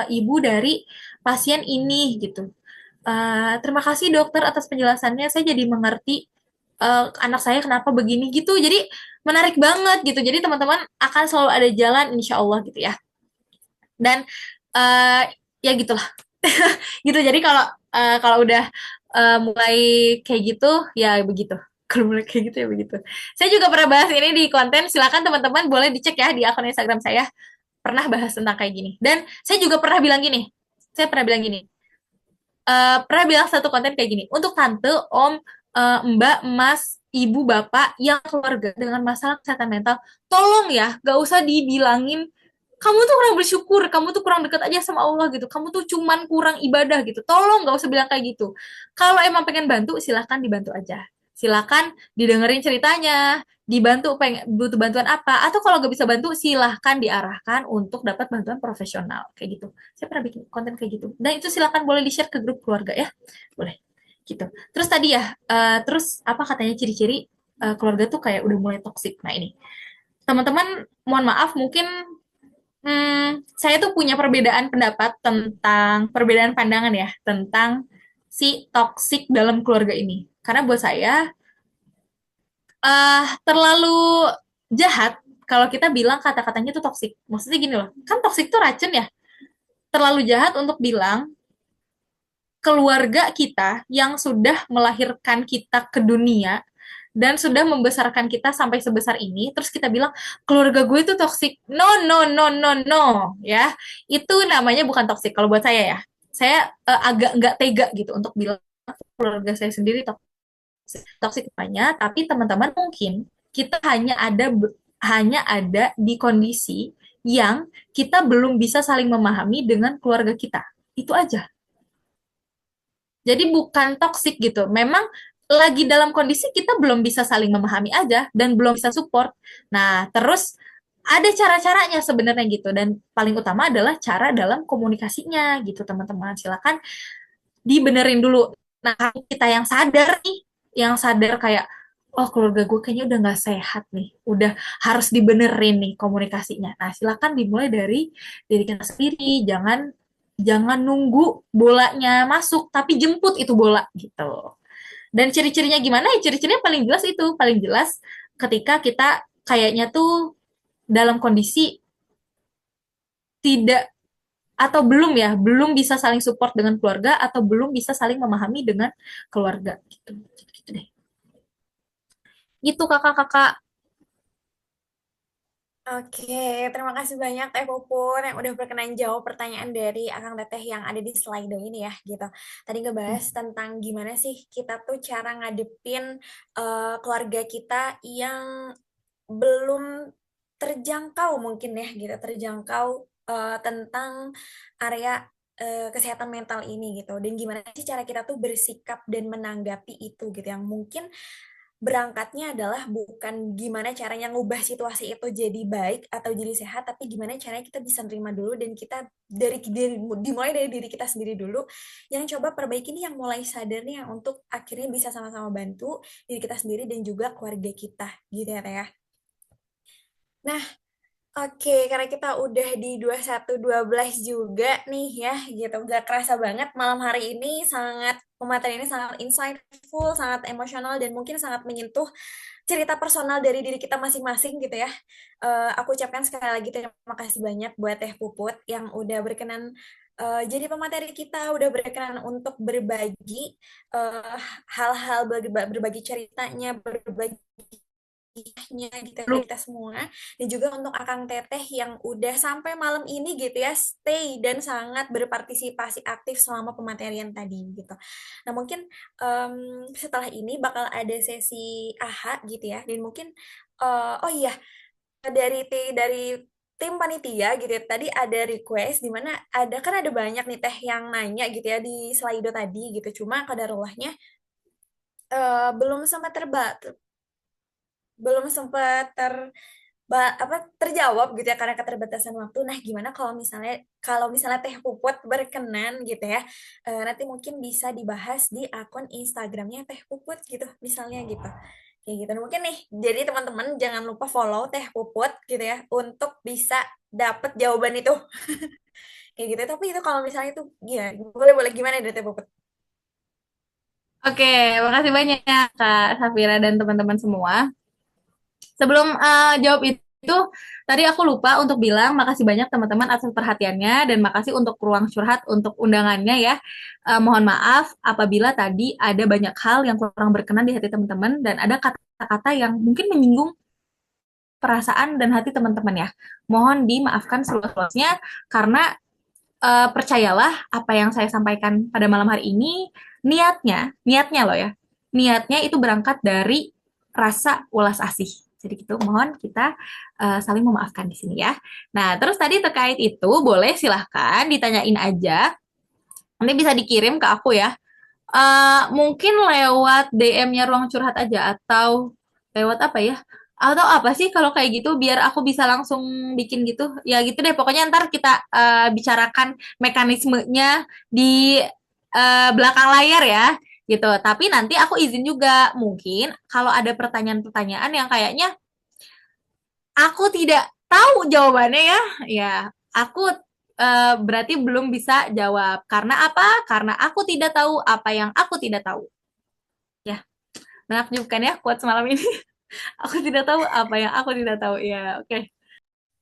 ibu dari pasien ini gitu. Terima kasih dokter atas penjelasannya. Saya jadi mengerti anak saya kenapa begini gitu. Jadi menarik banget gitu. Jadi teman-teman akan selalu ada jalan insya Allah gitu ya. Dan ya gitulah. gitu. Jadi kalau udah mulai kayak gitu ya begitu. Kalau mulai kayak gitu ya begitu. Saya juga pernah bahas ini di konten. Silakan teman-teman boleh dicek ya di akun Instagram saya. Pernah bahas tentang kayak gini. Dan saya juga pernah bilang gini. Saya pernah bilang gini. Pernah bilang satu konten kayak gini. Untuk tante, om, mbak, mas, ibu, bapak yang keluarga dengan masalah kesehatan mental, tolong ya, gak usah dibilangin kamu tuh kurang bersyukur, kamu tuh kurang dekat aja sama Allah gitu, kamu tuh cuman kurang ibadah gitu. Tolong gak usah bilang kayak gitu. Kalau emang pengen bantu, silahkan dibantu aja. Silahkan didengerin ceritanya, dibantu pengen butuh bantuan apa, atau kalau gak bisa bantu, silahkan diarahkan untuk dapat bantuan profesional kayak gitu. Saya pernah bikin konten kayak gitu. Dan itu silahkan boleh di-share ke grup keluarga ya, boleh gitu. Terus tadi ya, terus apa katanya ciri-ciri keluarga tuh kayak udah mulai toksik. Nah ini, teman-teman, mohon maaf mungkin saya tuh punya perbedaan pendapat tentang perbedaan pandangan ya tentang si toksik dalam keluarga ini. Karena buat saya terlalu jahat kalau kita bilang kata-katanya itu toksik. Maksudnya gini loh, kan toksik itu racun ya. Terlalu jahat untuk bilang keluarga kita yang sudah melahirkan kita ke dunia dan sudah membesarkan kita sampai sebesar ini, terus kita bilang keluarga gue itu toksik. No, no, no, no, no, ya. Itu namanya bukan toksik kalau buat saya ya. Saya agak nggak tega gitu untuk bilang keluarga saya sendiri toksik. Toksik apanya, tapi teman-teman mungkin kita hanya ada di kondisi yang kita belum bisa saling memahami dengan keluarga kita. Itu aja. Jadi bukan toksik gitu. Memang lagi dalam kondisi kita belum bisa saling memahami aja dan belum bisa support. Nah, terus ada cara-caranya sebenarnya gitu dan paling utama adalah cara dalam komunikasinya gitu teman-teman. Silakan dibenerin dulu. Nah, kita yang sadar nih, yang sadar kayak oh keluarga gue kayaknya udah nggak sehat nih, udah harus dibenerin nih komunikasinya. Nah, silakan dimulai dari diri kita sendiri, jangan jangan nunggu bolanya masuk, tapi jemput itu bola gitu. Dan ciri-cirinya gimana? Ya ciri-cirinya paling jelas itu, paling jelas ketika kita kayaknya tuh dalam kondisi tidak atau belum ya, belum bisa saling support dengan keluarga atau belum bisa saling memahami dengan keluarga gitu. Gitu deh. Gitu kakak-kakak. Oke, terima kasih banyak Teh Puput yang udah berkenan jawab pertanyaan dari Akang Teteh yang ada di Slido ini ya gitu. Tadi ngebahas tentang gimana sih kita tuh cara ngadepin keluarga kita yang belum terjangkau mungkin ya gitu, terjangkau tentang area kesehatan mental ini gitu. Dan gimana sih cara kita tuh bersikap dan menanggapi itu gitu yang mungkin berangkatnya adalah bukan gimana caranya ngubah situasi itu jadi baik atau jadi sehat, tapi gimana caranya kita bisa nerima dulu dan kita dari dimulai dari diri kita sendiri dulu, yang coba perbaiki nih yang mulai sadar nih yang untuk akhirnya bisa sama-sama bantu diri kita sendiri dan juga keluarga kita gitu ya Teh ya. Nah, oke, karena kita udah di 21.12 juga nih ya, gitu. Gak kerasa banget malam hari ini sangat, pematerian ini sangat insightful, sangat emosional, dan mungkin sangat menyentuh cerita personal dari diri kita masing-masing gitu ya. Aku ucapkan sekali lagi terima kasih banyak buat Teh Puput yang udah berkenan jadi pemateri kita, udah berkenan untuk berbagi eh, hal-hal, berbagi ceritanya, berbagi nya gitu dari kita semua, dan juga untuk Akang Teteh yang udah sampai malam ini gitu ya stay dan sangat berpartisipasi aktif selama pematerian tadi gitu. Nah mungkin setelah ini bakal ada sesi AHA gitu ya, dan mungkin oh iya dari tim panitia gitu ya, tadi ada request di mana ada kan ada banyak nih Teh yang nanya gitu ya di Slido tadi gitu, cuma kadarulahnya belum sempat belum sempat terjawab gitu ya karena keterbatasan waktu. Nah, gimana kalau misalnya Teh Puput berkenan gitu ya, nanti mungkin bisa dibahas di akun Instagramnya Teh Puput gitu, misalnya gitu. Kayak gitu. Nah, mungkin nih, jadi teman-teman jangan lupa follow Teh Puput gitu ya untuk bisa dapet jawaban itu. Kayak gitu. Tapi itu kalau misalnya itu, ya boleh-boleh gimana dari Teh Puput? Oke, makasih banyak Kak Safira dan teman-teman semua. Sebelum jawab itu Itu tadi aku lupa untuk bilang makasih banyak teman-teman atas perhatiannya dan makasih untuk ruang curhat untuk undangannya ya. Mohon maaf apabila tadi ada banyak hal yang kurang berkenan di hati teman-teman dan ada kata-kata yang mungkin menyinggung perasaan dan hati teman-teman ya. Mohon dimaafkan seluas-luasnya karena percayalah apa yang saya sampaikan pada malam hari ini niatnya loh ya. Niatnya itu berangkat dari rasa ulas asih. Jadi gitu, mohon kita saling memaafkan di sini ya. Nah, terus tadi terkait itu boleh silahkan ditanyain aja. Nanti bisa dikirim ke aku ya. Mungkin lewat DM-nya ruang curhat aja atau lewat apa ya? Atau apa sih kalau kayak gitu biar aku bisa langsung bikin gitu. Ya gitu deh, pokoknya ntar kita bicarakan mekanismenya di belakang layar ya. Gitu. Tapi nanti aku izin juga mungkin kalau ada pertanyaan-pertanyaan yang kayaknya aku tidak tahu jawabannya ya. Ya, aku berarti belum bisa jawab. Karena apa? Karena aku tidak tahu apa yang aku tidak tahu. Ya, menakjubkan ya quotes malam ini. Aku tidak tahu apa yang aku tidak tahu. Ya, oke.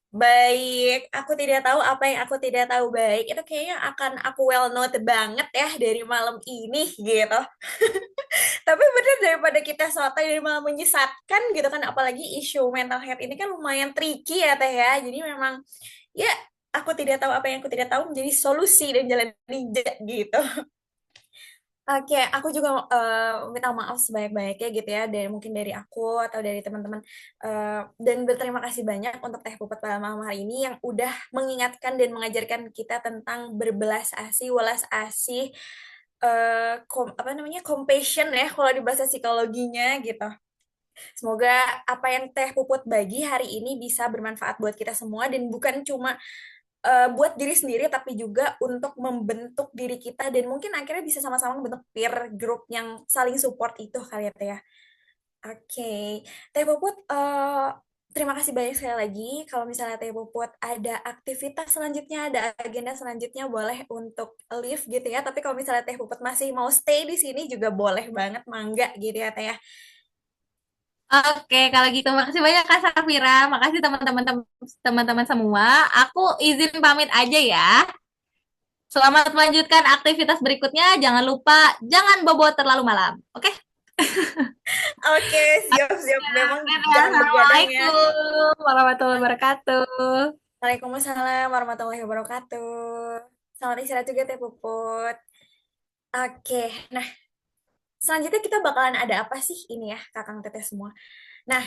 Baik, aku tidak tahu apa yang aku tidak tahu. Baik, itu kayaknya akan aku well note banget ya dari malam ini gitu. Tapi bener daripada kita sotoy dan malah menyesatkan gitu kan, apalagi isu mental health ini kan lumayan tricky ya Teh ya. Jadi memang ya aku tidak tahu apa yang aku tidak tahu menjadi solusi dan jalan ninja gitu. Oke, aku juga minta maaf sebanyak-banyaknya gitu ya, dari mungkin dari aku atau dari teman-teman. Dan berterima kasih banyak untuk Teh Puput pada malam hari ini yang udah mengingatkan dan mengajarkan kita tentang berbelas asih, welas asih, apa namanya, compassion ya kalau di bahasa psikologinya gitu. Semoga apa yang Teh Puput bagi hari ini bisa bermanfaat buat kita semua dan bukan cuma buat diri sendiri tapi juga untuk membentuk diri kita dan mungkin akhirnya bisa sama-sama membentuk peer group yang saling support itu kali ya Teh ya. Oke, Teh Puput, terima kasih banyak sekali lagi. Kalau misalnya Teh Puput ada aktivitas selanjutnya, ada agenda selanjutnya, boleh untuk leave gitu ya. Tapi kalau misalnya Teh Puput masih mau stay di sini juga boleh banget, mangga gitu ya Teh ya. Oke, kalau gitu makasih banyak Kak Safira, makasih teman-teman semua. Aku izin pamit aja ya. Selamat melanjutkan aktivitas berikutnya. Jangan lupa jangan bobo terlalu malam. Oke? Oke, siap-siap. Memang Dadah, jangan begadang ya. Assalamualaikum warahmatullahi wabarakatuh. Waalaikumsalam warahmatullahi wabarakatuh. Selamat istirahat juga Teh Puput. Oke, nah selanjutnya kita bakalan ada apa sih ini ya, Kakang Teteh semua. Nah,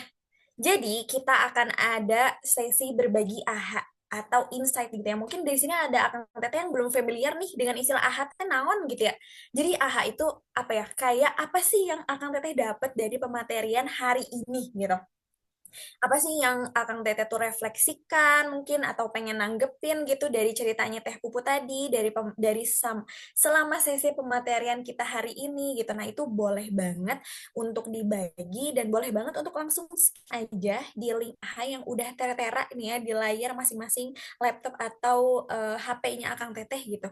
jadi kita akan ada sesi berbagi AHA atau insight gitu ya. Mungkin dari sini ada Akang Teteh yang belum familiar nih dengan istilah AHA teh naon gitu ya. Jadi AHA itu apa ya? Kayak apa sih yang Akang Teteh dapat dari pematerian hari ini gitu. Apa sih yang Akang Teteh tuh refleksikan mungkin atau pengen nanggepin gitu dari ceritanya Teh Pupu tadi selama sesi pematerian kita hari ini gitu. Nah, itu boleh banget untuk dibagi dan boleh banget untuk langsung aja di link AHA yang udah tera-tera nih ya di layar masing-masing laptop atau HP-nya Akang Teteh gitu.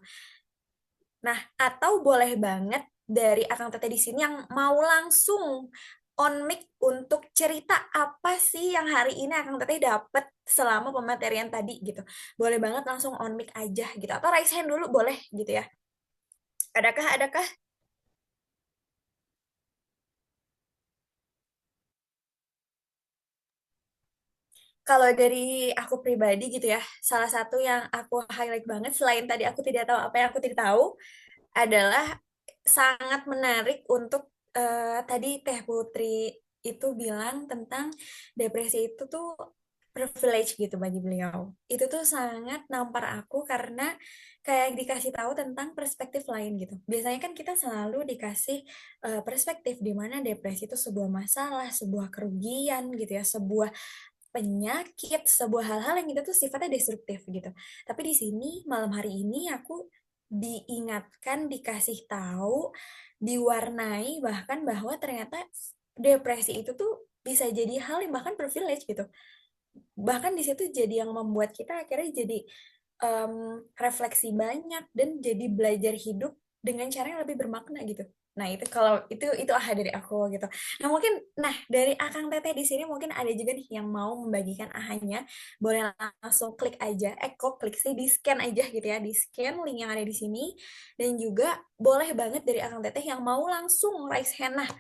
Nah, atau boleh banget dari Akang Teteh di sini yang mau langsung on mic untuk cerita apa sih yang hari ini Akang Teteh dapat selama pematerian tadi gitu. Boleh banget langsung on mic aja gitu. Atau raise hand dulu boleh gitu ya. Adakah, adakah? Kalau dari aku pribadi gitu ya, salah satu yang aku highlight banget selain tadi aku tidak tahu apa yang aku tidak tahu adalah sangat menarik untuk tadi Teh Putri itu bilang tentang depresi itu tuh privilege gitu bagi beliau. Itu tuh sangat nampar aku karena kayak dikasih tahu tentang perspektif lain gitu. Biasanya kan kita selalu dikasih perspektif di mana depresi itu sebuah masalah, sebuah kerugian gitu ya, sebuah penyakit, sebuah hal-hal yang itu tuh sifatnya destruktif gitu. Tapi di sini malam hari ini aku diingatkan, dikasih tahu, diwarnai bahkan bahwa ternyata depresi itu tuh bisa jadi hal yang bahkan privilege gitu. Bahkan di situ jadi yang membuat kita akhirnya jadi refleksi banyak dan jadi belajar hidup dengan cara yang lebih bermakna gitu. Nah, itu kalau itu aha dari aku gitu. Nah, mungkin dari Akang Teteh di sini mungkin ada juga nih yang mau membagikan ahanya. Boleh langsung klik aja. Kok klik sih, di-scan aja gitu ya. Di-scan link yang ada di sini, dan juga boleh banget dari Akang Teteh yang mau langsung raise hand. Nah,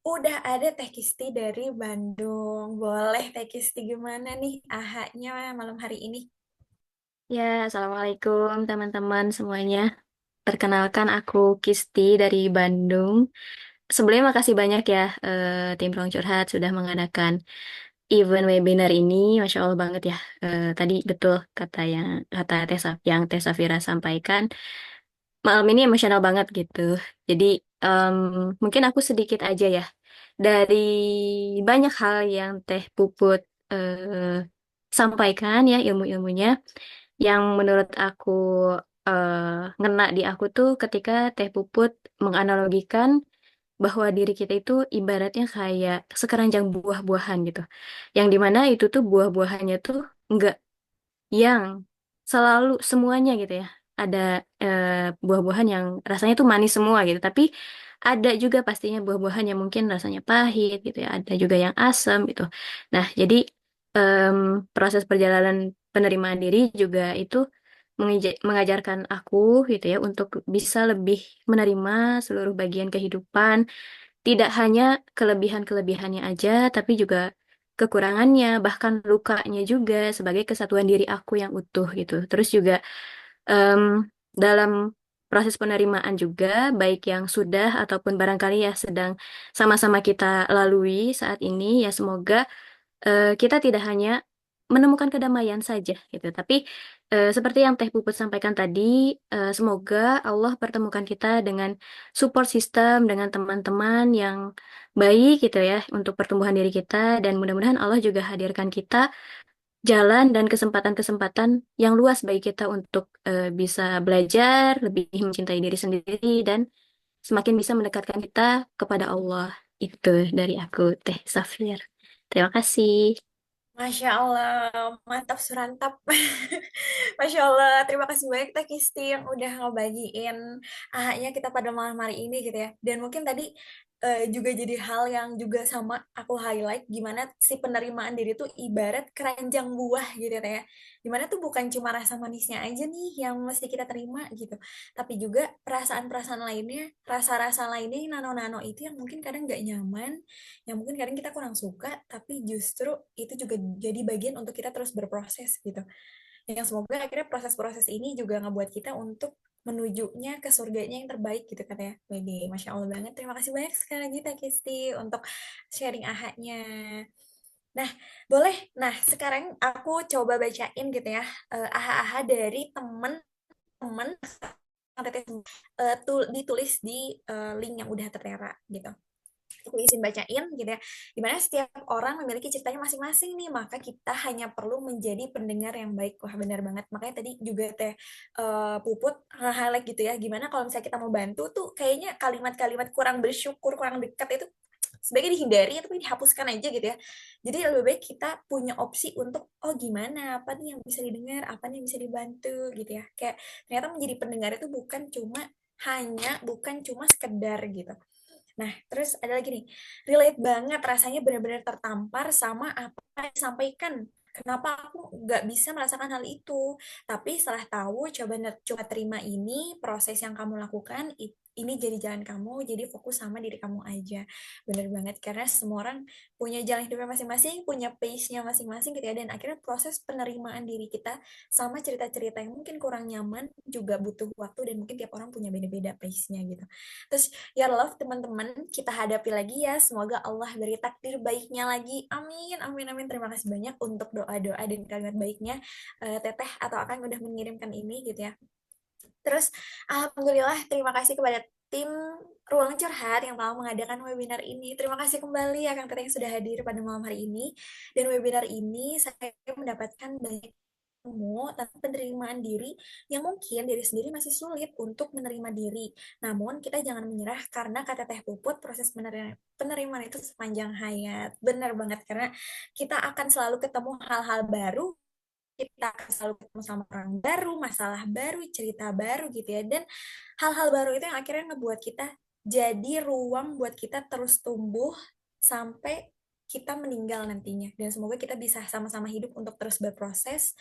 udah ada Teh Kisti dari Bandung. Boleh Teh Kisti, gimana nih ahanya malam hari ini? Ya, Assalamualaikum teman-teman semuanya. Perkenalkan aku Kisti dari Bandung. Sebelumnya makasih banyak ya tim Ruang Curhat sudah mengadakan event webinar ini. Masya Allah banget ya. Tadi betul kata yang Teh Safira sampaikan. Malam ini emosional banget gitu. Jadi em, mungkin aku sedikit aja ya dari banyak hal yang Teh Puput sampaikan ya ilmu-ilmunya. Yang menurut aku ngena di aku tuh ketika Teh Puput menganalogikan bahwa diri kita itu ibaratnya kayak sekeranjang buah-buahan gitu. Yang dimana itu tuh buah-buahannya tuh enggak yang selalu semuanya gitu ya. Ada buah-buahan yang rasanya tuh manis semua gitu. Tapi ada juga pastinya buah-buahan yang mungkin rasanya pahit gitu ya. Ada juga yang asam gitu. Nah, jadi em, proses perjalanan penerimaan diri juga itu mengajarkan aku gitu ya untuk bisa lebih menerima seluruh bagian kehidupan, tidak hanya kelebihan-kelebihannya aja, tapi juga kekurangannya, bahkan lukanya juga sebagai kesatuan diri aku yang utuh gitu. Terus juga em, dalam proses penerimaan juga, baik yang sudah ataupun barangkali ya sedang sama-sama kita lalui saat ini, ya semoga kita tidak hanya menemukan kedamaian saja gitu, tapi seperti yang Teh Puput sampaikan tadi, semoga Allah pertemukan kita dengan support system, dengan teman-teman yang baik gitu ya untuk pertumbuhan diri kita, dan mudah-mudahan Allah juga hadirkan kita jalan dan kesempatan-kesempatan yang luas bagi kita untuk bisa belajar, lebih mencintai diri sendiri, dan semakin bisa mendekatkan kita kepada Allah. Itu dari aku, Teh Safir. Terima kasih. Masya Allah, mantap surantap. Masya Allah, terima kasih banyak Teh Kisti yang udah ngebagiin ahanya kita pada malam hari ini gitu ya. Dan mungkin tadi juga jadi hal yang juga sama aku highlight, gimana si penerimaan diri tuh ibarat keranjang buah gitu ya Teh ya. Dimana tuh bukan cuma rasa manisnya aja nih yang mesti kita terima gitu, tapi juga perasaan-perasaan lainnya, rasa-rasa lainnya yang nano-nano itu yang mungkin kadang nggak nyaman, yang mungkin kadang kita kurang suka, tapi justru itu juga jadi bagian untuk kita terus berproses gitu. Yang semoga akhirnya proses-proses ini juga ngebuat kita untuk menujunya ke surganya yang terbaik gitu katanya. Wede, Masya Allah banget. Terima kasih banyak sekali lagi Teh Kisti untuk sharing ahanya. Nah, boleh. Nah, sekarang aku coba bacain gitu ya, aha-aha dari temen-temen yang Teteh ditulis di link yang udah tertera gitu. Aku izin bacain gitu ya. Dimana setiap orang memiliki ceritanya masing-masing nih, maka kita hanya perlu menjadi pendengar yang baik. Wah, benar banget. Makanya tadi juga Teh Puput nge-highlight gitu ya, gimana kalau misalnya kita mau bantu tuh kayaknya kalimat-kalimat kurang bersyukur, kurang dekat itu sebaiknya dihindari atau dihapuskan aja gitu ya. Jadi lebih baik kita punya opsi untuk oh gimana, apa nih yang bisa didengar, apa nih yang bisa dibantu gitu ya. Kayak ternyata menjadi pendengar itu bukan cuma sekedar gitu. Nah, terus ada lagi nih, relate banget rasanya, benar-benar tertampar sama apa yang disampaikan. Kenapa aku nggak bisa merasakan hal itu? Tapi setelah tahu, coba terima ini, proses yang kamu lakukan, ini jadi jalan kamu, jadi fokus sama diri kamu aja. Bener banget, karena semua orang punya jalan hidupnya masing-masing, punya pace-nya masing-masing gitu ya, dan akhirnya proses penerimaan diri kita sama cerita-cerita yang mungkin kurang nyaman juga butuh waktu, dan mungkin tiap orang punya beda-beda pace-nya gitu. Terus ya love teman-teman, kita hadapi lagi ya. Semoga Allah beri takdir baiknya lagi. Amin, amin, amin. Terima kasih banyak untuk doa-doa dan kalimat baiknya Teteh atau Akang udah mengirimkan ini gitu ya. Terus alhamdulillah terima kasih kepada tim Ruang Curhat yang telah mengadakan webinar ini. Terima kasih kembali ya Kang Teteh yang sudah hadir pada malam hari ini. Dan webinar ini saya mendapatkan banyak ilmu tentang penerimaan diri yang mungkin diri sendiri masih sulit untuk menerima diri. Namun kita jangan menyerah karena kata Teh Puput proses penerimaan itu sepanjang hayat. Benar banget karena kita akan selalu ketemu hal-hal baru, kita akan selalu ketemu sama orang baru, masalah baru, cerita baru gitu ya. Dan hal-hal baru itu yang akhirnya ngebuat kita jadi ruang buat kita terus tumbuh sampai kita meninggal nantinya. Dan semoga kita bisa sama-sama hidup untuk terus berproses,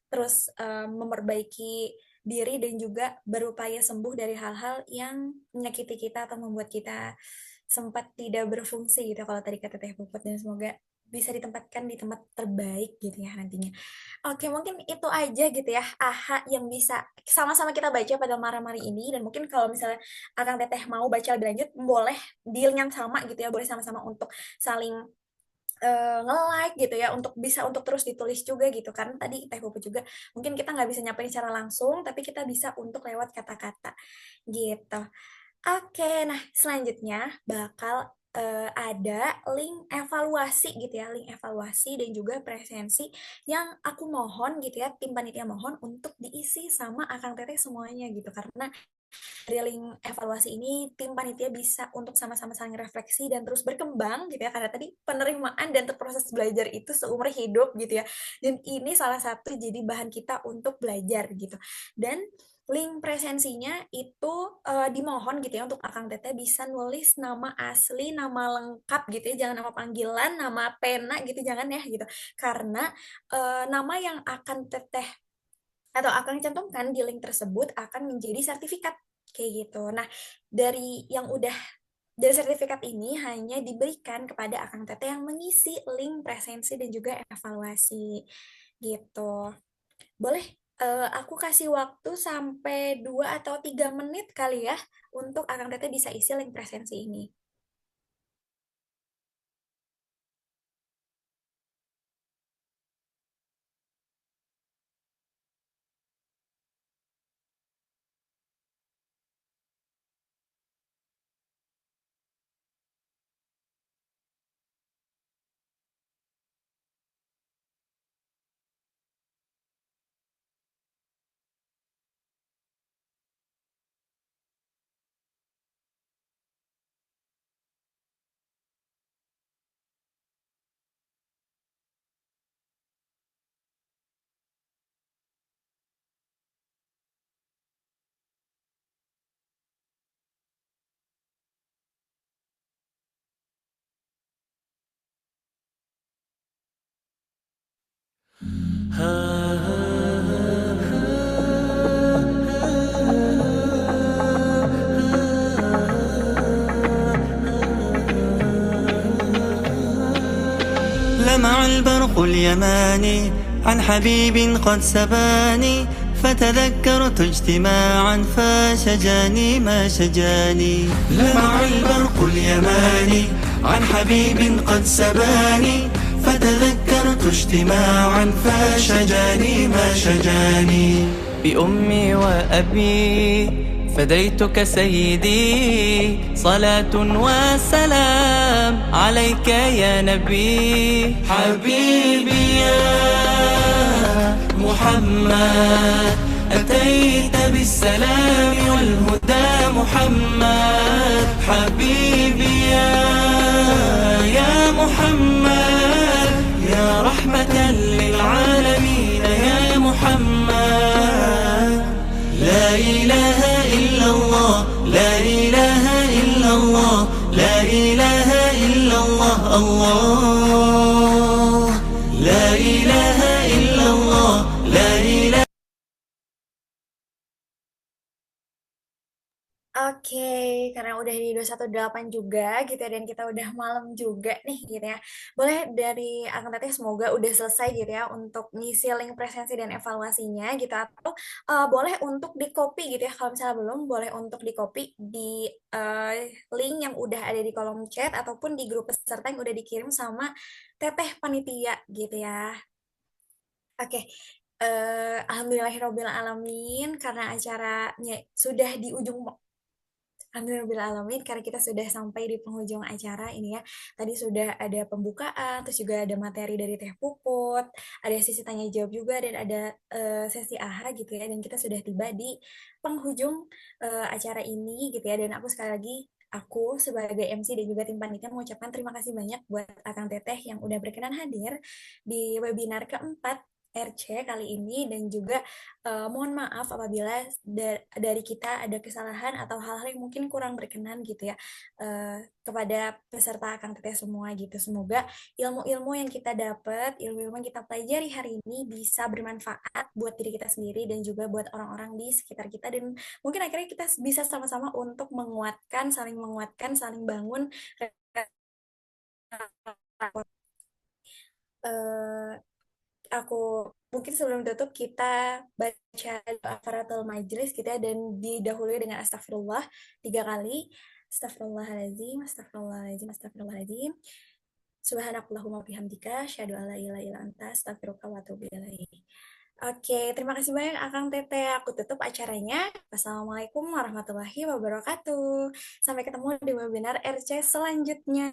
terus memperbaiki diri dan juga berupaya sembuh dari hal-hal yang menyakiti kita atau membuat kita sempat tidak berfungsi gitu kalau tadi kata Teh Puput, dan semoga bisa ditempatkan di tempat terbaik gitu ya nantinya. Oke, mungkin itu aja gitu ya AHA yang bisa sama-sama kita baca pada malam hari ini, dan mungkin kalau misalnya Akang Teteh mau baca lebih lanjut boleh deal yang sama gitu ya, boleh sama-sama untuk saling nge-like gitu ya, untuk bisa untuk terus ditulis juga gitu, karena tadi Teh Puput juga mungkin kita nggak bisa nyampein secara langsung tapi kita bisa untuk lewat kata-kata gitu. Oke, nah selanjutnya bakal ada link evaluasi gitu ya, link evaluasi dan juga presensi yang aku mohon gitu ya, tim panitia mohon untuk diisi sama Akang Teteh semuanya gitu, karena dari link evaluasi ini tim panitia bisa untuk sama-sama saling refleksi dan terus berkembang gitu ya, karena tadi penerimaan dan proses belajar itu seumur hidup gitu ya, dan ini salah satu jadi bahan kita untuk belajar gitu. Dan link presensinya itu dimohon gitu ya untuk Akang Teteh bisa nulis nama asli, nama lengkap gitu ya, jangan nama panggilan, nama pena gitu, jangan ya gitu, karena nama yang akan Teteh atau akan cantumkan di link tersebut akan menjadi sertifikat kayak gitu. Nah, dari sertifikat ini hanya diberikan kepada Akang Teteh yang mengisi link presensi dan juga evaluasi gitu. Boleh aku kasih waktu sampai 2 atau 3 menit kali ya untuk Akang Teteh bisa isi link presensi ini. لمع البرق اليماني عن حبيب قد سباني فتذكرت اجتماعا فشجاني ما شجاني. لمع البرق اليماني عن حبيب قد سباني فتذكرت اجتماعا فشجاني ما شجاني. بأمي وأبي فديتك سيدي صلاة وسلام عليك يا نبي. حبيبي يا محمد أتيت بالسلام والهدى محمد. حبيبي يا محمد يا رحمة للعالمين يا محمد. لا إله إلا الله لا إله إلا الله لا إله إلا الله الله لا إله إلا الله لا إله. Oke, karena udah di 218 juga gitu ya, dan kita udah malam juga nih gitu ya. Boleh dari Akang Teteh semoga udah selesai gitu ya untuk ngisi link presensi dan evaluasinya gitu, atau boleh untuk di copy gitu ya. Kalau misalnya belum, boleh untuk di copy di link yang udah ada di kolom chat ataupun di grup peserta yang udah dikirim sama Teteh panitia gitu ya. Oke, alhamdulillahirobbilalamin, karena acaranya sudah di ujung. Alhamdulillahirobbilalamin, karena kita sudah sampai di penghujung acara ini ya. Tadi sudah ada pembukaan, terus juga ada materi dari Teh Puput, ada sesi tanya jawab juga, dan ada sesi AHA gitu ya. Dan kita sudah tiba di penghujung acara ini gitu ya. Dan aku sekali lagi, aku sebagai MC dan juga tim panitia mengucapkan terima kasih banyak buat Akang Teteh yang udah berkenan hadir di webinar keempat RC kali ini, dan juga mohon maaf apabila dari kita ada kesalahan atau hal-hal yang mungkin kurang berkenan gitu ya kepada peserta Akang Teteh semua gitu. Semoga ilmu-ilmu yang kita dapat, ilmu-ilmu yang kita pelajari hari ini bisa bermanfaat buat diri kita sendiri dan juga buat orang-orang di sekitar kita, dan mungkin akhirnya kita bisa sama-sama untuk menguatkan, saling bangun. Eh, aku mungkin sebelum tutup kita baca doa kafaratul majelis gitu ya, dan didahului dengan astagfirullah 3 kali. Astagfirullahaladzim, astagfirullahaladzim, astagfirullahaladzim. Subhanakallahumma bihamdika, asyhadu alla ilaha illa anta, astaghfiruka wa atubu ilaik. Oke, terima kasih banyak Akang Teteh. Aku tutup acaranya. Wassalamualaikum warahmatullahi wabarakatuh. Sampai ketemu di webinar RC selanjutnya.